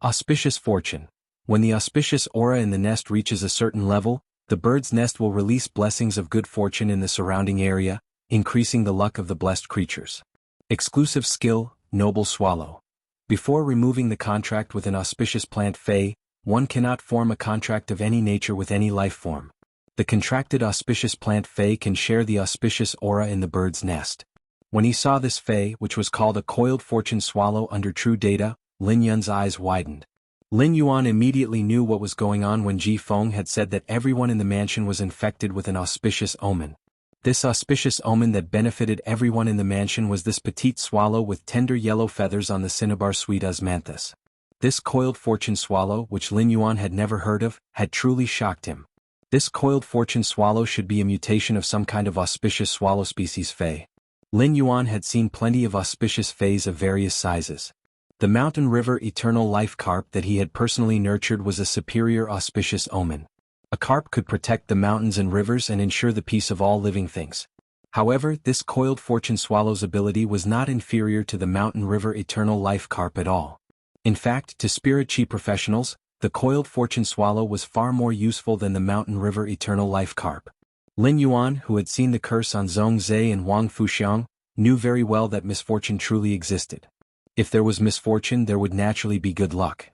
Auspicious fortune. When the auspicious aura in the nest reaches a certain level, the bird's nest will release blessings of good fortune in the surrounding area, increasing the luck of the blessed creatures. Exclusive skill: Noble Swallow. Before removing the contract with an auspicious plant Fae, one cannot form a contract of any nature with any life form. The contracted auspicious plant Fae can share the auspicious aura in the bird's nest. When he saw this Fae, which was called a Coiled Fortune Swallow under True Data, Lin Yun's eyes widened. Lin Yuan immediately knew what was going on when Ji Feng had said that everyone in the mansion was infected with an auspicious omen. This auspicious omen that benefited everyone in the mansion was this petite swallow with tender yellow feathers on the cinnabar suite Osmanthus. This Coiled Fortune Swallow, which Lin Yuan had never heard of, had truly shocked him. This Coiled Fortune Swallow should be a mutation of some kind of auspicious swallow species Fae. Lin Yuan had seen plenty of auspicious Fays of various sizes. The Mountain River Eternal Life Carp that he had personally nurtured was a superior auspicious omen. A carp could protect the mountains and rivers and ensure the peace of all living things. However, this Coiled Fortune Swallow's ability was not inferior to the Mountain River Eternal Life Carp at all. In fact, to Spirit Chi professionals, the Coiled Fortune Swallow was far more useful than the Mountain River Eternal Life Carp. Lin Yuan, who had seen the curse on Zhongzhe and Wang Fuxiang, knew very well that misfortune truly existed. If there was misfortune, there would naturally be good luck.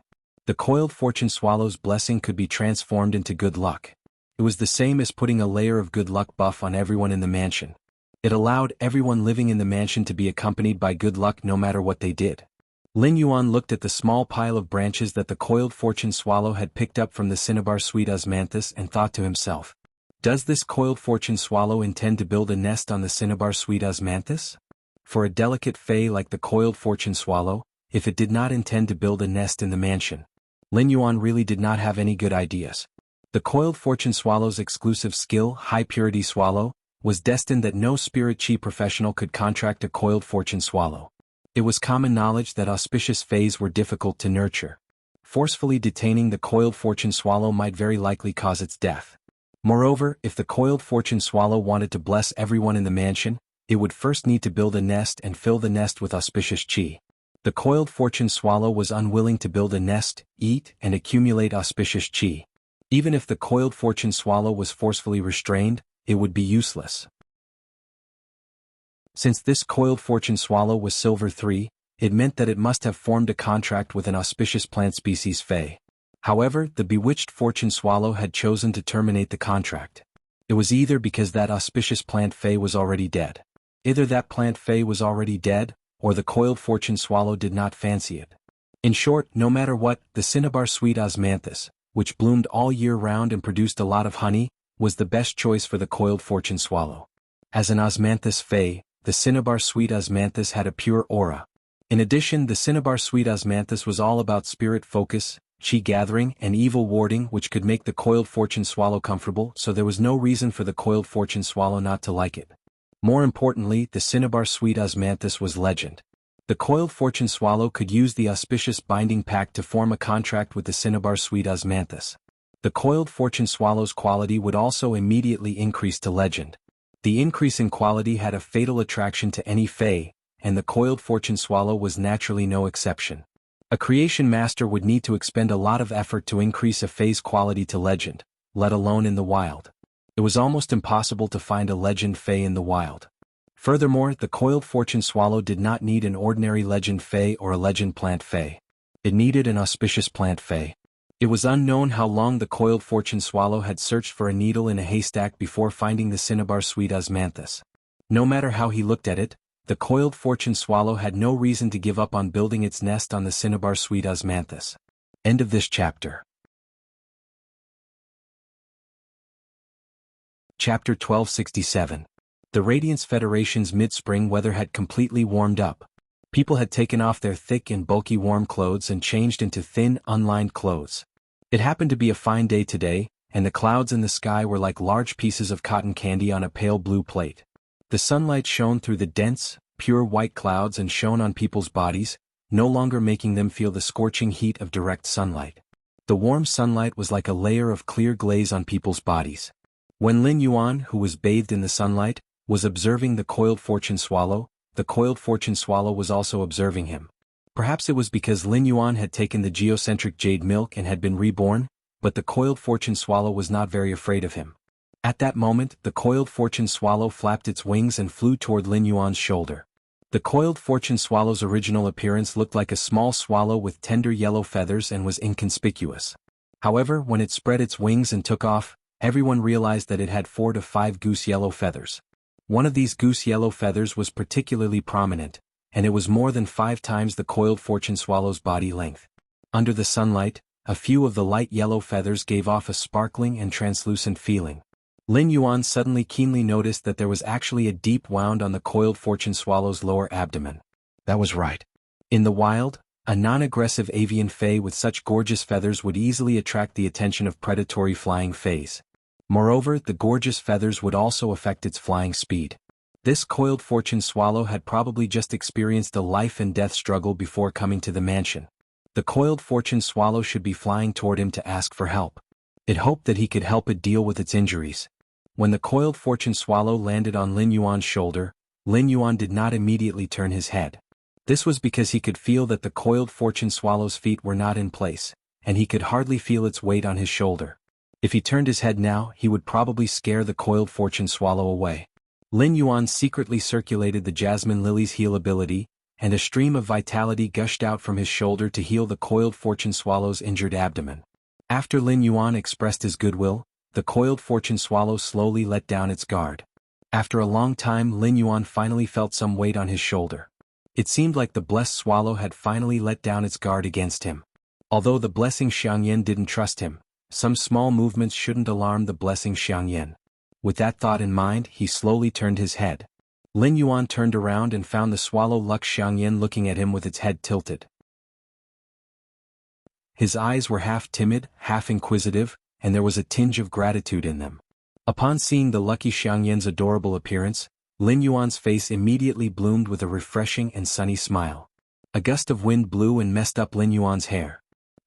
The Coiled Fortune Swallow's blessing could be transformed into good luck. It was the same as putting a layer of good luck buff on everyone in the mansion. It allowed everyone living in the mansion to be accompanied by good luck no matter what they did. Lin Yuan looked at the small pile of branches that the coiled fortune swallow had picked up from the cinnabar sweet osmanthus and thought to himself, does this coiled fortune swallow intend to build a nest on the cinnabar sweet osmanthus? For a delicate fey like the coiled fortune swallow, if it did not intend to build a nest in the mansion, Lin Yuan really did not have any good ideas. The coiled fortune swallow's exclusive skill, high purity swallow, was destined that no spirit chi professional could contract a coiled fortune swallow. It was common knowledge that auspicious fays were difficult to nurture. Forcefully detaining the coiled fortune swallow might very likely cause its death. Moreover, if the coiled fortune swallow wanted to bless everyone in the mansion, it would first need to build a nest and fill the nest with auspicious chi. The coiled fortune swallow was unwilling to build a nest, eat, and accumulate auspicious chi. Even if the coiled fortune swallow was forcefully restrained, it would be useless. Since this coiled fortune swallow was silver 3, it meant that it must have formed a contract with an auspicious plant species fey. However, the bewitched fortune swallow had chosen to terminate the contract. It was either because that auspicious plant fey was already dead. Either that plant fey was already dead, or the coiled fortune swallow did not fancy it. In short, no matter what, the cinnabar sweet osmanthus, which bloomed all year round and produced a lot of honey, was the best choice for the coiled fortune swallow. As an osmanthus fey, the cinnabar sweet osmanthus had a pure aura. In addition, the cinnabar sweet osmanthus was all about spirit focus, chi gathering, and evil warding, which could make the coiled fortune swallow comfortable, so there was no reason for the coiled fortune swallow not to like it. More importantly, the cinnabar sweet osmanthus was legend. The coiled fortune swallow could use the auspicious binding pact to form a contract with the cinnabar sweet osmanthus. The coiled fortune swallow's quality would also immediately increase to legend. The increase in quality had a fatal attraction to any fey, and the coiled fortune swallow was naturally no exception. A creation master would need to expend a lot of effort to increase a fey's quality to legend, let alone in the wild. It was almost impossible to find a legend fey in the wild. Furthermore, the coiled fortune swallow did not need an ordinary legend fey or a legend plant fey. It needed an auspicious plant fey. It was unknown how long the coiled fortune swallow had searched for a needle in a haystack before finding the cinnabar sweet osmanthus. No matter how he looked at it, the coiled fortune swallow had no reason to give up on building its nest on the cinnabar sweet osmanthus. End of this chapter. Chapter 1267. The Radiance Federation's mid-spring weather had completely warmed up. People had taken off their thick and bulky warm clothes and changed into thin, unlined clothes. It happened to be a fine day today, and the clouds in the sky were like large pieces of cotton candy on a pale blue plate. The sunlight shone through the dense, pure white clouds and shone on people's bodies, no longer making them feel the scorching heat of direct sunlight. The warm sunlight was like a layer of clear glaze on people's bodies. When Lin Yuan, who was bathed in the sunlight, was observing the coiled fortune swallow, the coiled fortune swallow was also observing him. Perhaps it was because Lin Yuan had taken the geocentric jade milk and had been reborn, but the coiled fortune swallow was not very afraid of him. At that moment, the coiled fortune swallow flapped its wings and flew toward Lin Yuan's shoulder. The coiled fortune swallow's original appearance looked like a small swallow with tender yellow feathers and was inconspicuous. However, when it spread its wings and took off, everyone realized that it had 4 to 5 goose yellow feathers. One of these goose yellow feathers was particularly prominent, and it was more than 5 times the coiled fortune swallow's body length. Under the sunlight, a few of the light yellow feathers gave off a sparkling and translucent feeling. Lin Yuan suddenly keenly noticed that there was actually a deep wound on the coiled fortune swallow's lower abdomen. That was right. In the wild, a non-aggressive avian fey with such gorgeous feathers would easily attract the attention of predatory flying feys. Moreover, the gorgeous feathers would also affect its flying speed. This coiled fortune swallow had probably just experienced a life and death struggle before coming to the mansion. The coiled fortune swallow should be flying toward him to ask for help. It hoped that he could help it deal with its injuries. When the coiled fortune swallow landed on Lin Yuan's shoulder, Lin Yuan did not immediately turn his head. This was because he could feel that the coiled fortune swallow's feet were not in place, and he could hardly feel its weight on his shoulder. If he turned his head now, he would probably scare the coiled fortune swallow away. Lin Yuan secretly circulated the jasmine lily's heal ability, and a stream of vitality gushed out from his shoulder to heal the coiled fortune swallow's injured abdomen. After Lin Yuan expressed his goodwill, the coiled fortune swallow slowly let down its guard. After a long time, Lin Yuan finally felt some weight on his shoulder. It seemed like the blessed swallow had finally let down its guard against him. Although the blessing Xiangyan didn't trust him, some small movements shouldn't alarm the blessing Xiangyan. With that thought in mind, he slowly turned his head. Lin Yuan turned around and found the swallow Lux Xiangyan looking at him with its head tilted. His eyes were half timid, half inquisitive, and there was a tinge of gratitude in them. Upon seeing the lucky Xiangyan's adorable appearance, Lin Yuan's face immediately bloomed with a refreshing and sunny smile. A gust of wind blew and messed up Lin Yuan's hair.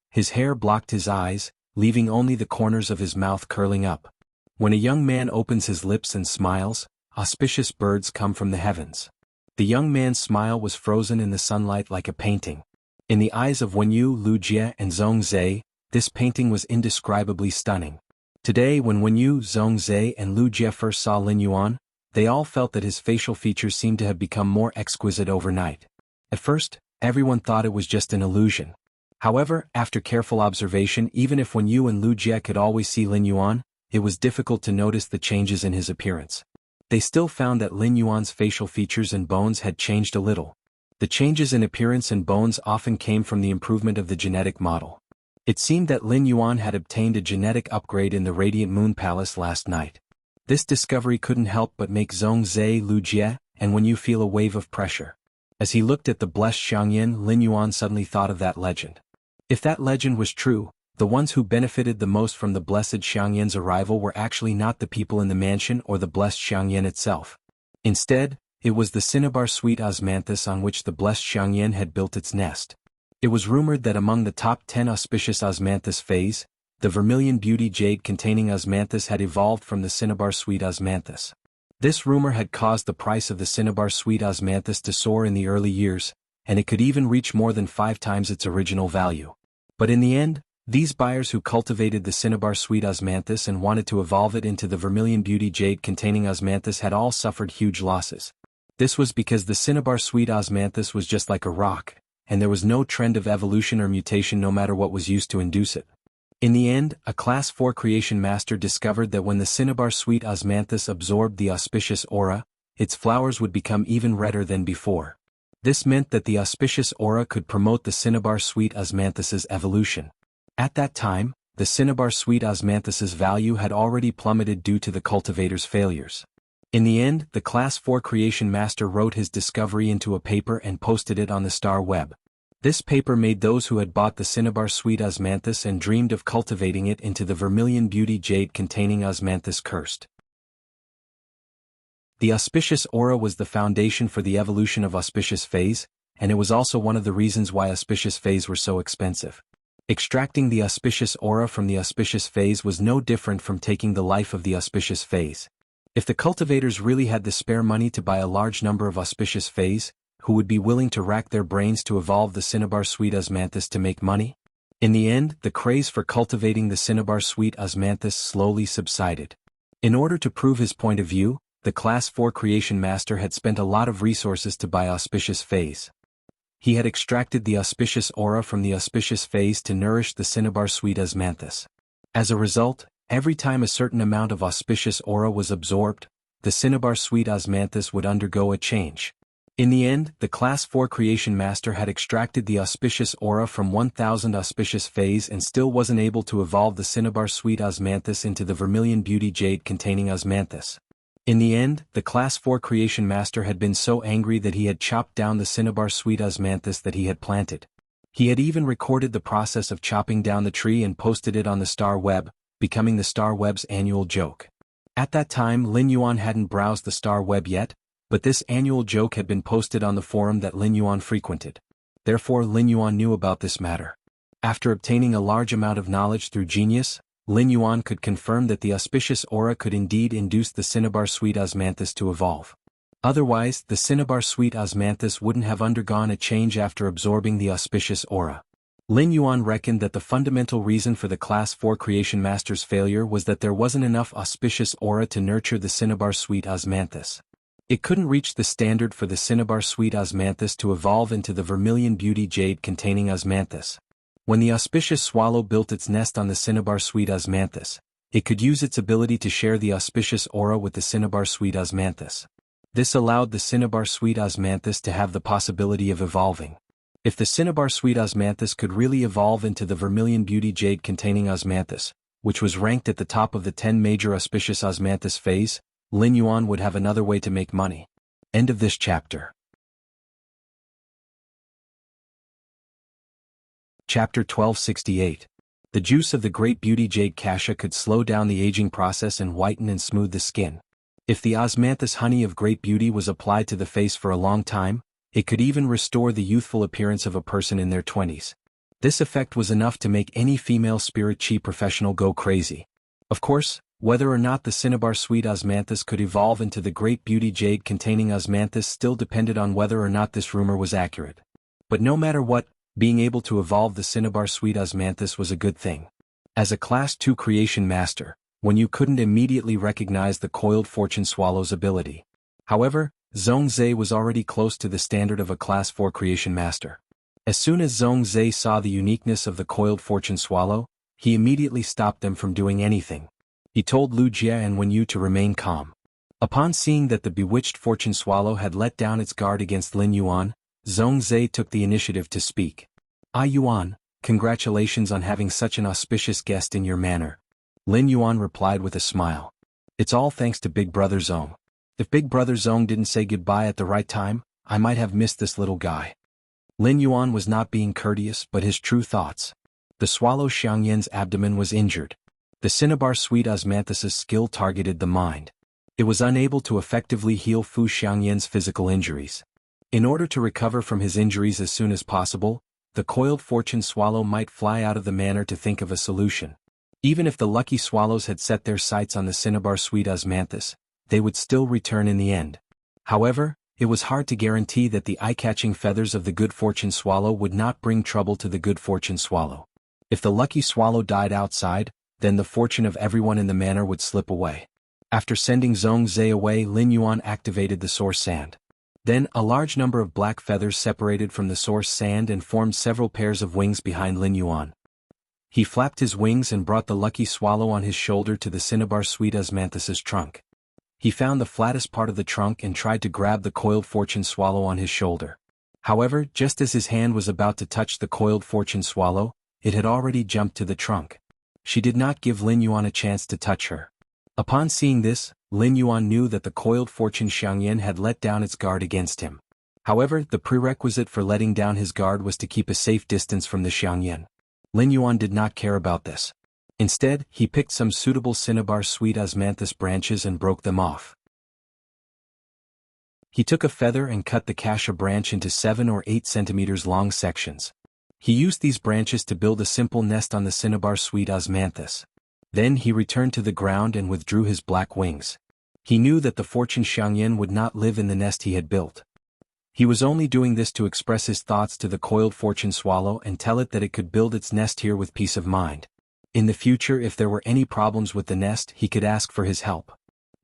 His hair blocked his eyes, leaving only the corners of his mouth curling up. When a young man opens his lips and smiles, auspicious birds come from the heavens. The young man's smile was frozen in the sunlight like a painting. In the eyes of Wenyu, Lu Jie and Zhong Zhe, this painting was indescribably stunning. Today when Wenyu, Zhong Zhe and Lu Jie first saw Lin Yuan, they all felt that his facial features seemed to have become more exquisite overnight. At first, everyone thought it was just an illusion. However, after careful observation, even if Wenyu and Lu Jie could always see Lin Yuan, it was difficult to notice the changes in his appearance. They still found that Lin Yuan's facial features and bones had changed a little. The changes in appearance and bones often came from the improvement of the genetic model. It seemed that Lin Yuan had obtained a genetic upgrade in the Radiant Moon Palace last night. This discovery couldn't help but make Zhong Zhe, Lu Jie, and Wenyu feel a wave of pressure. As he looked at the blessed Xiangyan, Lin Yuan suddenly thought of that legend. If that legend was true, the ones who benefited the most from the blessed Xiangyan's arrival were actually not the people in the mansion or the blessed Xiangyan itself. Instead, it was the cinnabar sweet osmanthus on which the blessed Xiangyan had built its nest. It was rumored that among the top 10 auspicious osmanthus phase, the vermilion beauty jade containing osmanthus had evolved from the cinnabar sweet osmanthus. This rumor had caused the price of the cinnabar sweet osmanthus to soar in the early years, and it could even reach more than 5 times its original value. But in the end, these buyers who cultivated the cinnabar sweet osmanthus and wanted to evolve it into the vermilion beauty jade containing osmanthus had all suffered huge losses. This was because the cinnabar sweet osmanthus was just like a rock, and there was no trend of evolution or mutation no matter what was used to induce it. In the end, a Class 4 creation master discovered that when the cinnabar sweet osmanthus absorbed the auspicious aura, its flowers would become even redder than before. This meant that the auspicious aura could promote the cinnabar sweet osmanthus's evolution. At that time, the cinnabar sweet osmanthus's value had already plummeted due to the cultivator's failures. In the end, the Class 4 creation master wrote his discovery into a paper and posted it on the star web. This paper made those who had bought the cinnabar sweet osmanthus and dreamed of cultivating it into the vermilion beauty jade containing osmanthus cursed. The auspicious aura was the foundation for the evolution of auspicious phase, and it was also one of the reasons why auspicious phase were so expensive. Extracting the auspicious aura from the auspicious phase was no different from taking the life of the auspicious phase. If the cultivators really had the spare money to buy a large number of auspicious phase, who would be willing to rack their brains to evolve the cinnabar sweet osmanthus to make money? In the end, the craze for cultivating the cinnabar sweet osmanthus slowly subsided. In order to prove his point of view, the Class 4 creation master had spent a lot of resources to buy auspicious phase. He had extracted the auspicious aura from the auspicious phase to nourish the cinnabar sweet osmanthus. As a result, every time a certain amount of auspicious aura was absorbed, the cinnabar sweet osmanthus would undergo a change. In the end, the Class 4 creation master had extracted the auspicious aura from 1000 auspicious phase and still wasn't able to evolve the cinnabar sweet osmanthus into the vermilion beauty jade containing osmanthus. In the end, the Class 4 creation master had been so angry that he had chopped down the cinnabar sweet osmanthus that he had planted. He had even recorded the process of chopping down the tree and posted it on the star web, becoming the star web's annual joke. At that time, Lin Yuan hadn't browsed the star web yet, but this annual joke had been posted on the forum that Lin Yuan frequented. Therefore, Lin Yuan knew about this matter. After obtaining a large amount of knowledge through genius, Lin Yuan could confirm that the auspicious aura could indeed induce the cinnabar sweet osmanthus to evolve. Otherwise, the cinnabar sweet osmanthus wouldn't have undergone a change after absorbing the auspicious aura. Lin Yuan reckoned that the fundamental reason for the Class 4 creation master's failure was that there wasn't enough auspicious aura to nurture the cinnabar sweet osmanthus. It couldn't reach the standard for the cinnabar sweet osmanthus to evolve into the vermilion beauty jade containing osmanthus. When the auspicious swallow built its nest on the cinnabar sweet osmanthus, It could use its ability to share the auspicious aura with the cinnabar sweet osmanthus. This allowed the cinnabar sweet osmanthus to have the possibility of evolving. If the cinnabar sweet osmanthus could really evolve into the vermilion beauty jade containing osmanthus, which was ranked at the top of the 10 major auspicious osmanthus phase, Lin Yuan would have another way to make money. End of this chapter. Chapter 1268. The juice of the great beauty jade cassia could slow down the aging process and whiten and smooth the skin. If the osmanthus honey of great beauty was applied to the face for a long time, it could even restore the youthful appearance of a person in their 20s. This effect was enough to make any female spirit chi professional go crazy. Of course, whether or not the cinnabar sweet osmanthus could evolve into the great beauty jade containing osmanthus still depended on whether or not this rumor was accurate. But no matter what, being able to evolve the cinnabar sweet osmanthus was a good thing. As a Class 2 creation master, Wen Yu couldn't immediately recognize the coiled fortune swallow's ability. However, Zhongzhe was already close to the standard of a Class 4 creation master. As soon as Zhongzhe saw the uniqueness of the coiled fortune swallow, he immediately stopped them from doing anything. He told Lu Jie and Wen Yu to remain calm. Upon seeing that the bewitched fortune swallow had let down its guard against Lin Yuan, Zhongzhe took the initiative to speak. Yuan, congratulations on having such an auspicious guest in your manor. Lin Yuan replied with a smile. It's all thanks to Big Brother Zhong. If Big Brother Zhong didn't say goodbye at the right time, I might have missed this little guy. Lin Yuan was not being courteous but his true thoughts. The swallow Xiangyan's abdomen was injured. The cinnabar sweet osmanthus's skill targeted the mind. It was unable to effectively heal Fu Xiangyan's physical injuries. In order to recover from his injuries as soon as possible, the coiled fortune swallow might fly out of the manor to think of a solution. Even if the lucky swallows had set their sights on the cinnabar sweet osmanthus, they would still return in the end. However, it was hard to guarantee that the eye-catching feathers of the good fortune swallow would not bring trouble to the good fortune swallow. If the lucky swallow died outside, then the fortune of everyone in the manor would slip away. After sending Zhongzhe away, Lin Yuan activated the source sand. Then, a large number of black feathers separated from the source sand and formed several pairs of wings behind Lin Yuan. He flapped his wings and brought the lucky swallow on his shoulder to the cinnabar sweet osmanthus's trunk. He found the flattest part of the trunk and tried to grab the coiled fortune swallow on his shoulder. However, just as his hand was about to touch the coiled fortune swallow, it had already jumped to the trunk. She did not give Lin Yuan a chance to touch her. Upon seeing this, Lin Yuan knew that the coiled fortune Xiangyan had let down its guard against him. However, the prerequisite for letting down his guard was to keep a safe distance from the Xiangyan. Lin Yuan did not care about this. Instead, he picked some suitable cinnabar sweet osmanthus branches and broke them off. He took a feather and cut the cassia branch into 7 or 8 centimeters long sections. He used these branches to build a simple nest on the cinnabar sweet osmanthus. Then he returned to the ground and withdrew his black wings. He knew that the fortune Xiangyan would not live in the nest he had built. He was only doing this to express his thoughts to the coiled fortune swallow and tell it that it could build its nest here with peace of mind. In the future, if there were any problems with the nest, he could ask for his help.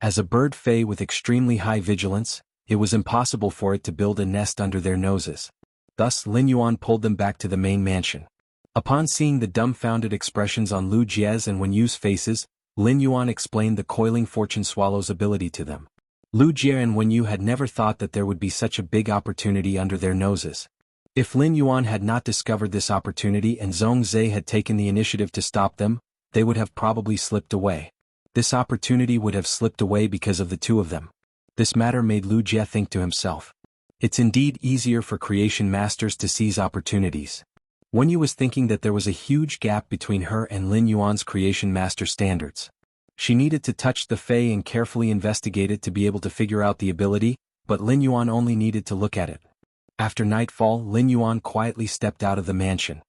As a bird fey with extremely high vigilance, it was impossible for it to build a nest under their noses. Thus, Lin Yuan pulled them back to the main mansion. Upon seeing the dumbfounded expressions on Lu Jie's and Wen Yu's faces, Lin Yuan explained the coiling fortune swallow's ability to them. Lu Jie and Wen Yu had never thought that there would be such a big opportunity under their noses. If Lin Yuan had not discovered this opportunity and Zhongzhe had taken the initiative to stop them, they would have probably slipped away. This opportunity would have slipped away because of the two of them. This matter made Lu Jie think to himself. It's indeed easier for creation masters to seize opportunities. Wen Yu was thinking that there was a huge gap between her and Lin Yuan's creation master standards. She needed to touch the Fae and carefully investigate it to be able to figure out the ability, but Lin Yuan only needed to look at it. After nightfall, Lin Yuan quietly stepped out of the mansion.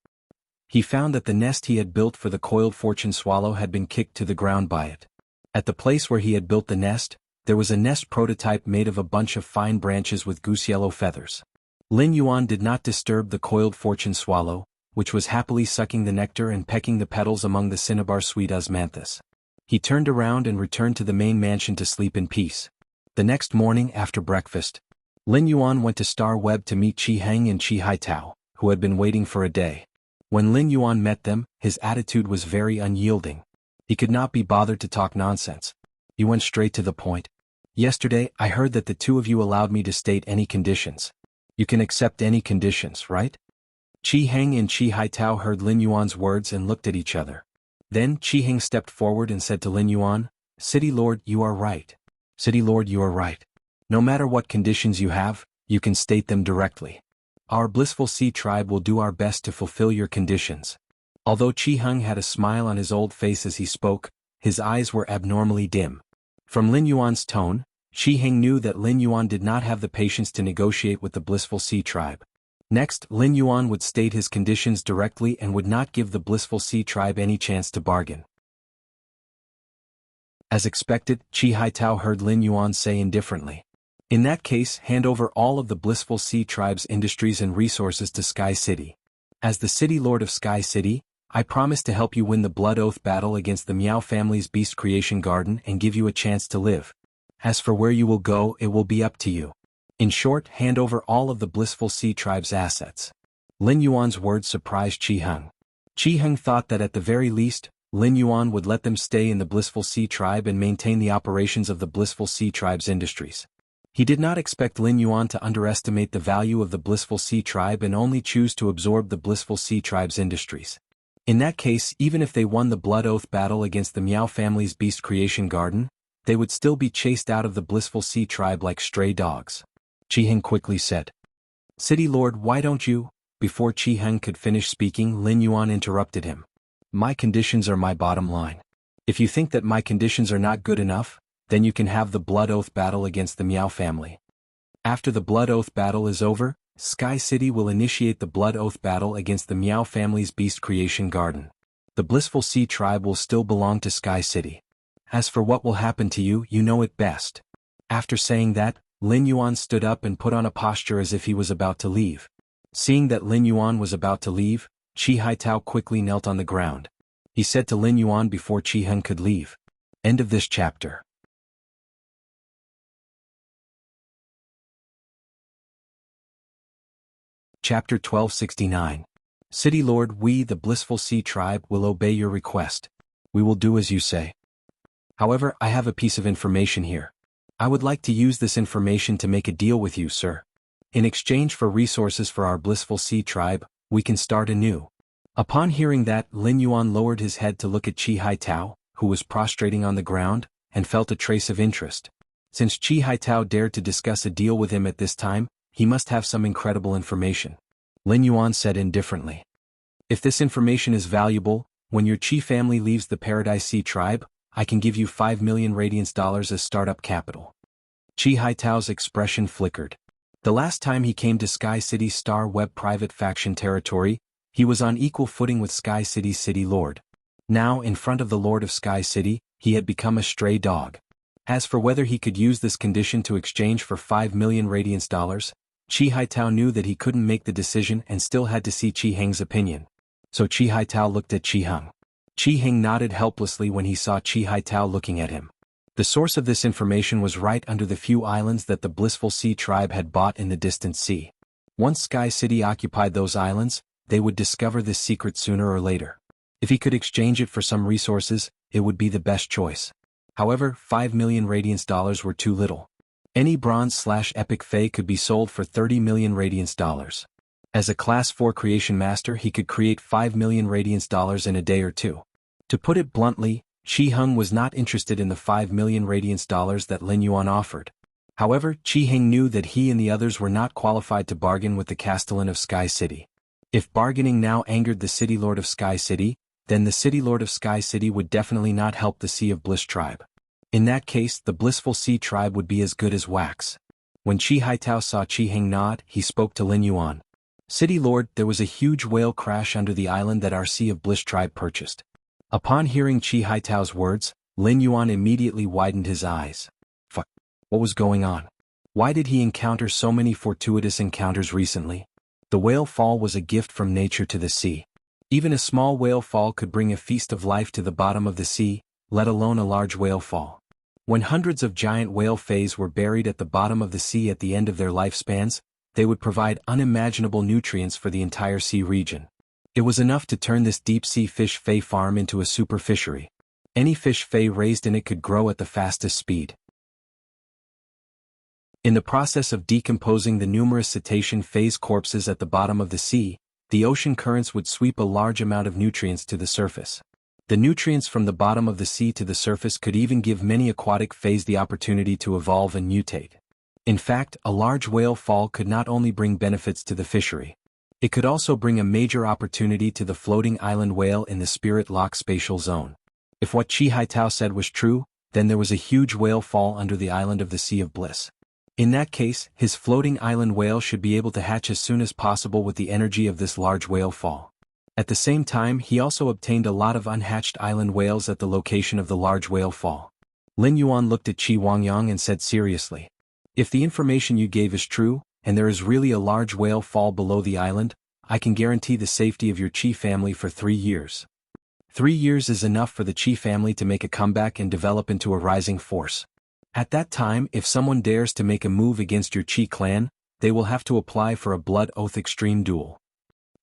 He found that the nest he had built for the coiled fortune swallow had been kicked to the ground by it. At the place where he had built the nest, there was a nest prototype made of a bunch of fine branches with goose-yellow feathers. Lin Yuan did not disturb the coiled fortune swallow, which was happily sucking the nectar and pecking the petals among the cinnabar sweet osmanthus. He turned around and returned to the main mansion to sleep in peace. The next morning after breakfast, Lin Yuan went to Star Web to meet Qi Heng and Qi Haitao, who had been waiting for a day. When Lin Yuan met them, his attitude was very unyielding. He could not be bothered to talk nonsense. He went straight to the point. Yesterday, I heard that the two of you allowed me to state any conditions. You can accept any conditions, right? Qi Heng and Qi Haitao heard Lin Yuan's words and looked at each other. Then Qi Heng stepped forward and said to Lin Yuan, "City Lord, you are right. City Lord, you are right. No matter what conditions you have, you can state them directly. Our blissful sea tribe will do our best to fulfill your conditions." Although Qi Heng had a smile on his old face as he spoke, his eyes were abnormally dim. From Lin Yuan's tone, Qi Heng knew that Lin Yuan did not have the patience to negotiate with the blissful sea tribe. Next, Lin Yuan would state his conditions directly and would not give the blissful sea tribe any chance to bargain. As expected, Qi Haitao heard Lin Yuan say indifferently, "In that case, hand over all of the blissful sea tribe's industries and resources to Sky City. As the City Lord of Sky City, I promise to help you win the Blood Oath battle against the Miao family's Beast Creation Garden and give you a chance to live. As for where you will go, it will be up to you. In short, hand over all of the blissful sea tribe's assets." Lin Yuan's words surprised Qi Heng. Qi Heng thought that at the very least, Lin Yuan would let them stay in the blissful sea tribe and maintain the operations of the blissful sea tribe's industries. He did not expect Lin Yuan to underestimate the value of the blissful sea tribe and only choose to absorb the blissful sea tribe's industries. In that case, even if they won the Blood Oath battle against the Miao family's Beast Creation Garden, they would still be chased out of the blissful sea tribe like stray dogs. Qi Heng quickly said, "City Lord, why don't you?" Before Qi Heng could finish speaking, Lin Yuan interrupted him. "My conditions are my bottom line. If you think that my conditions are not good enough, then you can have the Blood Oath battle against the Miao family. After the Blood Oath battle is over, Sky City will initiate the Blood Oath battle against the Miao family's Beast Creation Garden. The blissful sea tribe will still belong to Sky City. As for what will happen to you, you know it best." After saying that, Lin Yuan stood up and put on a posture as if he was about to leave. Seeing that Lin Yuan was about to leave, Qi Haitao quickly knelt on the ground. He said to Lin Yuan before Qi Heng could leave, "End of this chapter." Chapter 1269. City Lord, we, the blissful sea tribe, will obey your request. We will do as you say. However, I have a piece of information here. I would like to use this information to make a deal with you, sir. In exchange for resources for our blissful sea tribe, we can start anew. Upon hearing that, Lin Yuan lowered his head to look at Qi Haitao, who was prostrating on the ground, and felt a trace of interest. Since Qi Haitao dared to discuss a deal with him at this time, he must have some incredible information. Lin Yuan said indifferently, "If this information is valuable, when your Qi family leaves the Paradise Sea tribe, I can give you 5 million radiance dollars as startup capital." Qi Haitao's expression flickered. The last time he came to Sky City's Star Web private faction territory, he was on equal footing with Sky City's City Lord. Now, in front of the Lord of Sky City, he had become a stray dog. As for whether he could use this condition to exchange for 5 million radiance dollars, Qi Haitao knew that he couldn't make the decision and still had to see Qi Heng's opinion. So Qi Haitao looked at Qi Heng. Qi Heng nodded helplessly when he saw Qi Haitao looking at him. The source of this information was right under the few islands that the blissful sea tribe had bought in the distant sea. Once Sky City occupied those islands, they would discover this secret sooner or later. If he could exchange it for some resources, it would be the best choice. However, 5 million radiance dollars were too little. Any bronze/epic Fae could be sold for 30 million radiance dollars. As a Class 4 creation master, he could create 5 million radiance dollars in a day or two. To put it bluntly, Qi Heng was not interested in the 5 million radiance dollars that Lin Yuan offered. However, Qi Heng knew that he and the others were not qualified to bargain with the Castellan of Sky City. If bargaining now angered the City Lord of Sky City, then the City Lord of Sky City would definitely not help the Sea of Bliss tribe. In that case, the blissful sea tribe would be as good as wax. When Qi Haitao saw Qi Heng nod, he spoke to Lin Yuan. "City Lord, there was a huge whale crash under the island that our Sea of Bliss tribe purchased." Upon hearing Qi Haitao's words, Lin Yuan immediately widened his eyes. Fuck. What was going on? Why did he encounter so many fortuitous encounters recently? The whale fall was a gift from nature to the sea. Even a small whale fall could bring a feast of life to the bottom of the sea, let alone a large whale fall. When hundreds of giant whale fays were buried at the bottom of the sea at the end of their lifespans, they would provide unimaginable nutrients for the entire sea region. It was enough to turn this deep-sea fish fay farm into a super fishery. Any fish Fae raised in it could grow at the fastest speed. In the process of decomposing the numerous cetacean phase corpses at the bottom of the sea, the ocean currents would sweep a large amount of nutrients to the surface. The nutrients from the bottom of the sea to the surface could even give many aquatic phase the opportunity to evolve and mutate. In fact, a large whale fall could not only bring benefits to the fishery. It could also bring a major opportunity to the floating island whale in the Spirit Lock spatial zone. If what Chi Haitao said was true, then there was a huge whale fall under the island of the Sea of Bliss. In that case, his floating island whale should be able to hatch as soon as possible with the energy of this large whale fall. At the same time, he also obtained a lot of unhatched island whales at the location of the large whale fall. Lin Yuan looked at Qi Wangyang and said seriously, "If the information you gave is true, and there is really a large whale fall below the island, I can guarantee the safety of your Qi family for 3 years. 3 years is enough for the Qi family to make a comeback and develop into a rising force. At that time, if someone dares to make a move against your Qi clan, they will have to apply for a blood oath extreme duel.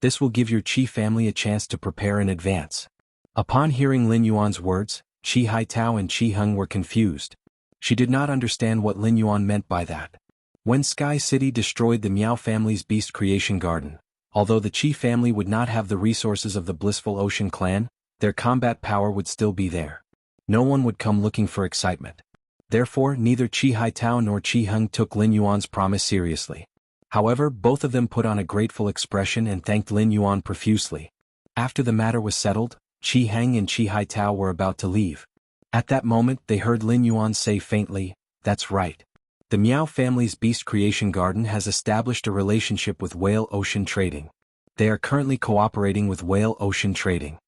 This will give your Qi family a chance to prepare in advance." Upon hearing Lin Yuan's words, Qi Haitao and Qi Heng were confused. She did not understand what Lin Yuan meant by that. When Sky City destroyed the Miao family's beast creation garden, although the Qi family would not have the resources of the Blissful Ocean clan, their combat power would still be there. No one would come looking for excitement. Therefore, neither Qi Haitao nor Qi Heng took Lin Yuan's promise seriously. However, both of them put on a grateful expression and thanked Lin Yuan profusely. After the matter was settled, Qi Heng and Qi Haitao were about to leave. At that moment they heard Lin Yuan say faintly, "That's right. The Miao family's beast creation garden has established a relationship with Whale Ocean Trading. They are currently cooperating with Whale Ocean Trading.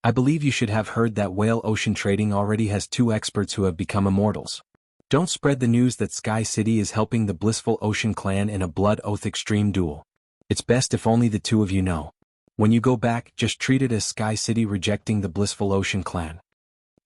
I believe you should have heard that Whale Ocean Trading already has 2 experts who have become immortals. Don't spread the news that Sky City is helping the Blissful Ocean clan in a blood oath extreme duel. It's best if only the 2 of you know. When you go back, just treat it as Sky City rejecting the Blissful Ocean clan.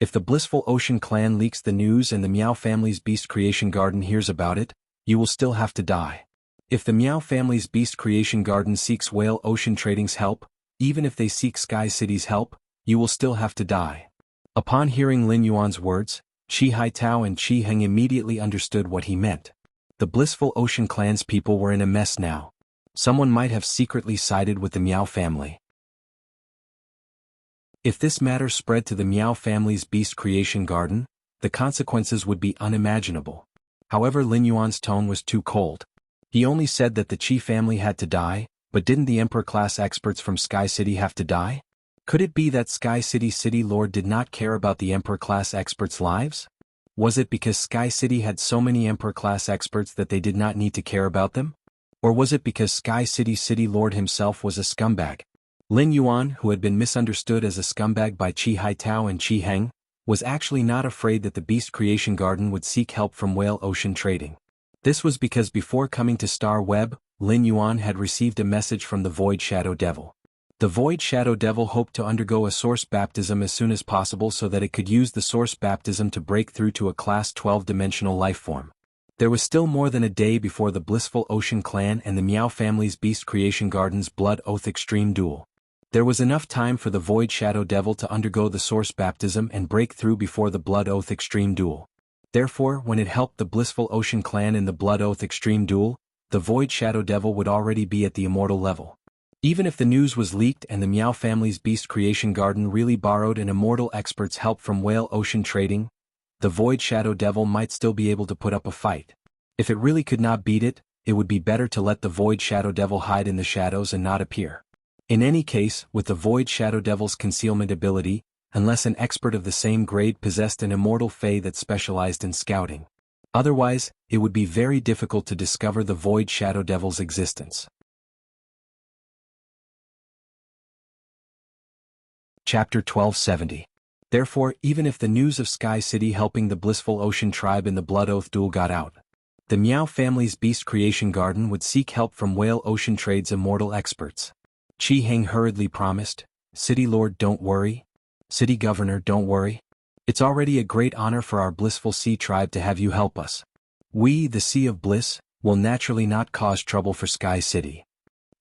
If the Blissful Ocean clan leaks the news and the Miao family's beast creation garden hears about it, you will still have to die. If the Miao family's beast creation garden seeks Whale Ocean Trading's help, even if they seek Sky City's help, you will still have to die." Upon hearing Lin Yuan's words, Qi Haitao and Qi Heng immediately understood what he meant. The Blissful Ocean clan's people were in a mess now. Someone might have secretly sided with the Miao family. If this matter spread to the Miao family's beast creation garden, the consequences would be unimaginable. However, Lin Yuan's tone was too cold. He only said that the Qi family had to die, but didn't the Emperor-class experts from Sky City have to die? Could it be that Sky City City Lord did not care about the Emperor-class experts' lives? Was it because Sky City had so many Emperor-class experts that they did not need to care about them? Or was it because Sky City City Lord himself was a scumbag? Lin Yuan, who had been misunderstood as a scumbag by Qi Haitao and Qi Heng, was actually not afraid that the Beast Creation Garden would seek help from Whale Ocean Trading. This was because before coming to Star Web, Lin Yuan had received a message from the Void Shadow Devil. The Void Shadow Devil hoped to undergo a source baptism as soon as possible so that it could use the source baptism to break through to a Class 12-dimensional lifeform. There was still more than a day before the Blissful Ocean Clan and the Miao family's Beast Creation Garden's Blood Oath Extreme Duel. There was enough time for the Void Shadow Devil to undergo the source baptism and break through before the Blood Oath Extreme Duel. Therefore, when it helped the Blissful Ocean Clan in the Blood Oath Extreme Duel, the Void Shadow Devil would already be at the immortal level. Even if the news was leaked and the Miao family's Beast Creation Garden really borrowed an immortal expert's help from Whale Ocean Trading, the Void Shadow Devil might still be able to put up a fight. If it really could not beat it, it would be better to let the Void Shadow Devil hide in the shadows and not appear. In any case, with the Void Shadow Devil's concealment ability, unless an expert of the same grade possessed an immortal fae that specialized in scouting. Otherwise, it would be very difficult to discover the Void Shadow Devil's existence. Chapter 1270. Therefore, even if the news of Sky City helping the Blissful Ocean Tribe in the Blood Oath Duel got out, the Miao family's Beast Creation Garden would seek help from Whale Ocean Trade's immortal experts. Qi Heng hurriedly promised, "City Lord, don't worry. City Governor, don't worry. It's already a great honor for our Blissful Sea Tribe to have you help us. We, the Sea of Bliss, will naturally not cause trouble for Sky City.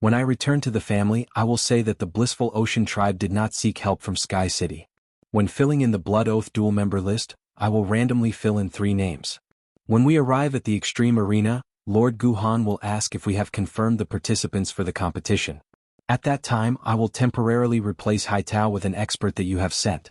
When I return to the family, I will say that the Blissful Ocean Tribe did not seek help from Sky City. When filling in the Blood Oath duel member list, I will randomly fill in 3 names. When we arrive at the Extreme Arena, Lord Guhan will ask if we have confirmed the participants for the competition. At that time, I will temporarily replace Haitao with an expert that you have sent.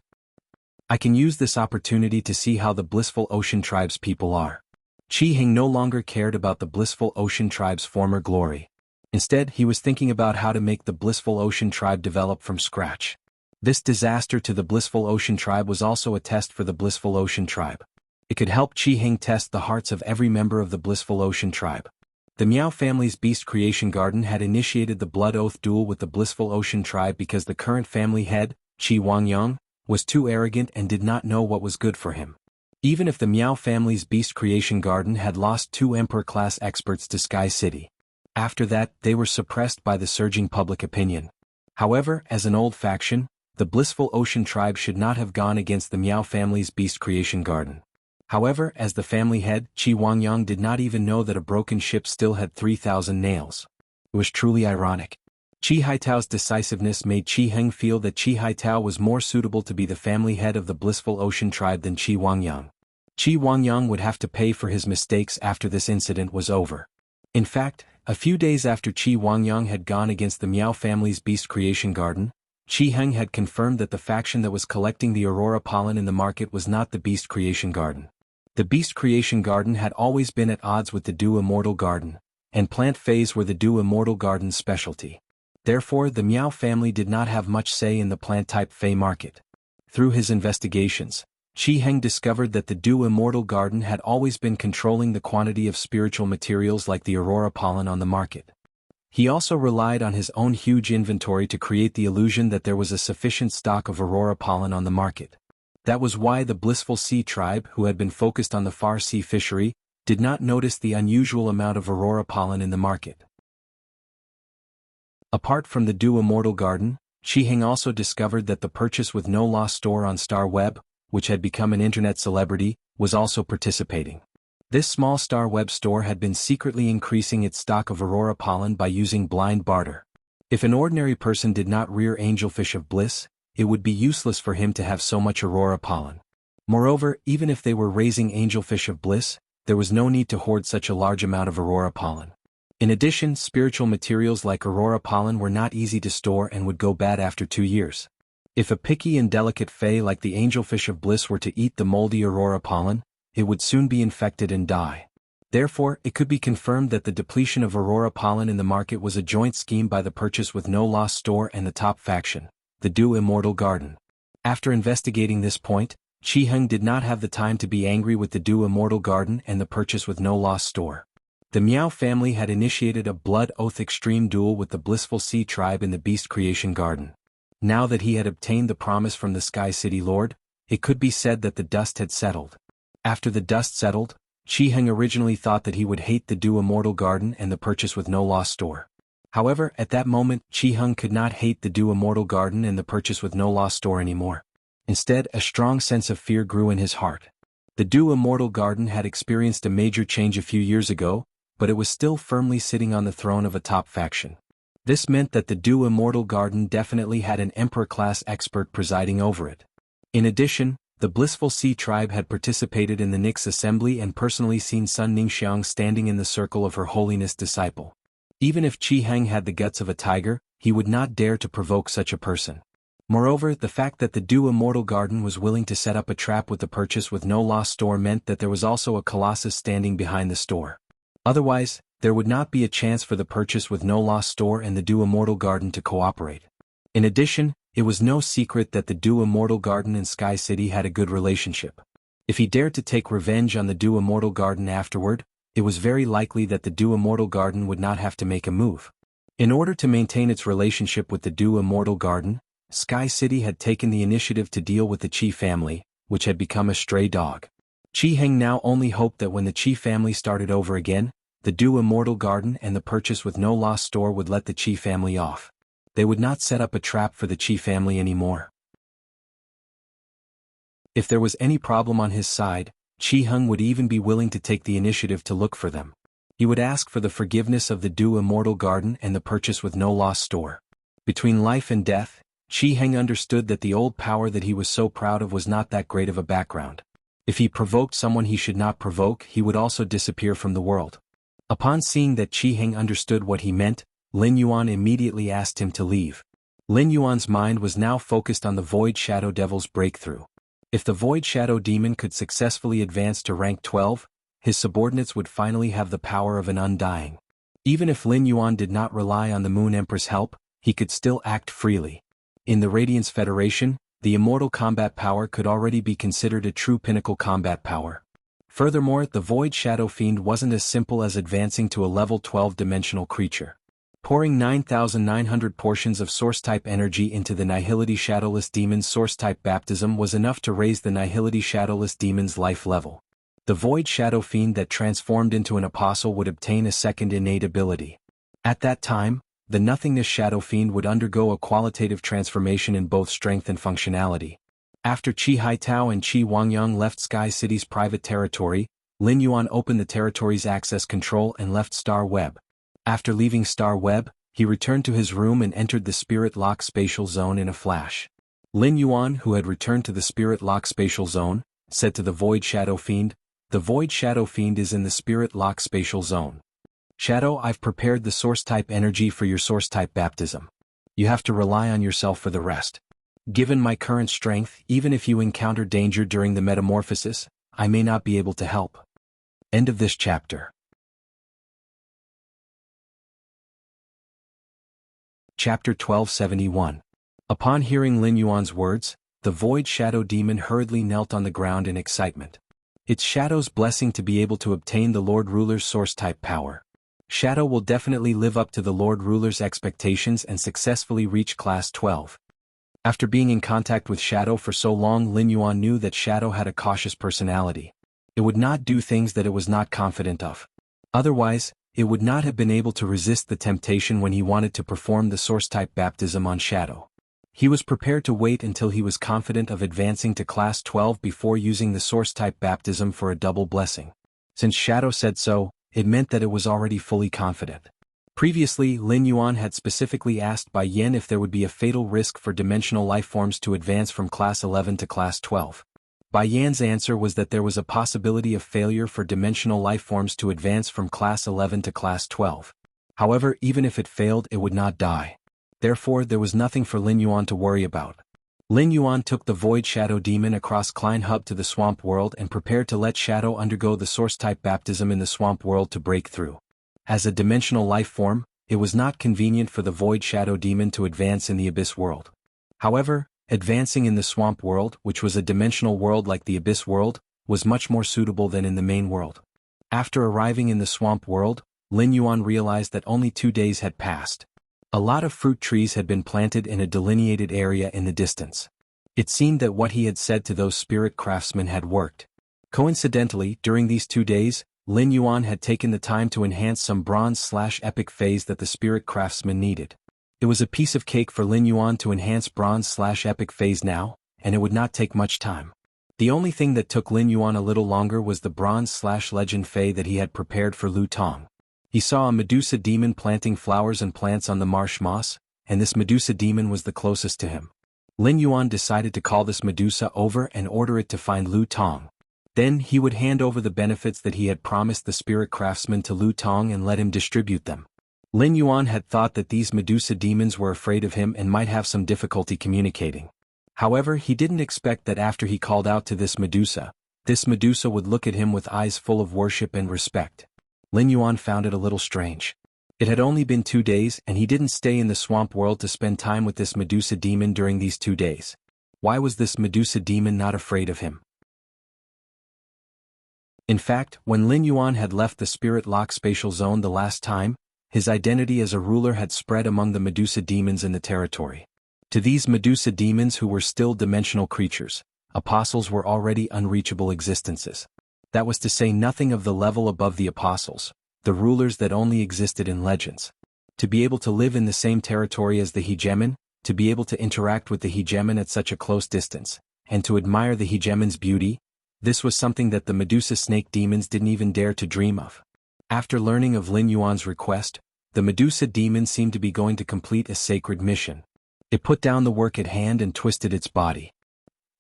I can use this opportunity to see how the Blissful Ocean Tribe's people are. Qi Heng no longer cared about the Blissful Ocean Tribe's former glory. Instead, he was thinking about how to make the Blissful Ocean Tribe develop from scratch. This disaster to the Blissful Ocean Tribe was also a test for the Blissful Ocean Tribe. It could help Qi Heng test the hearts of every member of the Blissful Ocean Tribe. The Miao family's Beast Creation Garden had initiated the Blood Oath duel with the Blissful Ocean Tribe because the current family head, Qi Wangyang, was too arrogant and did not know what was good for him. Even if the Miao family's Beast Creation Garden had lost 2 Emperor-class experts to Sky City. After that, they were suppressed by the surging public opinion. However, as an old faction, the Blissful Ocean Tribe should not have gone against the Miao family's Beast Creation Garden. However, as the family head, Qi Wangyang did not even know that a broken ship still had 3,000 nails. It was truly ironic. Qi Haitao's decisiveness made Qi Heng feel that Qi Haitao was more suitable to be the family head of the Blissful Ocean Tribe than Qi Wangyang. Qi Wangyang would have to pay for his mistakes after this incident was over. In fact, a few days after Qi Wangyang had gone against the Miao family's Beast Creation Garden, Qi Heng had confirmed that the faction that was collecting the Aurora pollen in the market was not the Beast Creation Garden. The Beast Creation Garden had always been at odds with the Dew Immortal Garden, and plant phase were the Dew Immortal Garden's specialty. Therefore, the Miao family did not have much say in the plant-type Fey market. Through his investigations, Qi Heng discovered that the Dew Immortal Garden had always been controlling the quantity of spiritual materials like the Aurora pollen on the market. He also relied on his own huge inventory to create the illusion that there was a sufficient stock of Aurora pollen on the market. That was why the Blissful Sea Tribe, who had been focused on the Far Sea fishery, did not notice the unusual amount of Aurora pollen in the market. Apart from the Dew Immortal Garden, Qi Heng also discovered that the Purchase with No Loss store on Star Web, which had become an internet celebrity, was also participating. This small Star Web store had been secretly increasing its stock of Aurora pollen by using blind barter. If an ordinary person did not rear angelfish of bliss, it would be useless for him to have so much Aurora pollen. Moreover, even if they were raising angelfish of bliss, there was no need to hoard such a large amount of Aurora pollen. In addition, spiritual materials like Aurora pollen were not easy to store and would go bad after 2 years. If a picky and delicate Fey like the angelfish of bliss were to eat the moldy Aurora pollen, it would soon be infected and die. Therefore, it could be confirmed that the depletion of Aurora pollen in the market was a joint scheme by the Purchase with No Loss store and the top faction, the Dew Immortal Garden. After investigating this point, Qi Heng did not have the time to be angry with the Dew Immortal Garden and the Purchase with No Loss store. The Miao family had initiated a Blood Oath extreme duel with the Blissful Sea Tribe in the Beast Creation Garden. Now that he had obtained the promise from the Sky City Lord, it could be said that the dust had settled. After the dust settled, Qi Heng originally thought that he would hate the Dew Immortal Garden and the Purchase with No Loss store. However, at that moment, Qi Heng could not hate the Dew Immortal Garden and the Purchase with No Loss store anymore. Instead, a strong sense of fear grew in his heart. The Dew Immortal Garden had experienced a major change a few years ago, but it was still firmly sitting on the throne of a top faction. This meant that the Dew Immortal Garden definitely had an Emperor-class expert presiding over it. In addition, the Blissful Sea Tribe had participated in the Nyx assembly and personally seen Sun Ningxiang standing in the circle of Her Holiness disciple. Even if Qi Heng had the guts of a tiger, he would not dare to provoke such a person. Moreover, the fact that the Dew Immortal Garden was willing to set up a trap with the Purchase with No Loss store meant that there was also a Colossus standing behind the store. Otherwise, there would not be a chance for the Purchase with No Loss store and the Dew Immortal Garden to cooperate. In addition, it was no secret that the Dew Immortal Garden and Sky City had a good relationship. If he dared to take revenge on the Dew Immortal Garden afterward, it was very likely that the Dew Immortal Garden would not have to make a move. In order to maintain its relationship with the Dew Immortal Garden, Sky City had taken the initiative to deal with the Qi family, which had become a stray dog. Qi Heng now only hoped that when the Qi family started over again, the Dew Immortal Garden and the Purchase with No Loss store would let the Qi family off. They would not set up a trap for the Qi family anymore. If there was any problem on his side, Qi Heng would even be willing to take the initiative to look for them. He would ask for the forgiveness of the Dew Immortal Garden and the Purchase with No Loss store. Between life and death, Qi Heng understood that the old power that he was so proud of was not that great of a background. If he provoked someone he should not provoke, he would also disappear from the world. Upon seeing that Qi Heng understood what he meant, Lin Yuan immediately asked him to leave. Lin Yuan's mind was now focused on the Void Shadow Devil's breakthrough. If the Void Shadow Demon could successfully advance to rank 12, his subordinates would finally have the power of an undying. Even if Lin Yuan did not rely on the Moon Emperor's help, he could still act freely. In the Radiance Federation, the immortal combat power could already be considered a true pinnacle combat power. Furthermore, the Void Shadow Fiend wasn't as simple as advancing to a level 12-dimensional creature. Pouring 9,900 portions of Source-type energy into the Nihility Shadowless Demon's Source-type baptism was enough to raise the Nihility Shadowless Demon's life level. The Void Shadow Fiend that transformed into an apostle would obtain a second innate ability. At that time, the Nothingness Shadow Fiend would undergo a qualitative transformation in both strength and functionality. After Qi Haitao and Qi Wangyang left Sky City's private territory, Lin Yuan opened the territory's access control and left Star Web. After leaving Star Web, he returned to his room and entered the Spirit Lock Spatial Zone in a flash. Lin Yuan, who had returned to the Spirit Lock Spatial Zone, said to the Void Shadow Fiend, "The Void Shadow Fiend is in the Spirit Lock Spatial Zone. Shadow, I've prepared the Source-type energy for your Source-type baptism. You have to rely on yourself for the rest. Given my current strength, even if you encounter danger during the metamorphosis, I may not be able to help." End of this chapter. Chapter 1271. Upon hearing Lin Yuan's words, the Void Shadow Demon hurriedly knelt on the ground in excitement. It's Shadow's blessing to be able to obtain the Lord Ruler's Source-type power. Shadow will definitely live up to the Lord Ruler's expectations and successfully reach Class 12. After being in contact with Shadow for so long, Lin Yuan knew that Shadow had a cautious personality. It would not do things that it was not confident of. Otherwise, it would not have been able to resist the temptation when he wanted to perform the Source-type baptism on Shadow. He was prepared to wait until he was confident of advancing to Class 12 before using the Source-type baptism for a double blessing. Since Shadow said so, it meant that it was already fully confident. Previously, Lin Yuan had specifically asked Bai Yan if there would be a fatal risk for dimensional lifeforms to advance from Class 11 to Class 12. Bai Yan's answer was that there was a possibility of failure for dimensional lifeforms to advance from Class 11 to Class 12. However, even if it failed, it would not die. Therefore, there was nothing for Lin Yuan to worry about. Lin Yuan took the Void Shadow Demon across Klein Hub to the Swamp World and prepared to let Shadow undergo the Source-type baptism in the Swamp World to break through. As a dimensional life form, it was not convenient for the Void Shadow Demon to advance in the Abyss World. However, advancing in the Swamp World, which was a dimensional world like the Abyss World, was much more suitable than in the main world. After arriving in the Swamp World, Lin Yuan realized that only 2 days had passed. A lot of fruit trees had been planted in a delineated area in the distance. It seemed that what he had said to those spirit craftsmen had worked. Coincidentally, during these 2 days, Lin Yuan had taken the time to enhance some bronze/epic phase that the spirit craftsmen needed. It was a piece of cake for Lin Yuan to enhance bronze/epic phase now, and it would not take much time. The only thing that took Lin Yuan a little longer was the bronze/legend phase that he had prepared for Lu Tong. He saw a Medusa demon planting flowers and plants on the marsh moss, and this Medusa demon was the closest to him. Lin Yuan decided to call this Medusa over and order it to find Lu Tong. Then he would hand over the benefits that he had promised the spirit craftsman to Lu Tong and let him distribute them. Lin Yuan had thought that these Medusa demons were afraid of him and might have some difficulty communicating. However, he didn't expect that after he called out to this Medusa would look at him with eyes full of worship and respect. Lin Yuan found it a little strange. It had only been 2 days and he didn't stay in the Swamp World to spend time with this Medusa demon during these 2 days. Why was this Medusa demon not afraid of him? In fact, when Lin Yuan had left the Spirit Lock Spatial Zone the last time, his identity as a ruler had spread among the Medusa demons in the territory. To these Medusa demons who were still dimensional creatures, apostles were already unreachable existences. That was to say nothing of the level above the apostles, the rulers that only existed in legends. To be able to live in the same territory as the hegemon, to be able to interact with the hegemon at such a close distance, and to admire the hegemon's beauty, this was something that the Medusa snake demons didn't even dare to dream of. After learning of Lin Yuan's request, the Medusa demon seemed to be going to complete a sacred mission. It put down the work at hand and twisted its body.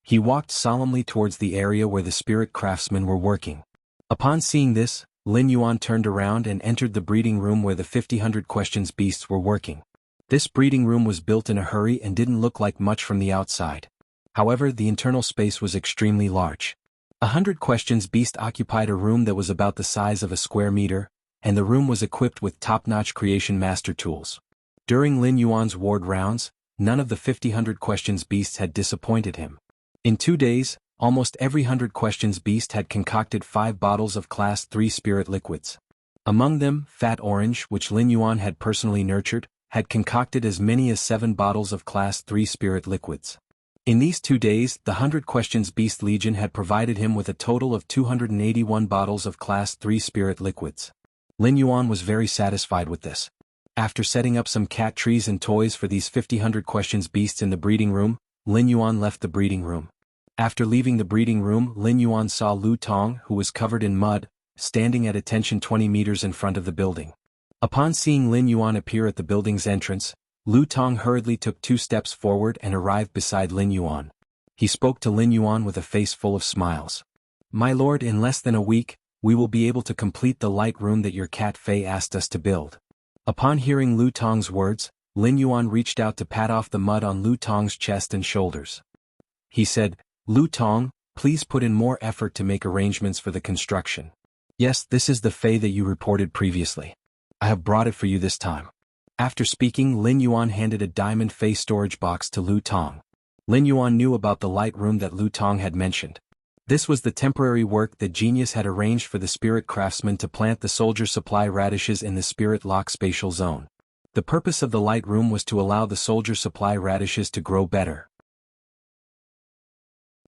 He walked solemnly towards the area where the spirit craftsmen were working. Upon seeing this, Lin Yuan turned around and entered the breeding room where the 50 questions beasts were working. This breeding room was built in a hurry and didn't look like much from the outside. However, the internal space was extremely large. 100 questions beast occupied a room that was about the size of a square meter, and the room was equipped with top-notch creation master tools. During Lin Yuan's ward rounds, none of the 50 questions beasts had disappointed him. In 2 days, almost every 100 questions beast had concocted 5 bottles of Class 3 spirit liquids. Among them, Fat Orange, which Lin Yuan had personally nurtured, had concocted as many as 7 bottles of Class 3 spirit liquids. In these 2 days, the 100 questions beast legion had provided him with a total of 281 bottles of Class 3 spirit liquids. Lin Yuan was very satisfied with this. After setting up some cat trees and toys for these 50 questions beasts in the breeding room, Lin Yuan left the breeding room. After leaving the breeding room, Lin Yuan saw Lu Tong, who was covered in mud, standing at attention 20 meters in front of the building. Upon seeing Lin Yuan appear at the building's entrance, Lu Tong hurriedly took 2 steps forward and arrived beside Lin Yuan. He spoke to Lin Yuan with a face full of smiles. "My lord, in less than a week, we will be able to complete the light room that your cat Fei asked us to build." Upon hearing Lu Tong's words, Lin Yuan reached out to pat off the mud on Lu Tong's chest and shoulders. He said, "Lu Tong, please put in more effort to make arrangements for the construction. Yes, this is the Fei that you reported previously. I have brought it for you this time." After speaking, Lin Yuan handed a diamond Fei storage box to Lu Tong. Lin Yuan knew about the light room that Lu Tong had mentioned. This was the temporary work that Genius had arranged for the spirit craftsmen to plant the soldier supply radishes in the spirit lock spatial zone. The purpose of the light room was to allow the soldier supply radishes to grow better.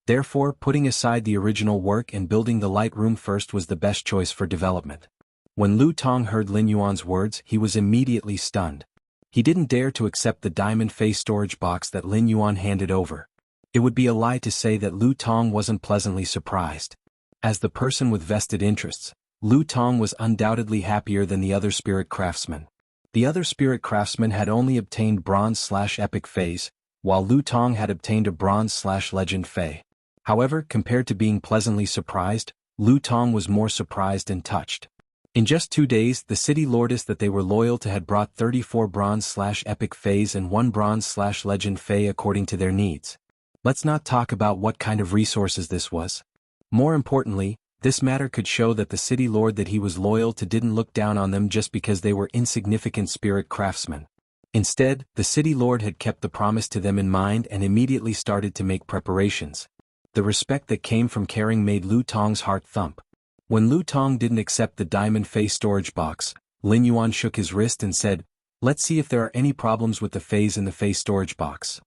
Therefore, putting aside the original work and building the light room first was the best choice for development. When Lu Tong heard Lin Yuan's words, he was immediately stunned. He didn't dare to accept the diamond Fei storage box that Lin Yuan handed over. It would be a lie to say that Lu Tong wasn't pleasantly surprised. As the person with vested interests, Lu Tong was undoubtedly happier than the other spirit craftsmen. The other spirit craftsmen had only obtained bronze/epic Feis, while Lu Tong had obtained a bronze/legend Fei. However, compared to being pleasantly surprised, Lu Tong was more surprised and touched. In just 2 days, the city lordess that they were loyal to had brought 34 bronze/epic Feis and 1 bronze/legend Fei according to their needs. Let's not talk about what kind of resources this was. More importantly, this matter could show that the city lord that he was loyal to didn't look down on them just because they were insignificant spirit craftsmen. Instead, the city lord had kept the promise to them in mind and immediately started to make preparations. The respect that came from caring made Lu Tong's heart thump. When Lu Tong didn't accept the diamond Fei storage box, Lin Yuan shook his wrist and said, "Let's see if there are any problems with the Feis in the Fei storage box.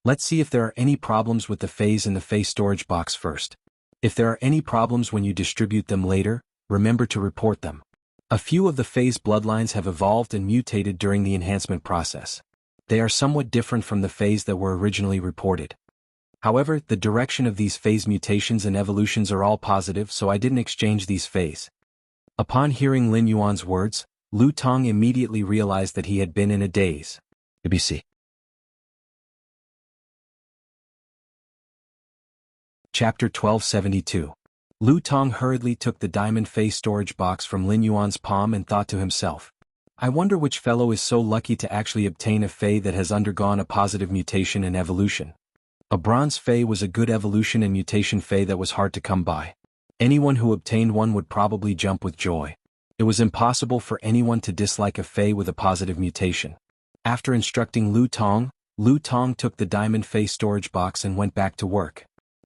Let's see if there are any problems with the Feis in the Fei storage box first. If there are any problems when you distribute them later, remember to report them." A few of the Fei's bloodlines have evolved and mutated during the enhancement process. They are somewhat different from the Feis that were originally reported. However, the direction of these Fei's mutations and evolutions are all positive, so I didn't exchange these Feis. Upon hearing Lin Yuan's words, Lu Tong immediately realized that he had been in a daze. ABC. Chapter 1272. Lu Tong hurriedly took the diamond Fei storage box from Lin Yuan's palm and thought to himself, "I wonder which fellow is so lucky to actually obtain a Fei that has undergone a positive mutation and evolution." A bronze Fei was a good evolution and mutation Fei that was hard to come by. Anyone who obtained one would probably jump with joy. It was impossible for anyone to dislike a Fei with a positive mutation. After instructing Lu Tong took the diamond Fei storage box and went back to work.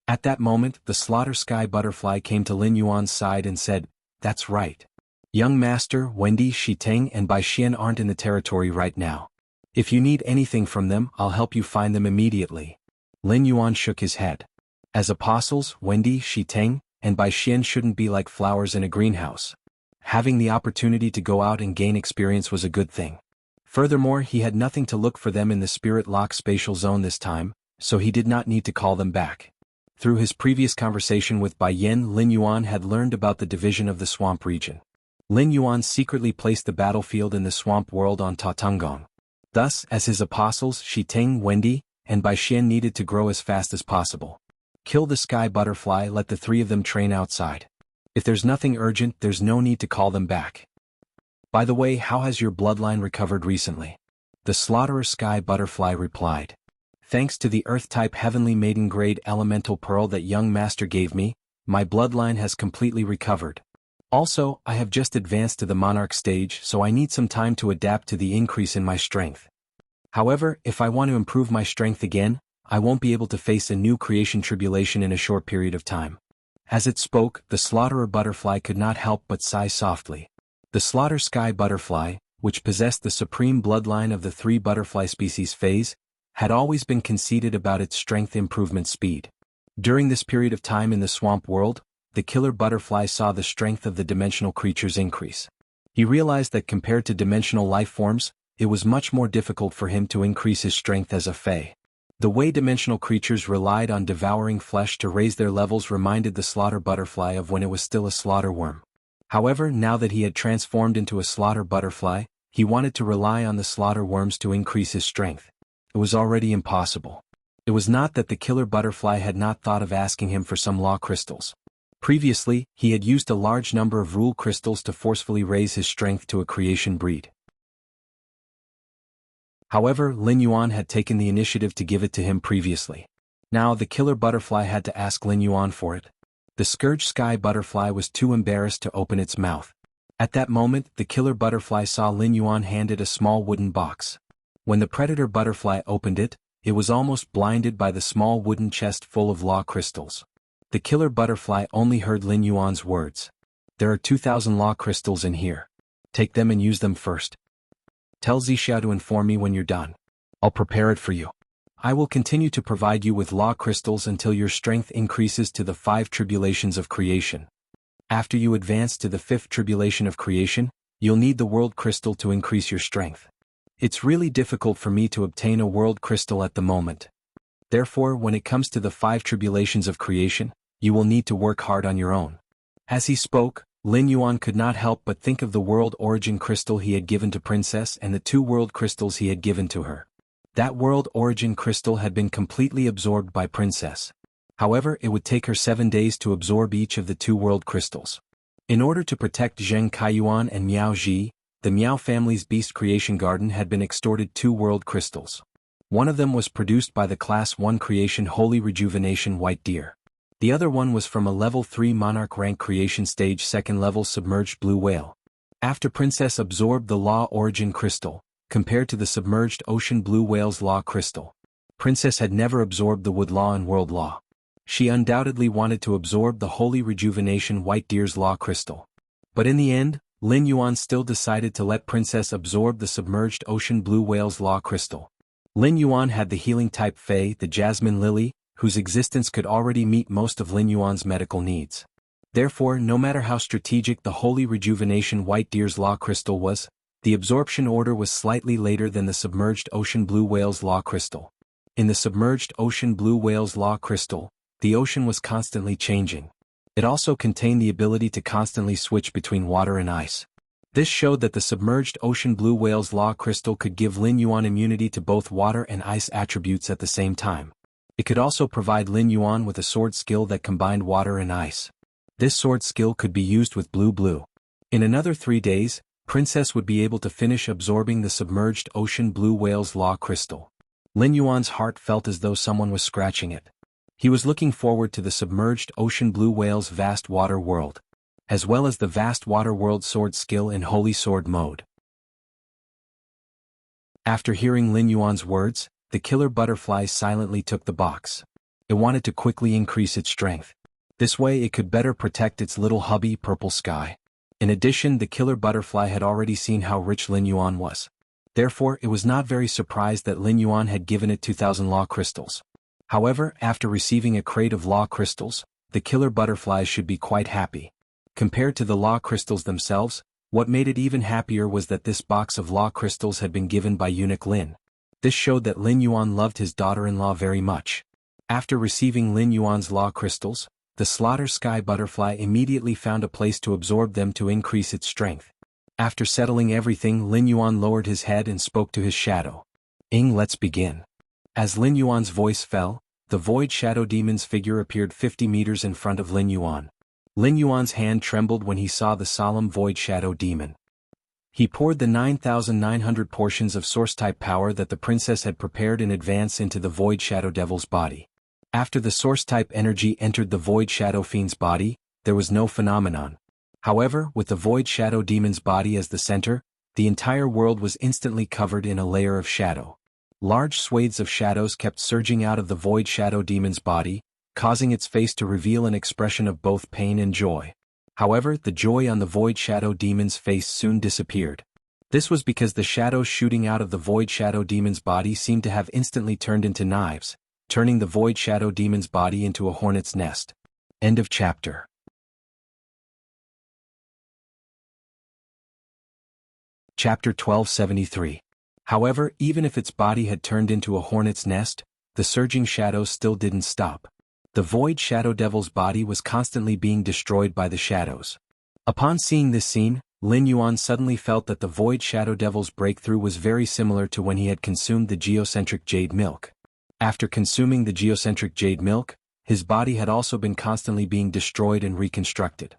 At that moment, the Slaughter Sky Butterfly came to Lin Yuan's side and said, "That's right. Young Master, Wendy, Shiteng and Bai Xian aren't in the territory right now. If you need anything from them, I'll help you find them immediately." Lin Yuan shook his head. As apostles, Wendy, Shiteng, and Bai Xian shouldn't be like flowers in a greenhouse. Having the opportunity to go out and gain experience was a good thing. Furthermore, he had nothing to look for them in the spirit lock spatial zone this time, so he did not need to call them back. Through his previous conversation with Bai Yen, Lin Yuan had learned about the division of the swamp region. Lin Yuan secretly placed the battlefield in the swamp world on Tatungong. Thus, as his apostles Shi Ting, Wendy, and Bai Xian needed to grow as fast as possible. Kill the sky butterfly, let the three of them train outside. If there's nothing urgent, there's no need to call them back. By the way, how has your bloodline recovered recently? The slaughterer sky butterfly replied. Thanks to the earth-type heavenly maiden grade elemental pearl that young master gave me, my bloodline has completely recovered. Also, I have just advanced to the monarch stage, so I need some time to adapt to the increase in my strength. However, if I want to improve my strength again, I won't be able to face a new creation tribulation in a short period of time. As it spoke, the slaughterer butterfly could not help but sigh softly. The slaughter sky butterfly, which possessed the supreme bloodline of the three butterfly species phase, had always been conceited about its strength improvement speed. During this period of time in the swamp world, the killer butterfly saw the strength of the dimensional creatures increase. He realized that compared to dimensional life forms, it was much more difficult for him to increase his strength as a fae. The way dimensional creatures relied on devouring flesh to raise their levels reminded the slaughter butterfly of when it was still a slaughter worm. However, now that he had transformed into a slaughter butterfly, he wanted to rely on the slaughter worms to increase his strength. It was already impossible. It was not that the killer butterfly had not thought of asking him for some law crystals. Previously, he had used a large number of rule crystals to forcefully raise his strength to a creation breed. However, Lin Yuan had taken the initiative to give it to him previously. Now the killer butterfly had to ask Lin Yuan for it. The scourge sky butterfly was too embarrassed to open its mouth. At that moment, the killer butterfly saw Lin Yuan handed a small wooden box. When the predator butterfly opened it, it was almost blinded by the small wooden chest full of law crystals. The killer butterfly only heard Lin Yuan's words. There are 2,000 law crystals in here. Take them and use them first. Tell Zixia to inform me when you're done. I'll prepare it for you. I will continue to provide you with law crystals until your strength increases to the 5 tribulations of creation. After you advance to the 5th tribulation of creation, you'll need the world crystal to increase your strength. It's really difficult for me to obtain a world crystal at the moment. Therefore, when it comes to the 5 tribulations of creation, you will need to work hard on your own. As he spoke, Lin Yuan could not help but think of the world origin crystal he had given to Princess and the 2 world crystals he had given to her. That world origin crystal had been completely absorbed by Princess. However, it would take her 7 days to absorb each of the 2 world crystals. In order to protect Zheng Kaiyuan and Miao Ji, the Miao family's beast creation garden had been extorted 2 world crystals. One of them was produced by the Class 1 creation Holy Rejuvenation White Deer. The other one was from a Level 3 Monarch rank creation stage 2nd level submerged blue whale. After Princess absorbed the Law Origin crystal, compared to the submerged ocean blue whale's Law crystal, Princess had never absorbed the Wood Law and World Law. She undoubtedly wanted to absorb the Holy Rejuvenation White Deer's Law crystal. But in the end, Lin Yuan still decided to let Princess absorb the submerged ocean blue whale's Law crystal. Lin Yuan had the healing type Fae, the Jasmine Lily, whose existence could already meet most of Lin Yuan's medical needs. Therefore, no matter how strategic the Holy Rejuvenation White Deer's Law crystal was, the absorption order was slightly later than the submerged ocean blue whale's Law crystal. In the submerged ocean blue whale's Law crystal, the ocean was constantly changing. It also contained the ability to constantly switch between water and ice. This showed that the submerged ocean blue whale's Law crystal could give Lin Yuan immunity to both water and ice attributes at the same time. It could also provide Lin Yuan with a sword skill that combined water and ice. This sword skill could be used with blue. In another 3 days, Princess would be able to finish absorbing the submerged ocean blue whale's Law crystal. Lin Yuan's heart felt as though someone was scratching it. He was looking forward to the submerged ocean blue whale's vast water world, as well as the vast water world sword skill in Holy Sword mode. After hearing Lin Yuan's words, the killer butterfly silently took the box. It wanted to quickly increase its strength. This way it could better protect its little hubby Purple Sky. In addition, the killer butterfly had already seen how rich Lin Yuan was. Therefore, it was not very surprised that Lin Yuan had given it 2,000 law crystals. However, after receiving a crate of law crystals, the killer butterflies should be quite happy. Compared to the law crystals themselves, what made it even happier was that this box of law crystals had been given by eunuch Lin. This showed that Lin Yuan loved his daughter-in-law very much. After receiving Lin Yuan's law crystals, the slaughter sky butterfly immediately found a place to absorb them to increase its strength. After settling everything, Lin Yuan lowered his head and spoke to his shadow. Let's begin. As Lin Yuan's voice fell, the Void Shadow Demon's figure appeared 50 meters in front of Lin Yuan. Lin Yuan's hand trembled when he saw the solemn Void Shadow Demon. He poured the 9,900 portions of Source-type power that the princess had prepared in advance into the Void Shadow Devil's body. After the Source-type energy entered the Void Shadow Fiend's body, there was no phenomenon. However, with the Void Shadow Demon's body as the center, the entire world was instantly covered in a layer of shadow. Large swathes of shadows kept surging out of the Void Shadow Demon's body, causing its face to reveal an expression of both pain and joy. However, the joy on the Void Shadow Demon's face soon disappeared. This was because the shadows shooting out of the Void Shadow Demon's body seemed to have instantly turned into knives, turning the Void Shadow Demon's body into a hornet's nest. End of chapter. Chapter 1273. However, even if its body had turned into a hornet's nest, the surging shadows still didn't stop. The Void Shadow Devil's body was constantly being destroyed by the shadows. Upon seeing this scene, Lin Yuan suddenly felt that the Void Shadow Devil's breakthrough was very similar to when he had consumed the geocentric jade milk. After consuming the geocentric jade milk, his body had also been constantly being destroyed and reconstructed.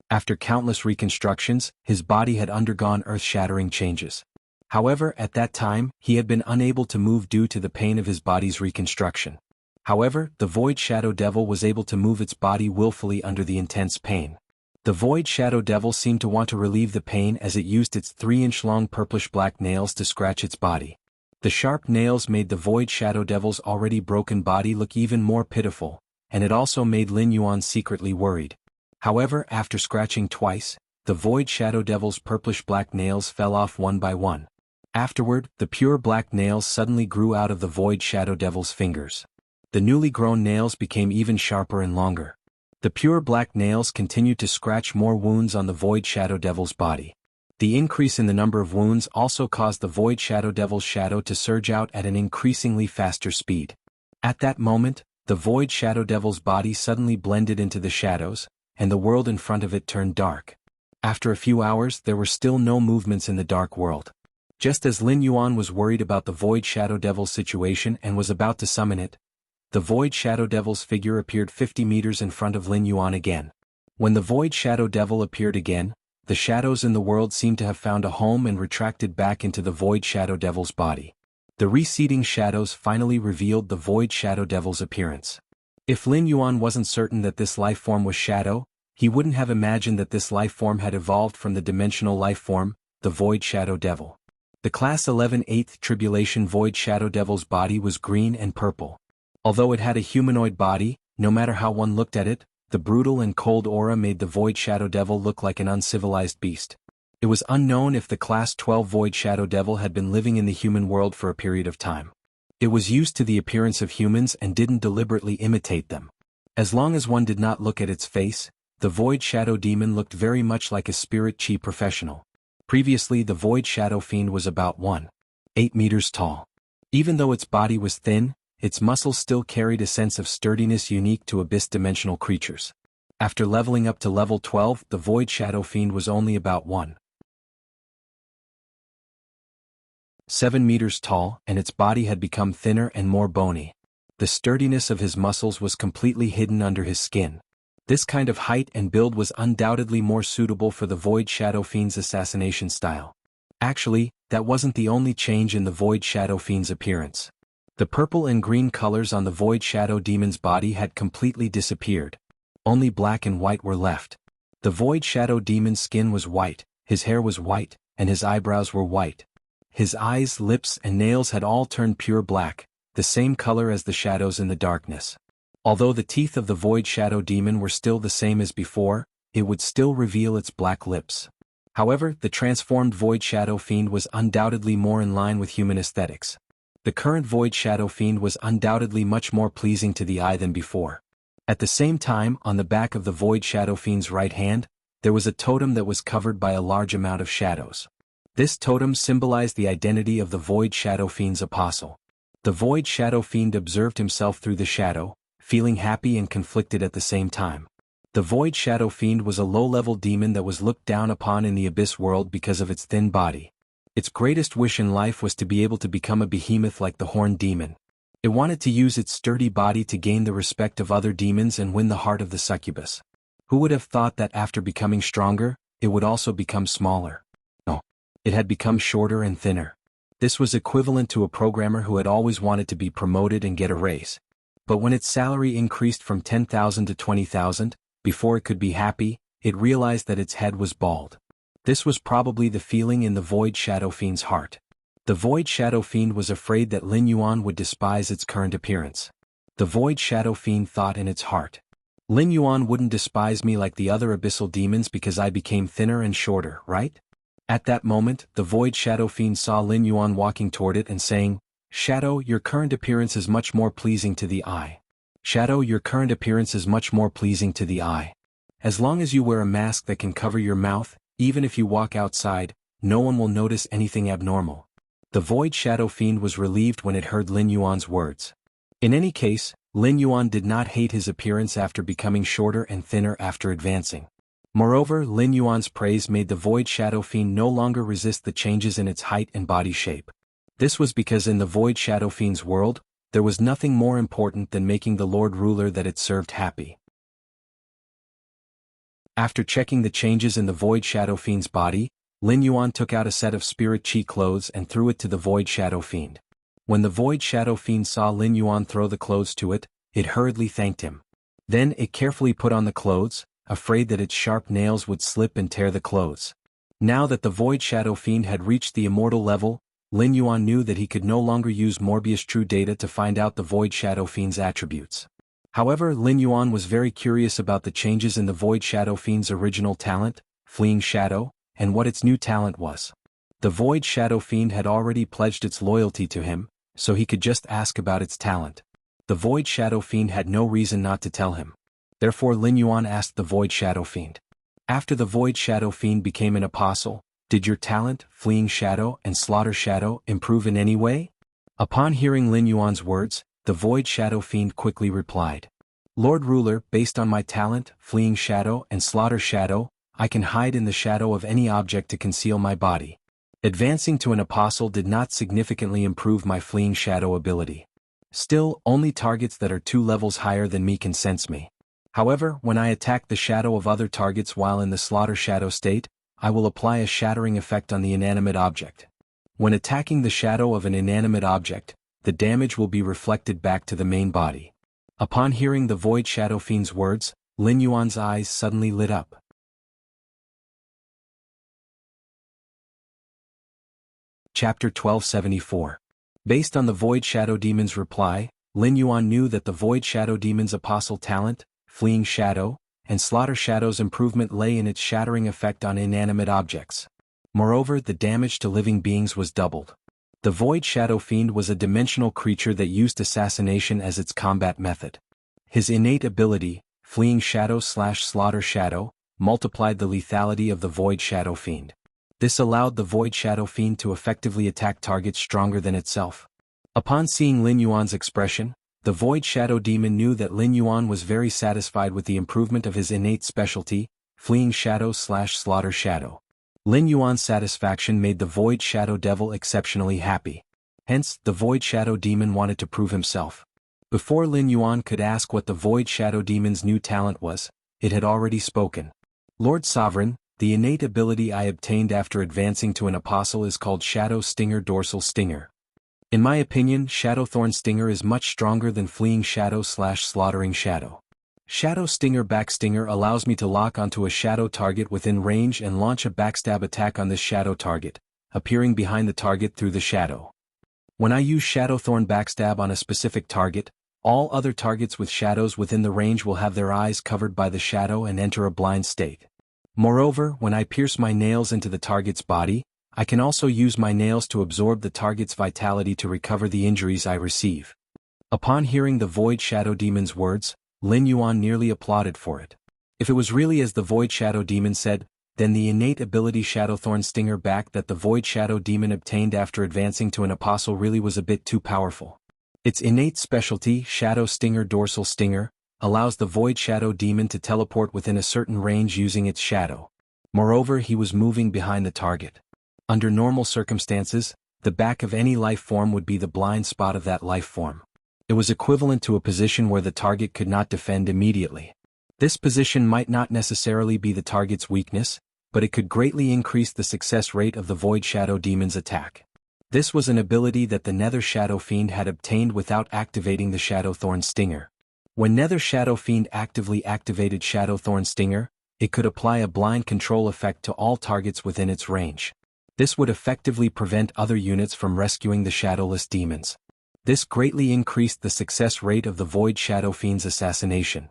After countless reconstructions, his body had undergone earth-shattering changes. However, at that time, he had been unable to move due to the pain of his body's reconstruction. However, the Void Shadow Devil was able to move its body willfully under the intense pain. The Void Shadow Devil seemed to want to relieve the pain as it used its 3-inch-long purplish-black nails to scratch its body. The sharp nails made the Void Shadow Devil's already broken body look even more pitiful, and it also made Lin Yuan secretly worried. However, after scratching twice, the Void Shadow Devil's purplish-black nails fell off one by one. Afterward, the pure black nails suddenly grew out of the Void Shadow Devil's fingers. The newly grown nails became even sharper and longer. The pure black nails continued to scratch more wounds on the Void Shadow Devil's body. The increase in the number of wounds also caused the Void Shadow Devil's shadow to surge out at an increasingly faster speed. At that moment, the Void Shadow Devil's body suddenly blended into the shadows, and the world in front of it turned dark. After a few hours, there were still no movements in the dark world. Just as Lin Yuan was worried about the Void Shadow Devil's situation and was about to summon it, the Void Shadow Devil's figure appeared 50 meters in front of Lin Yuan again. When the Void Shadow Devil appeared again, the shadows in the world seemed to have found a home and retracted back into the Void Shadow Devil's body. The receding shadows finally revealed the Void Shadow Devil's appearance. If Lin Yuan wasn't certain that this life form was Shadow, he wouldn't have imagined that this life form had evolved from the dimensional life form, the Void Shadow Devil. The Class 11 8th Tribulation Void Shadow Devil's body was green and purple. Although it had a humanoid body, no matter how one looked at it, the brutal and cold aura made the Void Shadow Devil look like an uncivilized beast. It was unknown if the Class 12 Void Shadow Devil had been living in the human world for a period of time. It was used to the appearance of humans and didn't deliberately imitate them. As long as one did not look at its face, the Void Shadow Demon looked very much like a spirit chi professional. Previously, the Void Shadow Fiend was about 1.8 meters tall. Even though its body was thin, its muscles still carried a sense of sturdiness unique to abyss-dimensional creatures. After leveling up to level 12, the Void Shadow Fiend was only about 1.7 meters tall, and its body had become thinner and more bony. The sturdiness of his muscles was completely hidden under his skin. This kind of height and build was undoubtedly more suitable for the Void Shadow Fiend's assassination style. Actually, that wasn't the only change in the Void Shadow Fiend's appearance. The purple and green colors on the Void Shadow Demon's body had completely disappeared. Only black and white were left. The Void Shadow Demon's skin was white, his hair was white, and his eyebrows were white. His eyes, lips, and nails had all turned pure black, the same color as the shadows in the darkness. Although the teeth of the Void Shadow Demon were still the same as before, it would still reveal its black lips. However, the transformed Void Shadow Fiend was undoubtedly more in line with human aesthetics. The current Void Shadow Fiend was undoubtedly much more pleasing to the eye than before. At the same time, on the back of the Void Shadow Fiend's right hand, there was a totem that was covered by a large amount of shadows. This totem symbolized the identity of the Void Shadow Fiend's apostle. The Void Shadow Fiend observed himself through the shadow, feeling happy and conflicted at the same time. The Void Shadow Fiend was a low-level demon that was looked down upon in the Abyss world because of its thin body. Its greatest wish in life was to be able to become a behemoth like the horned demon. It wanted to use its sturdy body to gain the respect of other demons and win the heart of the succubus. Who would have thought that after becoming stronger, it would also become smaller? No. It had become shorter and thinner. This was equivalent to a programmer who had always wanted to be promoted and get a raise. But when its salary increased from 10,000 to 20,000, before it could be happy, it realized that its head was bald. This was probably the feeling in the Void Shadow Fiend's heart. The Void Shadow Fiend was afraid that Lin Yuan would despise its current appearance. The Void Shadow Fiend thought in its heart, Lin Yuan wouldn't despise me like the other abyssal demons because I became thinner and shorter, right? At that moment, the Void Shadow Fiend saw Lin Yuan walking toward it and saying, Shadow, your current appearance is much more pleasing to the eye. Shadow, your current appearance is much more pleasing to the eye. As long as you wear a mask that can cover your mouth, even if you walk outside, no one will notice anything abnormal. The Void Shadow Fiend was relieved when it heard Lin Yuan's words. In any case, Lin Yuan did not hate his appearance after becoming shorter and thinner after advancing. Moreover, Lin Yuan's praise made the Void Shadow Fiend no longer resist the changes in its height and body shape. This was because in the Void Shadow Fiend's world, there was nothing more important than making the Lord Ruler that it served happy. After checking the changes in the Void Shadow Fiend's body, Lin Yuan took out a set of Spirit Chi clothes and threw it to the Void Shadow Fiend. When the Void Shadow Fiend saw Lin Yuan throw the clothes to it, it hurriedly thanked him. Then it carefully put on the clothes, afraid that its sharp nails would slip and tear the clothes. Now that the Void Shadow Fiend had reached the immortal level, Lin Yuan knew that he could no longer use Morbius True Data to find out the Void Shadow Fiend's attributes. However, Lin Yuan was very curious about the changes in the Void Shadow Fiend's original talent, Fleeing Shadow, and what its new talent was. The Void Shadow Fiend had already pledged its loyalty to him, so he could just ask about its talent. The Void Shadow Fiend had no reason not to tell him. Therefore Lin Yuan asked the Void Shadow Fiend. After the Void Shadow Fiend became an apostle, did your talent, Fleeing Shadow and Slaughter Shadow, improve in any way? Upon hearing Lin Yuan's words, the Void Shadow Fiend quickly replied. Lord Ruler, based on my talent, Fleeing Shadow and Slaughter Shadow, I can hide in the shadow of any object to conceal my body. Advancing to an apostle did not significantly improve my Fleeing Shadow ability. Still, only targets that are 2 levels higher than me can sense me. However, when I attack the shadow of other targets while in the Slaughter Shadow state, I will apply a shattering effect on the inanimate object. When attacking the shadow of an inanimate object, the damage will be reflected back to the main body. Upon hearing the Void Shadow Fiend's words, Lin Yuan's eyes suddenly lit up. Chapter 1274. Based on the Void Shadow Demon's reply, Lin Yuan knew that the Void Shadow Demon's apostle talent, Fleeing Shadow, and Slaughter Shadow's improvement lay in its shattering effect on inanimate objects. Moreover, the damage to living beings was doubled. The Void Shadow Fiend was a dimensional creature that used assassination as its combat method. His innate ability, Fleeing Shadow/Slaughter Shadow, multiplied the lethality of the Void Shadow Fiend. This allowed the Void Shadow Fiend to effectively attack targets stronger than itself. Upon seeing Lin Yuan's expression, the Void Shadow Demon knew that Lin Yuan was very satisfied with the improvement of his innate specialty, Fleeing Shadow/Slaughter Shadow. Lin Yuan's satisfaction made the Void Shadow Devil exceptionally happy. Hence, the Void Shadow Demon wanted to prove himself. Before Lin Yuan could ask what the Void Shadow Demon's new talent was, it had already spoken. Lord Sovereign, the innate ability I obtained after advancing to an apostle is called Shadow Stinger Dorsal Stinger. In my opinion, Shadowthorn Stinger is much stronger than Fleeing Shadow/Slaughtering Shadow. Shadow Stinger Back Stinger allows me to lock onto a shadow target within range and launch a backstab attack on this shadow target, appearing behind the target through the shadow. When I use Shadowthorn Backstab on a specific target, all other targets with shadows within the range will have their eyes covered by the shadow and enter a blind state. Moreover, when I pierce my nails into the target's body, I can also use my nails to absorb the target's vitality to recover the injuries I receive. Upon hearing the Void Shadow Demon's words, Lin Yuan nearly applauded for it. If it was really as the Void Shadow Demon said, then the innate ability Shadowthorn Stinger Back that the Void Shadow Demon obtained after advancing to an apostle really was a bit too powerful. Its innate specialty, Shadow Stinger Dorsal Stinger, allows the Void Shadow Demon to teleport within a certain range using its shadow. Moreover, he was moving behind the target. Under normal circumstances, the back of any life form would be the blind spot of that life form. It was equivalent to a position where the target could not defend immediately. This position might not necessarily be the target's weakness, but it could greatly increase the success rate of the Void Shadow Demon's attack. This was an ability that the Nether Shadow Fiend had obtained without activating the Shadowthorn Stinger. When Nether Shadow Fiend actively activated Shadowthorn Stinger, it could apply a blind control effect to all targets within its range. This would effectively prevent other units from rescuing the Shadowless Demons. This greatly increased the success rate of the Void Shadow Fiend's assassination.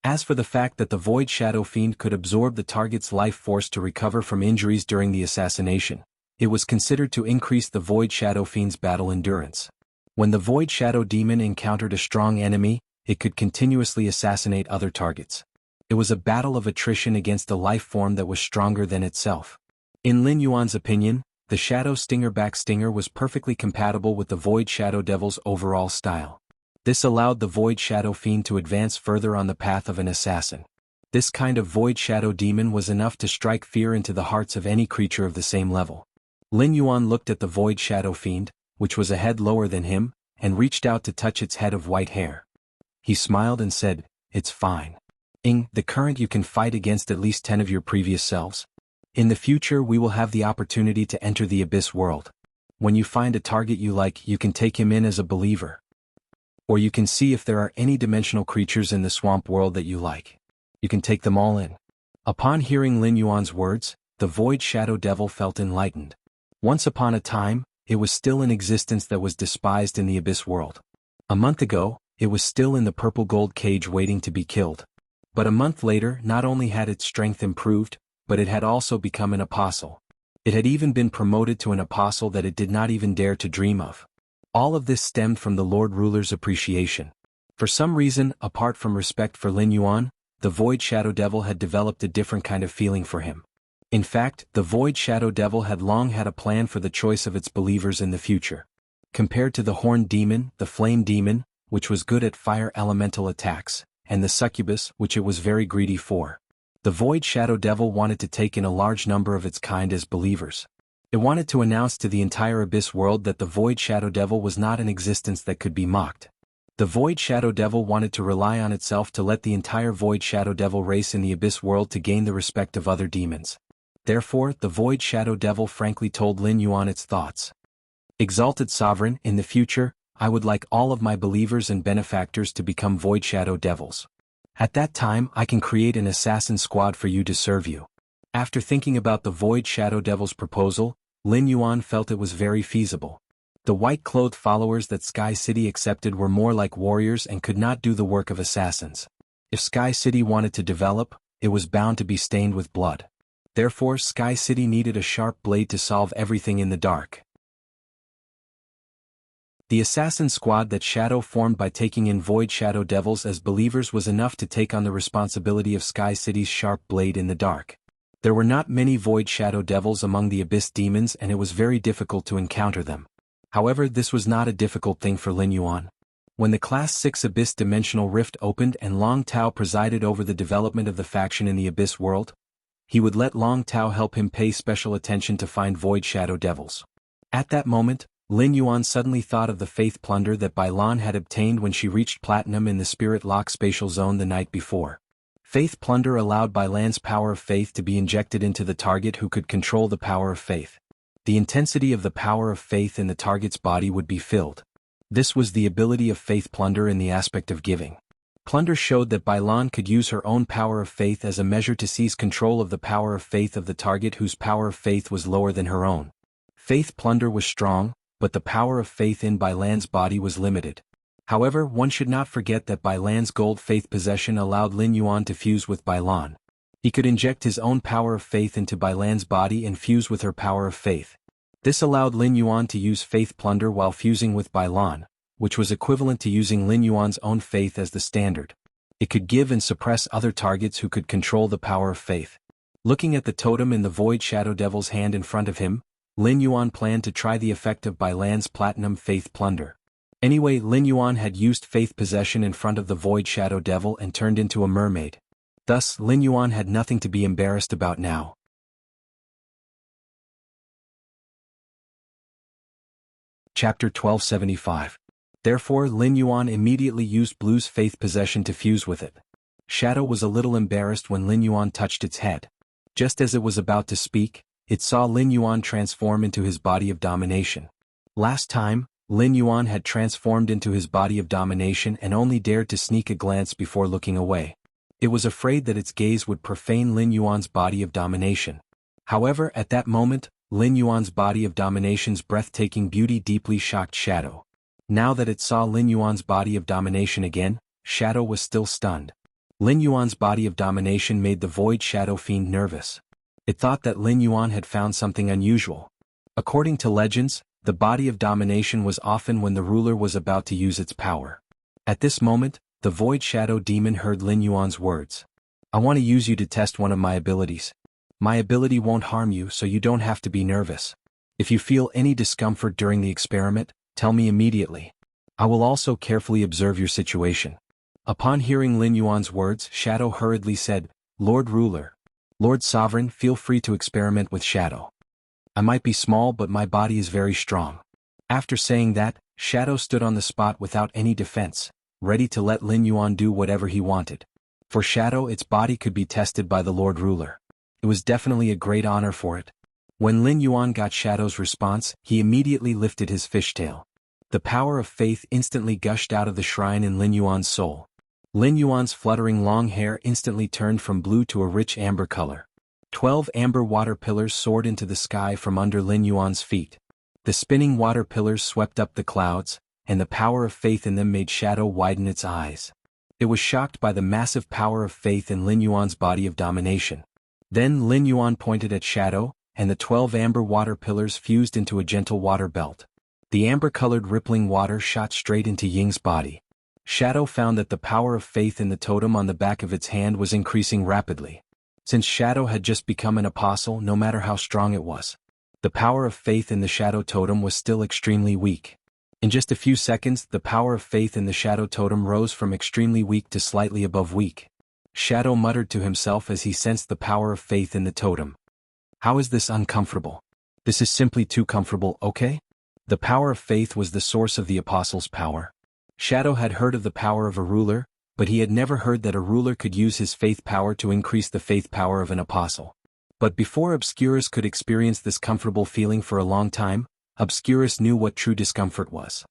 As for the fact that the Void Shadow Fiend could absorb the target's life force to recover from injuries during the assassination, it was considered to increase the Void Shadow Fiend's battle endurance. When the Void Shadow Demon encountered a strong enemy, it could continuously assassinate other targets. It was a battle of attrition against a life form that was stronger than itself. In Lin Yuan's opinion, the Shadow Stinger Back Stinger was perfectly compatible with the Void Shadow Devil's overall style. This allowed the Void Shadow Fiend to advance further on the path of an assassin. This kind of Void Shadow Demon was enough to strike fear into the hearts of any creature of the same level. Lin Yuan looked at the Void Shadow Fiend, which was a head lower than him, and reached out to touch its head of white hair. He smiled and said, "It's fine. The current you can fight against at least 10 of your previous selves. In the future we will have the opportunity to enter the Abyss world. When you find a target you like, you can take him in as a believer. Or you can see if there are any dimensional creatures in the swamp world that you like. You can take them all in." Upon hearing Lin Yuan's words, the Void Shadow Devil felt enlightened. Once upon a time, it was still in existence that was despised in the Abyss world. A month ago, it was still in the purple gold cage waiting to be killed. But a month later, not only had its strength improved, but it had also become an apostle. It had even been promoted to an apostle that it did not even dare to dream of. All of this stemmed from the Lord Ruler's appreciation. For some reason, apart from respect for Lin Yuan, the Void Shadow Devil had developed a different kind of feeling for him. In fact, the Void Shadow Devil had long had a plan for the choice of its believers in the future. Compared to the Horned Demon, the Flame Demon, which was good at fire elemental attacks, and the Succubus, which it was very greedy for, the Void Shadow Devil wanted to take in a large number of its kind as believers. It wanted to announce to the entire Abyss world that the Void Shadow Devil was not an existence that could be mocked. The Void Shadow Devil wanted to rely on itself to let the entire Void Shadow Devil race in the Abyss world to gain the respect of other demons. Therefore, the Void Shadow Devil frankly told Lin Yuan its thoughts. "Exalted Sovereign, in the future, I would like all of my believers and benefactors to become Void Shadow Devils. At that time I can create an assassin squad for you to serve you." After thinking about the Void Shadow Devil's proposal, Lin Yuan felt it was very feasible. The white-clothed followers that Sky City accepted were more like warriors and could not do the work of assassins. If Sky City wanted to develop, it was bound to be stained with blood. Therefore, Sky City needed a sharp blade to solve everything in the dark. The assassin squad that Shadow formed by taking in Void Shadow Devils as believers was enough to take on the responsibility of Sky City's sharp blade in the dark. There were not many Void Shadow Devils among the Abyss demons and it was very difficult to encounter them. However, this was not a difficult thing for Lin Yuan. When the Class 6 Abyss Dimensional Rift opened and Long Tao presided over the development of the faction in the Abyss world, he would let Long Tao help him pay special attention to find Void Shadow Devils. At that moment, Lin Yuan suddenly thought of the faith plunder that Bai Lan had obtained when she reached Platinum in the Spirit Lock Spatial Zone the night before. Faith plunder allowed Bai Lan's power of faith to be injected into the target who could control the power of faith. The intensity of the power of faith in the target's body would be filled. This was the ability of faith plunder in the aspect of giving. Plunder showed that Bai Lan could use her own power of faith as a measure to seize control of the power of faith of the target whose power of faith was lower than her own. Faith plunder was strong, but the power of faith in Bai Lan's body was limited. However, one should not forget that Bai Lan's gold faith possession allowed Lin Yuan to fuse with Bai Lan. He could inject his own power of faith into Bai Lan's body and fuse with her power of faith. This allowed Lin Yuan to use faith plunder while fusing with Bai Lan, which was equivalent to using Lin Yuan's own faith as the standard. It could give and suppress other targets who could control the power of faith. Looking at the totem in the Void Shadow Devil's hand in front of him, Lin Yuan planned to try the effect of Bai Lan's platinum faith plunder. Anyway, Lin Yuan had used faith possession in front of the Void Shadow Devil and turned into a mermaid. Thus, Lin Yuan had nothing to be embarrassed about now. Chapter 1275. Therefore Lin Yuan immediately used Blue's faith possession to fuse with it. Shadow was a little embarrassed when Lin Yuan touched its head. Just as it was about to speak, it saw Lin Yuan transform into his body of domination. Last time, Lin Yuan had transformed into his body of domination and only dared to sneak a glance before looking away. It was afraid that its gaze would profane Lin Yuan's body of domination. However, at that moment, Lin Yuan's body of domination's breathtaking beauty deeply shocked Shadow. Now that it saw Lin Yuan's body of domination again, Shadow was still stunned. Lin Yuan's body of domination made the Void Shadow Fiend nervous. It thought that Lin Yuan had found something unusual. According to legends, the body of domination was often when the ruler was about to use its power. At this moment, the Void Shadow Demon heard Lin Yuan's words. I want to use you to test one of my abilities. My ability won't harm you, so you don't have to be nervous. If you feel any discomfort during the experiment, tell me immediately. I will also carefully observe your situation. Upon hearing Lin Yuan's words, Shadow hurriedly said, Lord Ruler, Lord Sovereign, feel free to experiment with Shadow. I might be small, but my body is very strong. After saying that, Shadow stood on the spot without any defense, ready to let Lin Yuan do whatever he wanted. For Shadow, its body could be tested by the Lord Ruler. It was definitely a great honor for it. When Lin Yuan got Shadow's response, he immediately lifted his fishtail. The power of faith instantly gushed out of the shrine in Lin Yuan's soul. Lin Yuan's fluttering long hair instantly turned from blue to a rich amber color. 12 amber water pillars soared into the sky from under Lin Yuan's feet. The spinning water pillars swept up the clouds, and the power of faith in them made Shadow widen its eyes. It was shocked by the massive power of faith in Lin Yuan's body of domination. Then Lin Yuan pointed at Shadow, and the 12 amber water pillars fused into a gentle water belt. The amber-colored rippling water shot straight into Ying's body. Shadow found that the power of faith in the totem on the back of its hand was increasing rapidly. Since Shadow had just become an apostle, no matter how strong it was, the power of faith in the Shadow Totem was still extremely weak. In just a few seconds, the power of faith in the Shadow Totem rose from extremely weak to slightly above weak. Shadow muttered to himself as he sensed the power of faith in the totem. How is this uncomfortable? This is simply too comfortable, okay? The power of faith was the source of the apostle's power. Shadow had heard of the power of a ruler, but he had never heard that a ruler could use his faith power to increase the faith power of an apostle. But before Obscurus could experience this comfortable feeling for a long time, Obscurus knew what true discomfort was.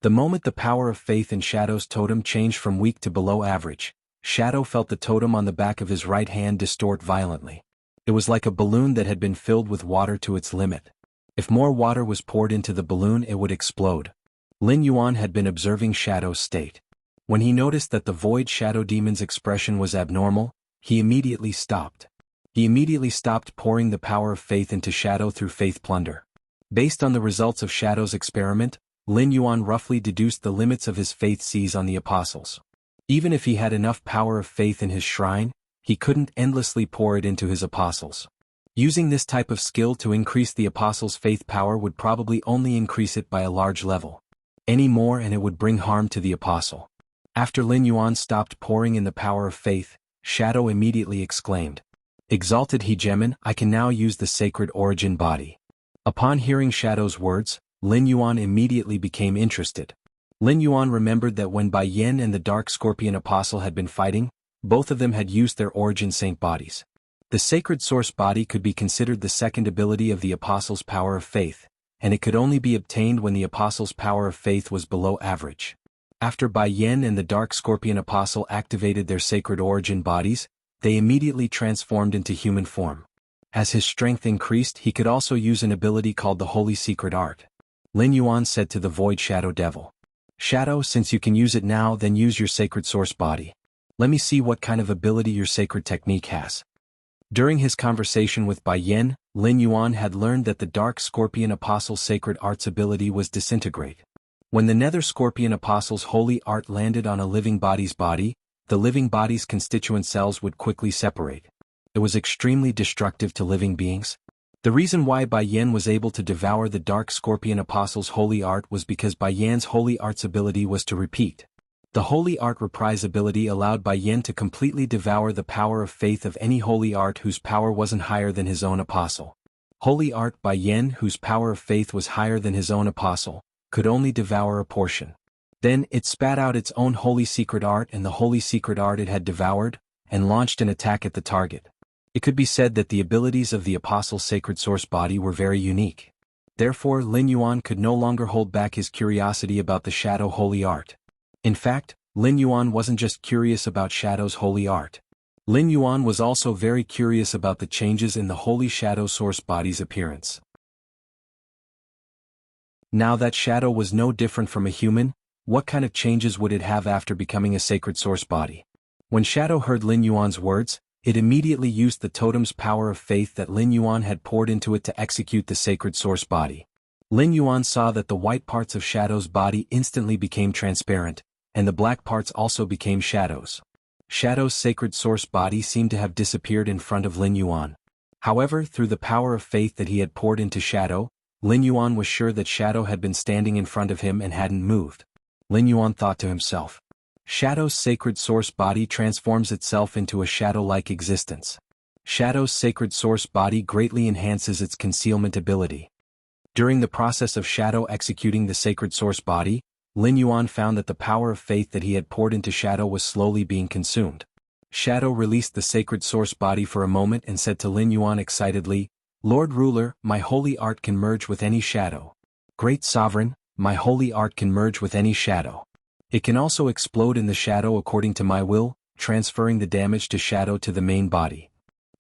The moment the power of faith in Shadow's totem changed from weak to below average, Shadow felt the totem on the back of his right hand distort violently. It was like a balloon that had been filled with water to its limit. If more water was poured into the balloon, it would explode. Lin Yuan had been observing Shadow's state. When he noticed that the Void Shadow Demon's expression was abnormal, he immediately stopped. He immediately stopped pouring the power of faith into Shadow through faith plunder. Based on the results of Shadow's experiment, Lin Yuan roughly deduced the limits of his faith seize on the apostles. Even if he had enough power of faith in his shrine, he couldn't endlessly pour it into his apostles. Using this type of skill to increase the apostles' faith power would probably only increase it by a large level. Any more and it would bring harm to the apostle. After Lin Yuan stopped pouring in the power of faith, Shadow immediately exclaimed, Exalted Hegemon, I can now use the sacred origin body. Upon hearing Shadow's words, Lin Yuan immediately became interested. Lin Yuan remembered that when Bai Yen and the Dark Scorpion Apostle had been fighting, both of them had used their origin saint bodies. The sacred source body could be considered the second ability of the apostle's power of faith, and it could only be obtained when the apostle's power of faith was below average. After Bai Yen and the Dark Scorpion Apostle activated their sacred origin bodies, they immediately transformed into human form. As his strength increased, he could also use an ability called the Holy Secret Art. Lin Yuan said to the Void Shadow Devil, Shadow, since you can use it now, then use your sacred source body. Let me see what kind of ability your sacred technique has. During his conversation with Bai Yen, Lin Yuan had learned that the Dark Scorpion Apostle's sacred art's ability was disintegrate. When the Nether Scorpion Apostle's holy art landed on a living body's body, the living body's constituent cells would quickly separate. It was extremely destructive to living beings. The reason why Bai Yen was able to devour the Dark Scorpion Apostle's holy art was because Bai Yen's holy art's ability was to repeat. The holy art reprise ability allowed Bai Yen to completely devour the power of faith of any holy art whose power wasn't higher than his own apostle. Holy art Bai Yen, whose power of faith was higher than his own apostle, could only devour a portion. Then it spat out its own holy secret art and the holy secret art it had devoured, and launched an attack at the target. It could be said that the abilities of the apostle's sacred source body were very unique. Therefore Lin Yuan could no longer hold back his curiosity about the shadow holy art. In fact, Lin Yuan wasn't just curious about Shadow's holy art. Lin Yuan was also very curious about the changes in the holy shadow source body's appearance. Now that Shadow was no different from a human, what kind of changes would it have after becoming a sacred source body? When Shadow heard Lin Yuan's words, it immediately used the totem's power of faith that Lin Yuan had poured into it to execute the sacred source body. Lin Yuan saw that the white parts of Shadow's body instantly became transparent, and the black parts also became shadows. Shadow's sacred source body seemed to have disappeared in front of Lin Yuan. However, through the power of faith that he had poured into Shadow, Lin Yuan was sure that Shadow had been standing in front of him and hadn't moved. Lin Yuan thought to himself, Shadow's sacred source body transforms itself into a shadow-like existence. Shadow's sacred source body greatly enhances its concealment ability. During the process of Shadow executing the sacred source body, Lin Yuan found that the power of faith that he had poured into Shadow was slowly being consumed. Shadow released the sacred source body for a moment and said to Lin Yuan excitedly, Lord Ruler, my holy art can merge with any shadow. Great Sovereign, my holy art can merge with any shadow. It can also explode in the shadow according to my will, transferring the damage to Shadow to the main body.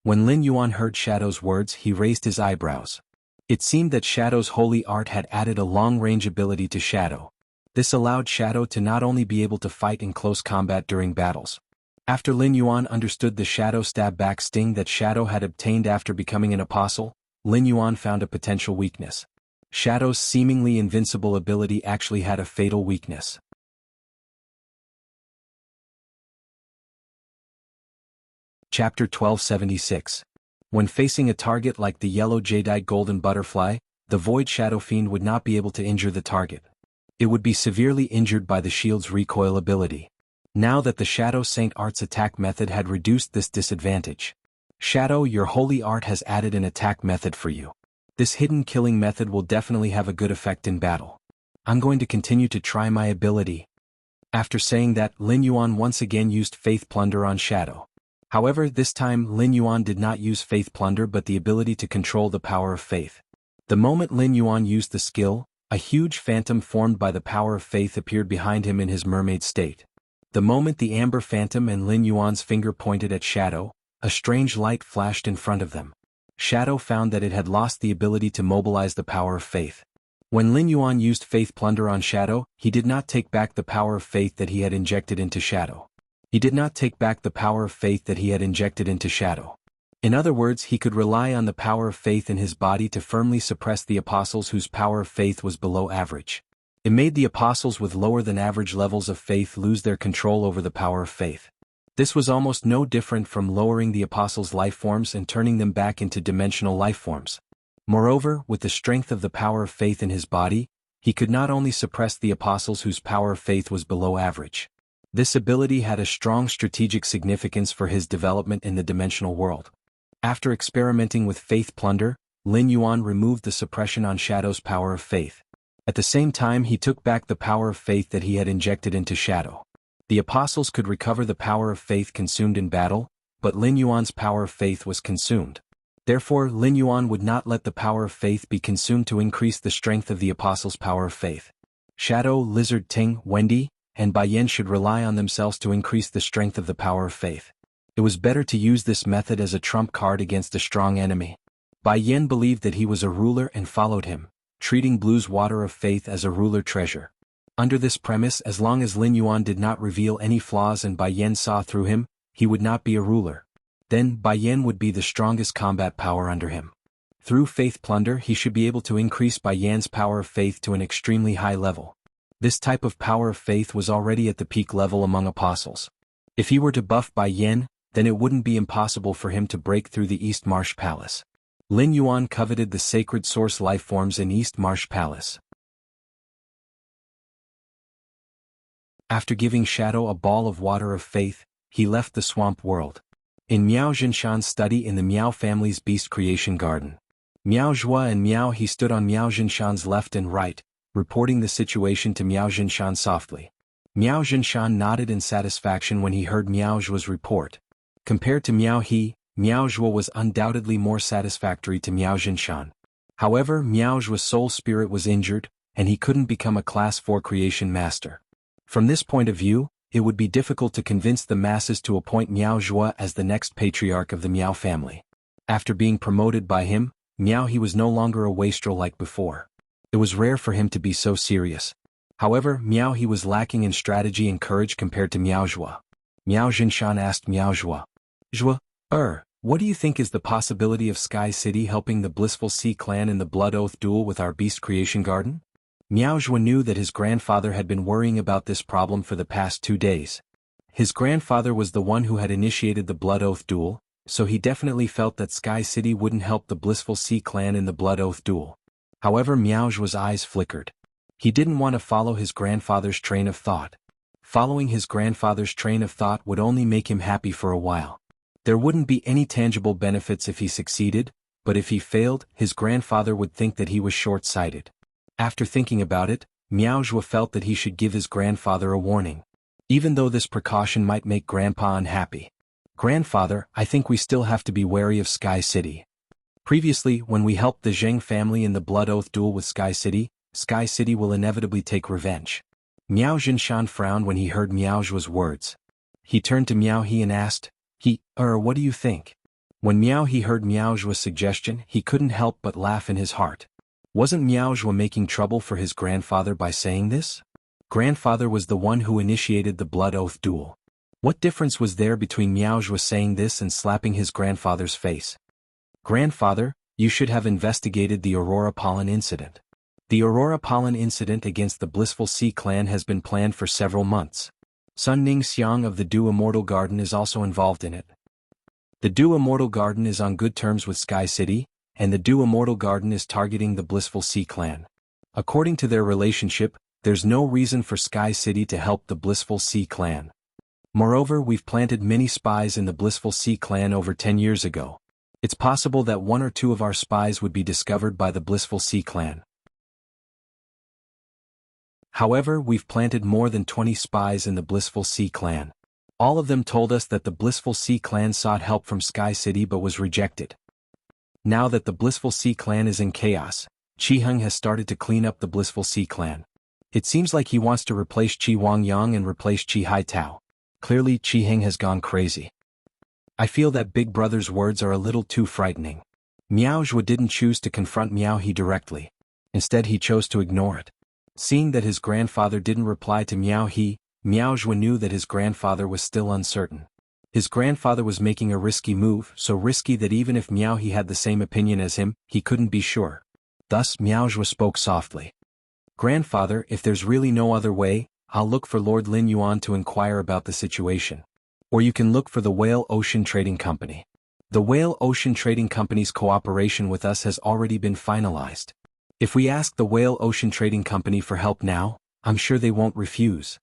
When Lin Yuan heard Shadow's words, he raised his eyebrows. It seemed that Shadow's holy art had added a long-range ability to Shadow. This allowed Shadow to not only be able to fight in close combat during battles. After Lin Yuan understood the Shadow stab-back sting that Shadow had obtained after becoming an apostle, Lin Yuan found a potential weakness. Shadow's seemingly invincible ability actually had a fatal weakness. Chapter 1276. When facing a target like the yellow jadeite golden butterfly, the Void Shadow Fiend would not be able to injure the target. It would be severely injured by the shield's recoil ability. Now that the Shadow Saint Art's attack method had reduced this disadvantage. Shadow, your holy art has added an attack method for you. This hidden killing method will definitely have a good effect in battle. I'm going to continue to try my ability. After saying that, Lin Yuan once again used Faith Plunder on Shadow. However, this time Lin Yuan did not use Faith Plunder but the ability to control the power of faith. The moment Lin Yuan used the skill, a huge phantom formed by the power of faith appeared behind him in his mermaid state. The moment the amber phantom and Lin Yuan's finger pointed at Shadow, a strange light flashed in front of them. Shadow found that it had lost the ability to mobilize the power of faith. When Lin Yuan used Faith Plunder on Shadow, he did not take back the power of faith that he had injected into Shadow. He did not take back the power of faith that he had injected into Shadow. In other words, he could rely on the power of faith in his body to firmly suppress the apostles whose power of faith was below average. It made the apostles with lower than average levels of faith lose their control over the power of faith. This was almost no different from lowering the apostles' life forms and turning them back into dimensional life forms. Moreover, with the strength of the power of faith in his body, he could not only suppress the apostles whose power of faith was below average. This ability had a strong strategic significance for his development in the dimensional world. After experimenting with Faith Plunder, Lin Yuan removed the suppression on Shadow's power of faith. At the same time, he took back the power of faith that he had injected into Shadow. The apostles could recover the power of faith consumed in battle, but Lin Yuan's power of faith was consumed. Therefore, Lin Yuan would not let the power of faith be consumed to increase the strength of the apostles' power of faith. Shadow, Lizard Ting, Wendy, and Bai Yen should rely on themselves to increase the strength of the power of faith. It was better to use this method as a trump card against a strong enemy. Bai Yen believed that he was a ruler and followed him, treating Blue's water of faith as a ruler treasure. Under this premise, as long as Lin Yuan did not reveal any flaws and Bai Yen saw through him, he would not be a ruler. Then Bai Yen would be the strongest combat power under him. Through Faith Plunder, he should be able to increase Bai Yan's power of faith to an extremely high level. This type of power of faith was already at the peak level among apostles. If he were to buff Bai Yen, then it wouldn't be impossible for him to break through the East Marsh Palace. Lin Yuan coveted the sacred source life forms in East Marsh Palace. After giving Shadow a ball of water of faith, he left the swamp world. In Miao Jinshan's study in the Miao family's beast creation garden. Miao Zhua and Miao He stood on Miao Jinshan's left and right, reporting the situation to Miao Jinshan softly. Miao Jinshan nodded in satisfaction when he heard Miao Zhua's report. Compared to Miao He, Miao Zhua was undoubtedly more satisfactory to Miao Jinshan. However, Miao Zhua's soul spirit was injured, and he couldn't become a Class 4 creation master. From this point of view, it would be difficult to convince the masses to appoint Miao Zhua as the next patriarch of the Miao family. After being promoted by him, Miao He was no longer a wastrel like before. It was rare for him to be so serious. However, Miao He was lacking in strategy and courage compared to Miao Zhua. Miao Jinshan asked Miao Zhua, "Zhua, what do you think is the possibility of Sky City helping the Blissful Sea clan in the Blood Oath duel with our Beast Creation Garden?" Miao Zhua knew that his grandfather had been worrying about this problem for the past 2 days. His grandfather was the one who had initiated the Blood Oath duel, so he definitely felt that Sky City wouldn't help the Blissful Sea clan in the Blood Oath duel. However, Miao Zhua's eyes flickered. He didn't want to follow his grandfather's train of thought. Following his grandfather's train of thought would only make him happy for a while. There wouldn't be any tangible benefits if he succeeded, but if he failed, his grandfather would think that he was short-sighted. After thinking about it, Miao Zhua felt that he should give his grandfather a warning. Even though this precaution might make Grandpa unhappy. "Grandfather, I think we still have to be wary of Sky City. Previously, when we helped the Zheng family in the Blood Oath duel with Sky City will inevitably take revenge." Miao Jinshan frowned when he heard Miao Zhua's words. He turned to Miao He and asked, what do you think?" When Miao He heard Miao Zhua's suggestion, he couldn't help but laugh in his heart. Wasn't Miao Zhua making trouble for his grandfather by saying this? Grandfather was the one who initiated the Blood Oath duel. What difference was there between Miao Zhua saying this and slapping his grandfather's face? "Grandfather, you should have investigated the Aurora Pollen incident. The Aurora Pollen incident against the Blissful Sea clan has been planned for several months. Sun Ning Xiang of the Du Immortal Garden is also involved in it. The Du Immortal Garden is on good terms with Sky City, and the Du Immortal Garden is targeting the Blissful Sea clan. According to their relationship, there's no reason for Sky City to help the Blissful Sea clan. Moreover, we've planted many spies in the Blissful Sea clan over 10 years ago. It's possible that 1 or 2 of our spies would be discovered by the Blissful Sea clan. However, we've planted more than 20 spies in the Blissful Sea clan. All of them told us that the Blissful Sea clan sought help from Sky City but was rejected. Now that the Blissful Sea clan is in chaos, Qi Heng has started to clean up the Blissful Sea clan. It seems like he wants to replace Qi Wangyang and replace Qi Haitao. Clearly, Qi Heng has gone crazy. I feel that Big Brother's words are a little too frightening." Miao Zhua didn't choose to confront Miao He directly. Instead, he chose to ignore it. Seeing that his grandfather didn't reply to Miao He, Miao Zhua knew that his grandfather was still uncertain. His grandfather was making a risky move, so risky that even if Miao He had the same opinion as him, he couldn't be sure. Thus, Miao Zhua spoke softly. "Grandfather, if there's really no other way, I'll look for Lord Lin Yuan to inquire about the situation. Or you can look for the Whale Ocean Trading Company. The Whale Ocean Trading Company's cooperation with us has already been finalized. If we ask the Whale Ocean Trading Company for help now, I'm sure they won't refuse.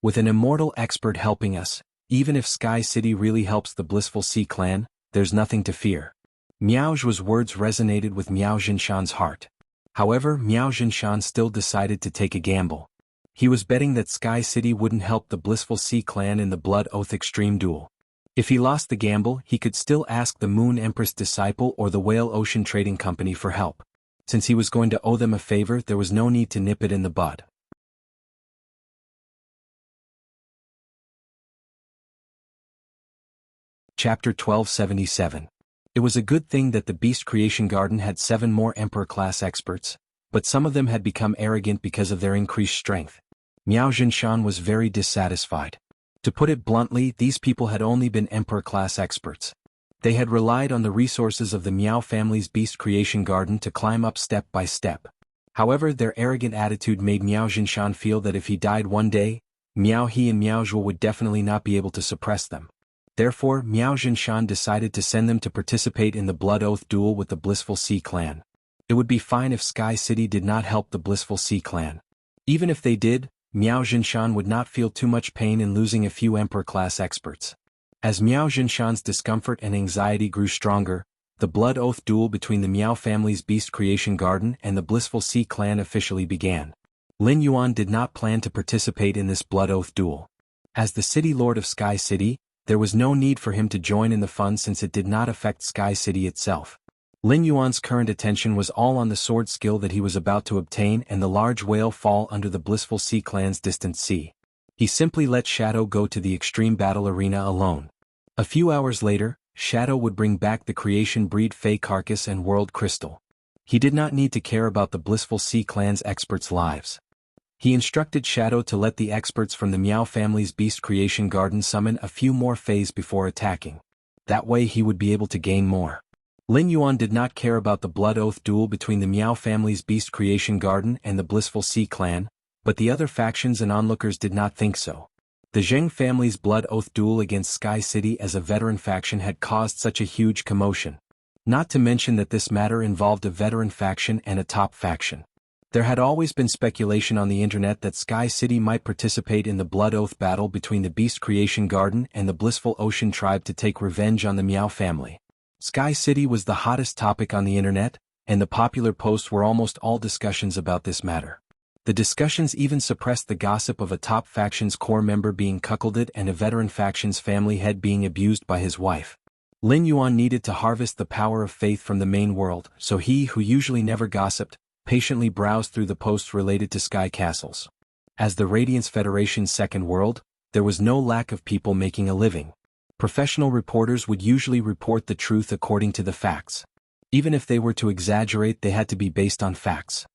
With an immortal expert helping us, even if Sky City really helps the Blissful Sea clan, there's nothing to fear." Miao Zhua's words resonated with Miao Jinshan's heart. However, Miao Jinshan still decided to take a gamble. He was betting that Sky City wouldn't help the Blissful Sea clan in the Blood Oath Extreme duel. If he lost the gamble, he could still ask the Moon Empress Disciple or the Whale Ocean Trading Company for help. Since he was going to owe them a favor, there was no need to nip it in the bud. Chapter 1277. It was a good thing that the Beast Creation Garden had 7 more Emperor-class experts, but some of them had become arrogant because of their increased strength. Miao Jinshan was very dissatisfied. To put it bluntly, these people had only been Emperor-class experts. They had relied on the resources of the Miao family's Beast Creation Garden to climb up step by step. However, their arrogant attitude made Miao Jinshan feel that if he died one day, Miao He and Miao Zhua would definitely not be able to suppress them. Therefore, Miao Jinshan decided to send them to participate in the Blood Oath duel with the Blissful Sea clan. It would be fine if Sky City did not help the Blissful Sea clan. Even if they did, Miao Jinshan would not feel too much pain in losing a few Emperor-class experts. As Miao Jinshan's discomfort and anxiety grew stronger, the Blood Oath duel between the Miao family's Beast Creation Garden and the Blissful Sea clan officially began. Lin Yuan did not plan to participate in this Blood Oath duel. As the City Lord of Sky City, there was no need for him to join in the fun since it did not affect Sky City itself. Lin Yuan's current attention was all on the sword skill that he was about to obtain and the large whale fall under the Blissful Sea clan's distant sea. He simply let Shadow go to the extreme battle arena alone. A few hours later, Shadow would bring back the creation breed Fey Carcass and World Crystal. He did not need to care about the Blissful Sea clan's experts' lives. He instructed Shadow to let the experts from the Miao family's Beast Creation Garden summon a few more Feys before attacking. That way he would be able to gain more. Lin Yuan did not care about the Blood Oath duel between the Miao family's Beast Creation Garden and the Blissful Sea clan, but the other factions and onlookers did not think so. The Zheng family's Blood Oath duel against Sky City as a veteran faction had caused such a huge commotion. Not to mention that this matter involved a veteran faction and a top faction. There had always been speculation on the internet that Sky City might participate in the Blood Oath battle between the Beast Creation Garden and the Blissful Ocean Tribe to take revenge on the Miao family. Sky City was the hottest topic on the internet, and the popular posts were almost all discussions about this matter. The discussions even suppressed the gossip of a top faction's core member being cuckolded and a veteran faction's family head being abused by his wife. Lin Yuan needed to harvest the power of faith from the main world, so he, who usually never gossiped, patiently browsed through the posts related to Sky Castles. As the Radiance Federation's second world, there was no lack of people making a living. Professional reporters would usually report the truth according to the facts. Even if they were to exaggerate, they had to be based on facts.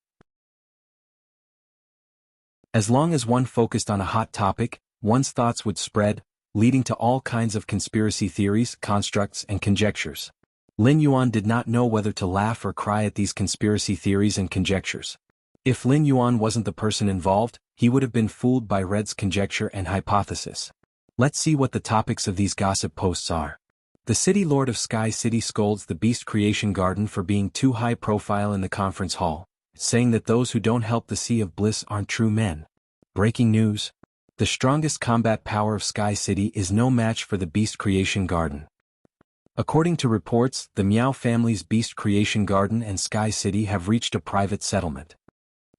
As long as one focused on a hot topic, one's thoughts would spread, leading to all kinds of conspiracy theories, constructs, and conjectures. Lin Yuan did not know whether to laugh or cry at these conspiracy theories and conjectures. If Lin Yuan wasn't the person involved, he would have been fooled by Red's conjecture and hypothesis. Let's see what the topics of these gossip posts are. The City Lord of Sky City scolds the Beast Creation Garden for being too high profile in the conference hall, saying that those who don't help the Sea of Bliss aren't true men. Breaking news. The strongest combat power of Sky City is no match for the Beast Creation Garden. According to reports, the Miao family's Beast Creation Garden and Sky City have reached a private settlement.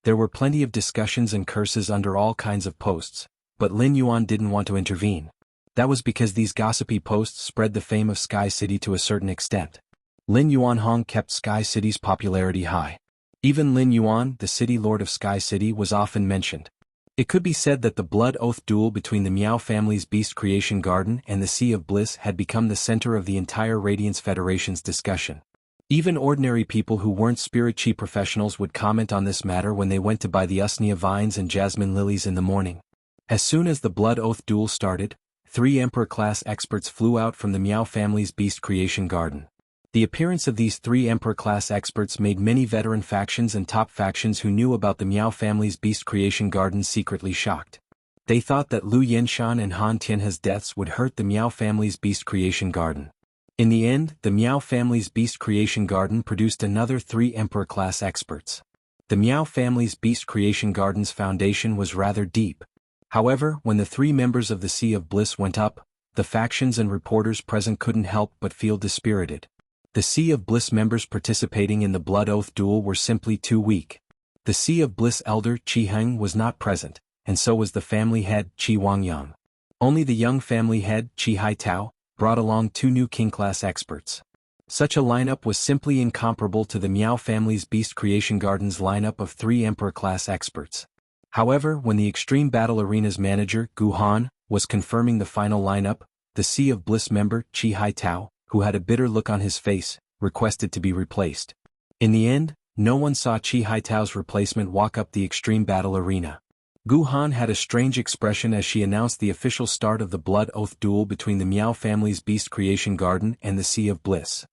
There were plenty of discussions and curses under all kinds of posts, but Lin Yuan didn't want to intervene. That was because these gossipy posts spread the fame of Sky City to a certain extent. Lin Yuanhong kept Sky City's popularity high. Even Lin Yuan, the City Lord of Sky City, was often mentioned. It could be said that the Blood Oath duel between the Miao family's Beast Creation Garden and the Sea of Bliss had become the center of the entire Radiance Federation's discussion. Even ordinary people who weren't spirit chi professionals would comment on this matter when they went to buy the Usnea vines and jasmine lilies in the morning. As soon as the Blood Oath duel started, 3 Emperor-class experts flew out from the Miao family's Beast Creation Garden. The appearance of these 3 Emperor-class experts made many veteran factions and top factions who knew about the Miao family's Beast Creation Garden secretly shocked. They thought that Lu Yenshan and Han Tianhe's deaths would hurt the Miao family's Beast Creation Garden. In the end, the Miao family's Beast Creation Garden produced another 3 Emperor-class experts. The Miao family's Beast Creation Garden's foundation was rather deep. However, when the 3 members of the Sea of Bliss went up, the factions and reporters present couldn't help but feel dispirited. The Sea of Bliss members participating in the Blood Oath duel were simply too weak. The Sea of Bliss elder Qi Heng was not present, and so was the family head Qi Wangyang. Only the young family head Qi Haitao brought along 2 new king-class experts. Such a lineup was simply incomparable to the Miao family's Beast Creation Garden's lineup of 3 Emperor-class experts. However, when the Extreme Battle Arena's manager, Gu Han, was confirming the final lineup, the Sea of Bliss member, Qi Haitao, who had a bitter look on his face, requested to be replaced. In the end, no one saw Qi Haitao's replacement walk up the Extreme Battle Arena. Gu Han had a strange expression as she announced the official start of the Blood Oath duel between the Miao family's Beast Creation Garden and the Sea of Bliss.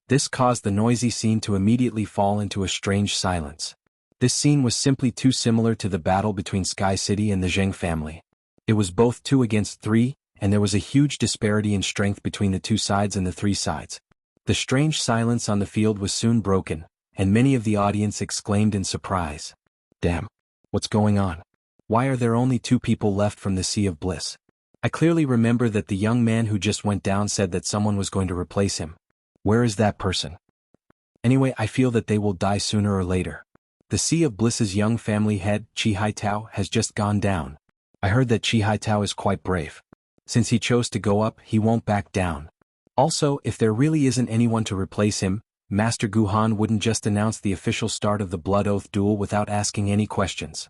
This caused the noisy scene to immediately fall into a strange silence. This scene was simply too similar to the battle between Sky City and the Zheng family. It was both 2 against 3, and there was a huge disparity in strength between the 2 sides and the 3 sides. The strange silence on the field was soon broken, and many of the audience exclaimed in surprise. Damn! What's going on? Why are there only 2 people left from the Sea of Bliss? I clearly remember that the young man who just went down said that someone was going to replace him. Where is that person? Anyway, I feel that they will die sooner or later. The Sea of Bliss's young family head, Chi Haitao, has just gone down. I heard that Chi Haitao is quite brave. Since he chose to go up, he won't back down. Also, if there really isn't anyone to replace him, Master Guhan wouldn't just announce the official start of the Blood Oath duel without asking any questions.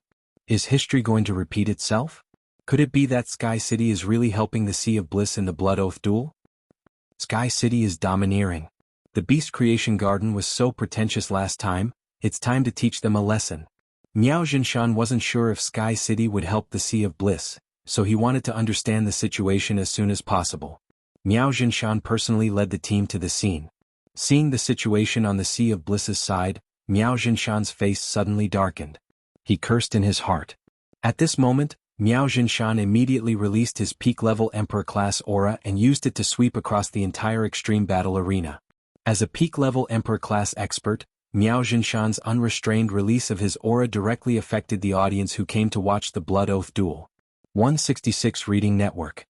Is history going to repeat itself? Could it be that Sky City is really helping the Sea of Bliss in the Blood Oath duel? Sky City is domineering. The Beast Creation Garden was so pretentious last time, it's time to teach them a lesson. Miao Jinshan wasn't sure if Sky City would help the Sea of Bliss, so he wanted to understand the situation as soon as possible. Miao Jinshan personally led the team to the scene. Seeing the situation on the Sea of Bliss's side, Miao Jinshan's face suddenly darkened. He cursed in his heart. At this moment, Miao Jinshan immediately released his peak-level Emperor-class aura and used it to sweep across the entire extreme battle arena. As a peak-level Emperor-class expert, Miao Jinshan's unrestrained release of his aura directly affected the audience who came to watch the Blood Oath duel. 166 Reading Network.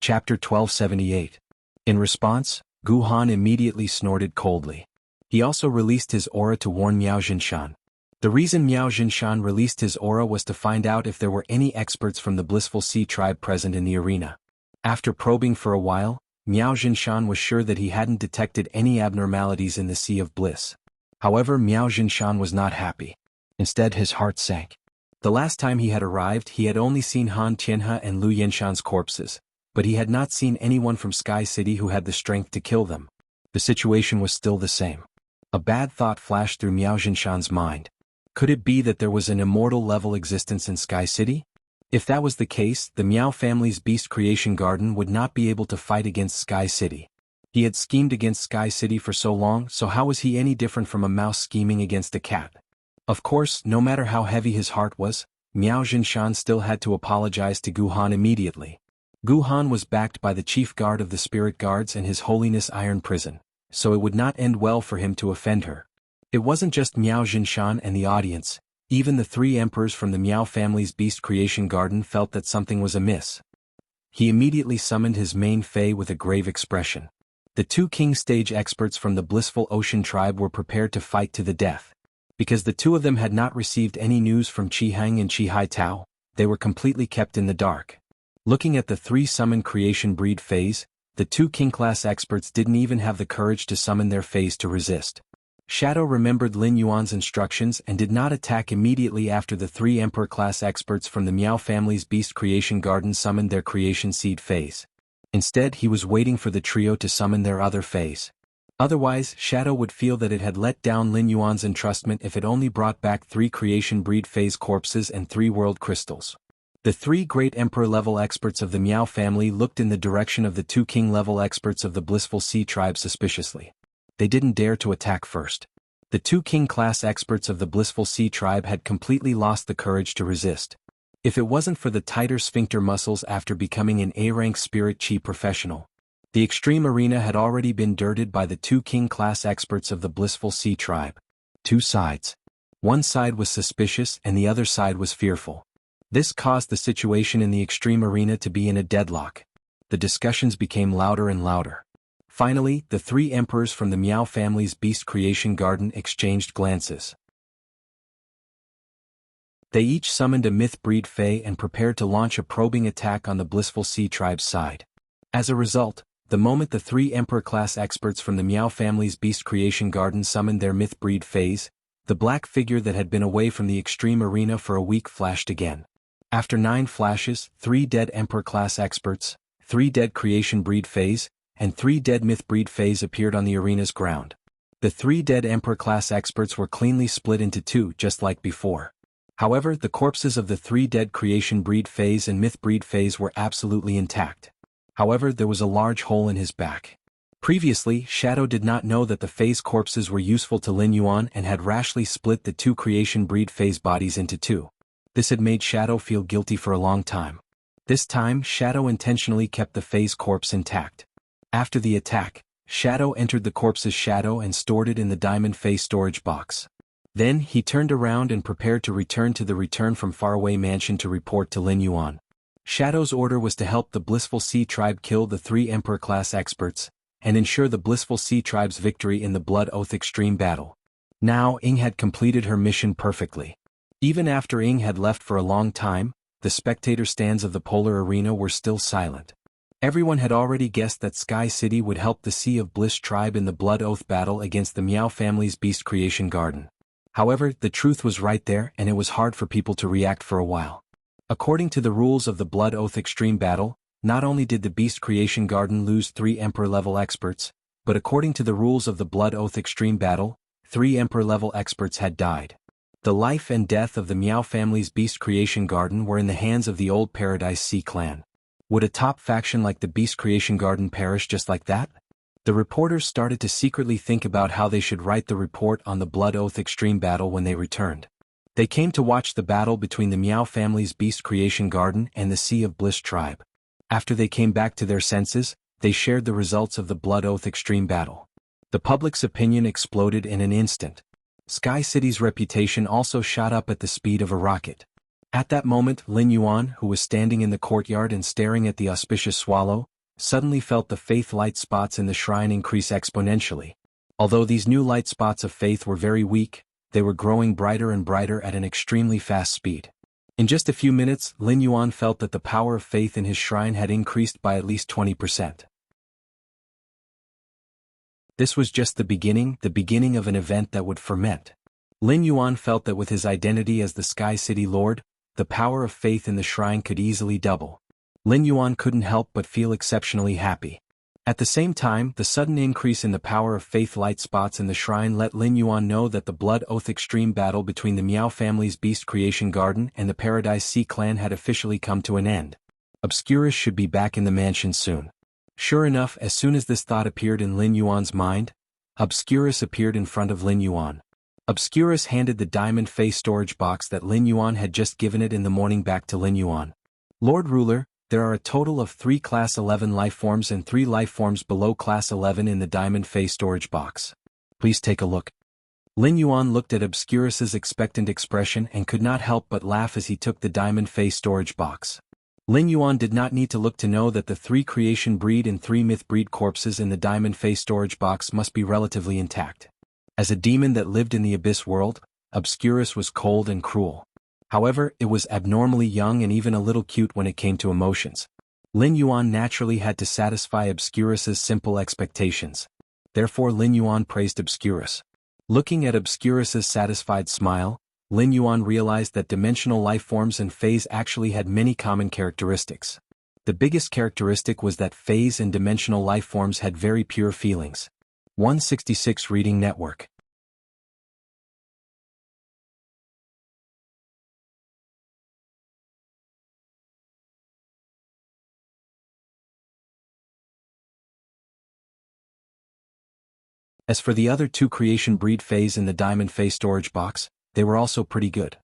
Chapter 1278. In response, Guhan immediately snorted coldly. He also released his aura to warn Miao Jinshan. The reason Miao Jinshan released his aura was to find out if there were any experts from the Blissful Sea tribe present in the arena. After probing for a while, Miao Jinshan was sure that he hadn't detected any abnormalities in the Sea of Bliss. However, Miao Jinshan was not happy. Instead, his heart sank. The last time he had arrived, he had only seen Han Tianhe and Lu Yenshan's corpses, but he had not seen anyone from Sky City who had the strength to kill them. The situation was still the same. A bad thought flashed through Miao Jinshan's mind. Could it be that there was an immortal-level existence in Sky City? If that was the case, the Miao family's Beast Creation Garden would not be able to fight against Sky City. He had schemed against Sky City for so long, so how was he any different from a mouse scheming against a cat? Of course, no matter how heavy his heart was, Miao Jinshan still had to apologize to Guhan immediately. Guhan was backed by the chief guard of the Spirit Guards and His Holiness Iron Prison, so it would not end well for him to offend her. It wasn't just Miao Jinshan and the audience, even the three emperors from the Miao family's Beast Creation Garden felt that something was amiss. He immediately summoned his main Fae with a grave expression. The two King Stage experts from the Blissful Ocean tribe were prepared to fight to the death. Because the two of them had not received any news from Chi Hang and Chi Haitao, they were completely kept in the dark. Looking at the three summoned creation breed Faes, the two King-class experts didn't even have the courage to summon their Faes to resist. Shadow remembered Lin Yuan's instructions and did not attack immediately after the three Emperor-class experts from the Miao family's Beast Creation Garden summoned their Creation Seed Faes. Instead, he was waiting for the trio to summon their other Faes. Otherwise, Shadow would feel that it had let down Lin Yuan's entrustment if it only brought back 3 Creation Breed Faes corpses and 3 World Crystals. The 3 great Emperor-level experts of the Miao family looked in the direction of the 2 King-level experts of the Blissful Sea tribe suspiciously. They didn't dare to attack first. The 2 King-class experts of the Blissful Sea tribe had completely lost the courage to resist. If it wasn't for the tighter sphincter muscles after becoming an A-rank Spirit Chi professional, the extreme arena had already been dirted by the 2 King-class experts of the Blissful Sea tribe. 2 sides. One side was suspicious and the other side was fearful. This caused the situation in the extreme arena to be in a deadlock. The discussions became louder and louder. Finally, the 3 emperors from the Miao family's Beast Creation Garden exchanged glances. They each summoned a myth breed Fae and prepared to launch a probing attack on the Blissful Sea tribe's side. As a result, the moment the 3 Emperor-class experts from the Miao family's Beast Creation Garden summoned their myth breed Faes, the black figure that had been away from the extreme arena for a week flashed again. After 9 flashes, 3 dead Emperor-class experts, 3 dead Creation breed Faes, and 3 dead myth breed Faes appeared on the arena's ground. The 3 dead Emperor-class experts were cleanly split into 2 just like before. However, the corpses of the 3 dead Creation breed Faes and myth breed Faes were absolutely intact. However, there was a large hole in his back. Previously, Shadow did not know that the Faes corpses were useful to Lin Yuan and had rashly split the 2 Creation breed Faes bodies into 2. This had made Shadow feel guilty for a long time. This time, Shadow intentionally kept the Faes corpse intact. After the attack, Shadow entered the corpse's shadow and stored it in the Diamond Fae storage box. Then, he turned around and prepared to return to the return from faraway mansion to report to Lin Yuan. Shadow's order was to help the Blissful Sea Tribe kill the 3 Emperor-class experts, and ensure the Blissful Sea Tribe's victory in the Blood Oath Extreme battle. Now, Ying had completed her mission perfectly. Even after Ying had left for a long time, the spectator stands of the Polar Arena were still silent. Everyone had already guessed that Sky City would help the Sea of Bliss tribe in the Blood Oath battle against the Miao family's Beast Creation Garden. However, the truth was right there, and it was hard for people to react for a while. According to the rules of the Blood Oath Extreme battle, not only did the Beast Creation Garden lose 3 Emperor-level experts, but according to the rules of the Blood Oath Extreme battle, 3 Emperor-level experts had died. The life and death of the Miao family's Beast Creation Garden were in the hands of the old Paradise Sea clan. Would a top faction like the Beast Creation Garden perish just like that? The reporters started to secretly think about how they should write the report on the Blood Oath Extreme battle when they returned. They came to watch the battle between the Miao family's Beast Creation Garden and the Sea of Bliss tribe. After they came back to their senses, they shared the results of the Blood Oath Extreme battle. The public's opinion exploded in an instant. Sky City's reputation also shot up at the speed of a rocket. At that moment, Lin Yuan, who was standing in the courtyard and staring at the auspicious swallow, suddenly felt the faith light spots in the shrine increase exponentially. Although these new light spots of faith were very weak, they were growing brighter and brighter at an extremely fast speed. In just a few minutes, Lin Yuan felt that the power of faith in his shrine had increased by at least 20%. This was just the beginning of an event that would ferment. Lin Yuan felt that with his identity as the Sky City Lord, the power of faith in the shrine could easily double. Lin Yuan couldn't help but feel exceptionally happy. At the same time, the sudden increase in the power of faith light spots in the shrine let Lin Yuan know that the Blood Oath Extreme battle between the Miao family's Beast Creation Garden and the Paradise Sea clan had officially come to an end. Obscurus should be back in the mansion soon. Sure enough, as soon as this thought appeared in Lin Yuan's mind, Obscurus appeared in front of Lin Yuan. Obscurus handed the diamond face storage box that Lin Yuan had just given it in the morning back to Lin Yuan. Lord Ruler, there are a total of 3 Class 11 lifeforms and 3 lifeforms below Class 11 in the diamond face storage box. Please take a look. Lin Yuan looked at Obscurus's expectant expression and could not help but laugh as he took the diamond face storage box. Lin Yuan did not need to look to know that the 3 creation breed and 3 myth breed corpses in the diamond face storage box must be relatively intact. As a demon that lived in the abyss world, Obscurus was cold and cruel. However, it was abnormally young and even a little cute when it came to emotions. Lin Yuan naturally had to satisfy Obscurus's simple expectations. Therefore Lin Yuan praised Obscurus. Looking at Obscurus's satisfied smile, Lin Yuan realized that dimensional lifeforms and phase actually had many common characteristics. The biggest characteristic was that phase and dimensional lifeforms had very pure feelings. 166 Reading Network. As for the other 2 creation breed phase in the diamond phase storage box, they were also pretty good.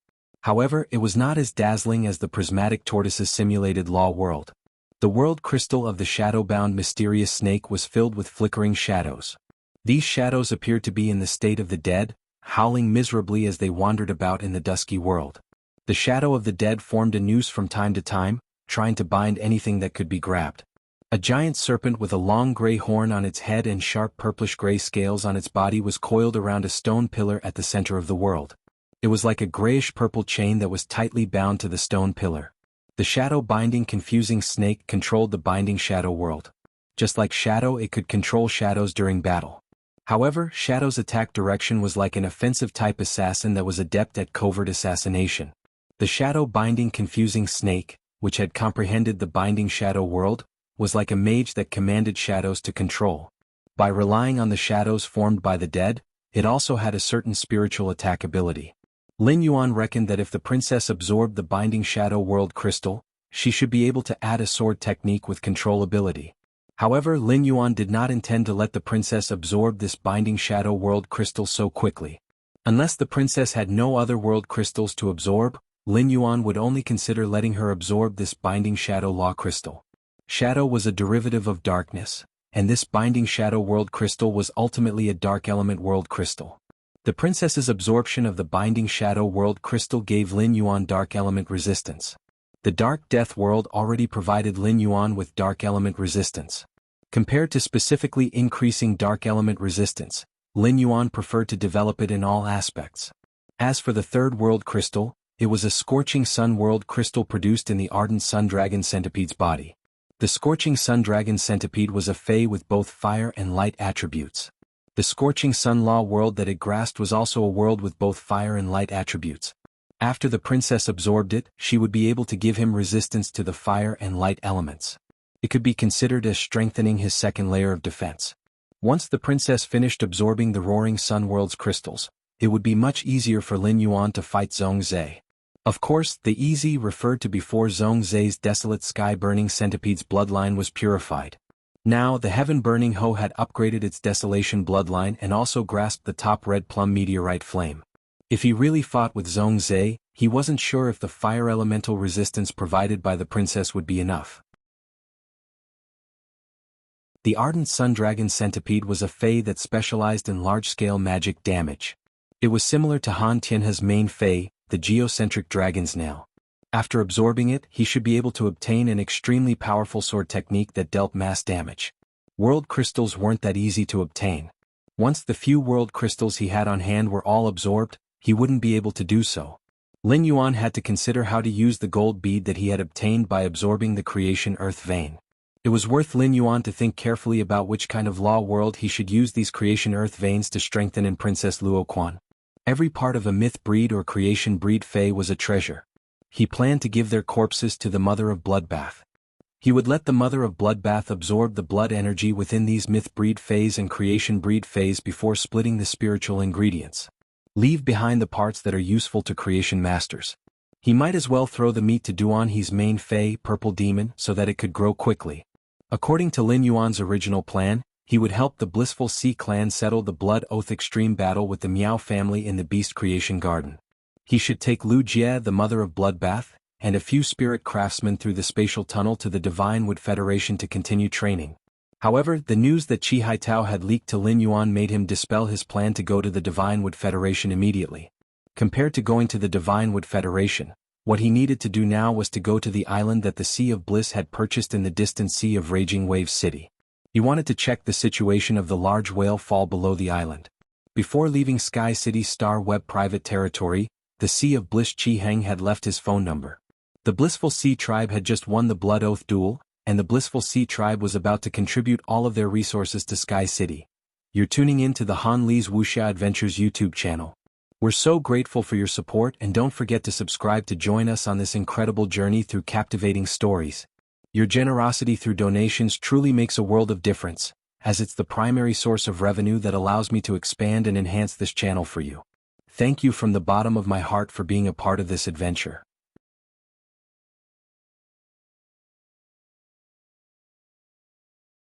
However, it was not as dazzling as the prismatic tortoise's simulated law world. The world crystal of the shadow-bound mysterious snake was filled with flickering shadows. These shadows appeared to be in the state of the dead, howling miserably as they wandered about in the dusky world. The shadow of the dead formed a noose from time to time, trying to bind anything that could be grabbed. A giant serpent with a long gray horn on its head and sharp purplish-gray scales on its body was coiled around a stone pillar at the center of the world. It was like a grayish-purple chain that was tightly bound to the stone pillar. The shadow-binding confusing snake controlled the binding shadow world. Just like Shadow, it could control shadows during battle. However, Shadow's attack direction was like an offensive-type assassin that was adept at covert assassination. The shadow-binding confusing snake, which had comprehended the binding shadow world, was like a mage that commanded shadows to control. By relying on the shadows formed by the dead, it also had a certain spiritual attack ability. Lin Yuan reckoned that if the princess absorbed the binding shadow world crystal, she should be able to add a sword technique with control ability. However, Lin Yuan did not intend to let the princess absorb this binding shadow world crystal so quickly. Unless the princess had no other world crystals to absorb, Lin Yuan would only consider letting her absorb this binding shadow law crystal. Shadow was a derivative of darkness, and this binding shadow world crystal was ultimately a dark element world crystal. The princess's absorption of the binding shadow world crystal gave Lin Yuan dark element resistance. The dark death world already provided Lin Yuan with dark element resistance. Compared to specifically increasing dark element resistance, Lin Yuan preferred to develop it in all aspects. As for the third world crystal, it was a scorching sun world crystal produced in the ardent sun dragon centipede's body. The scorching sun dragon centipede was a fae with both fire and light attributes. The scorching sun law world that it grasped was also a world with both fire and light attributes. After the princess absorbed it, she would be able to give him resistance to the fire and light elements. It could be considered as strengthening his second layer of defense. Once the princess finished absorbing the roaring sun world's crystals, it would be much easier for Lin Yuan to fight Zhongzhe. Of course, the easy referred to before Zhongzhe's desolate sky-burning centipede's bloodline was purified. Now the heaven-burning Ho had upgraded its desolation bloodline and also grasped the top red plum meteorite flame. If he really fought with Zhongzhe, he wasn't sure if the fire elemental resistance provided by the princess would be enough. The ardent sun dragon centipede was a fae that specialized in large-scale magic damage. It was similar to Han Tianhe's main fae, the geocentric dragon's nail. After absorbing it, he should be able to obtain an extremely powerful sword technique that dealt mass damage. World crystals weren't that easy to obtain. Once the few world crystals he had on hand were all absorbed, he wouldn't be able to do so. Lin Yuan had to consider how to use the gold bead that he had obtained by absorbing the creation earth vein. It was worth Lin Yuan to think carefully about which kind of law world he should use these creation earth veins to strengthen in Princess Luoquan. Every part of a myth breed or creation breed fae was a treasure. He planned to give their corpses to the Mother of Bloodbath. He would let the Mother of Bloodbath absorb the blood energy within these myth breed faes and creation breed faes before splitting the spiritual ingredients. Leave behind the parts that are useful to creation masters. He might as well throw the meat to Duanhe's main fae, Purple Demon, so that it could grow quickly. According to Lin Yuan's original plan, he would help the Blissful Sea clan settle the Blood Oath extreme battle with the Miao family in the Beast Creation Garden. He should take Lu Jie, the Mother of Bloodbath, and a few spirit craftsmen through the spatial tunnel to the Divine Wood Federation to continue training. However, the news that Qi Haitao had leaked to Lin Yuan made him dispel his plan to go to the Divine Wood Federation immediately. Compared to going to the Divine Wood Federation, what he needed to do now was to go to the island that the Sea of Bliss had purchased in the distant Sea of Raging Waves City. He wanted to check the situation of the large whale fall below the island. Before leaving Sky City's Star Web private territory, the Sea of Bliss Chi Heng had left his phone number. The Blissful Sea Tribe had just won the Blood Oath duel, and the Blissful Sea Tribe was about to contribute all of their resources to Sky City. You're tuning in to the Han Li's Wuxia Adventures YouTube channel. We're so grateful for your support, and don't forget to subscribe to join us on this incredible journey through captivating stories. Your generosity through donations truly makes a world of difference, as it's the primary source of revenue that allows me to expand and enhance this channel for you. Thank you from the bottom of my heart for being a part of this adventure.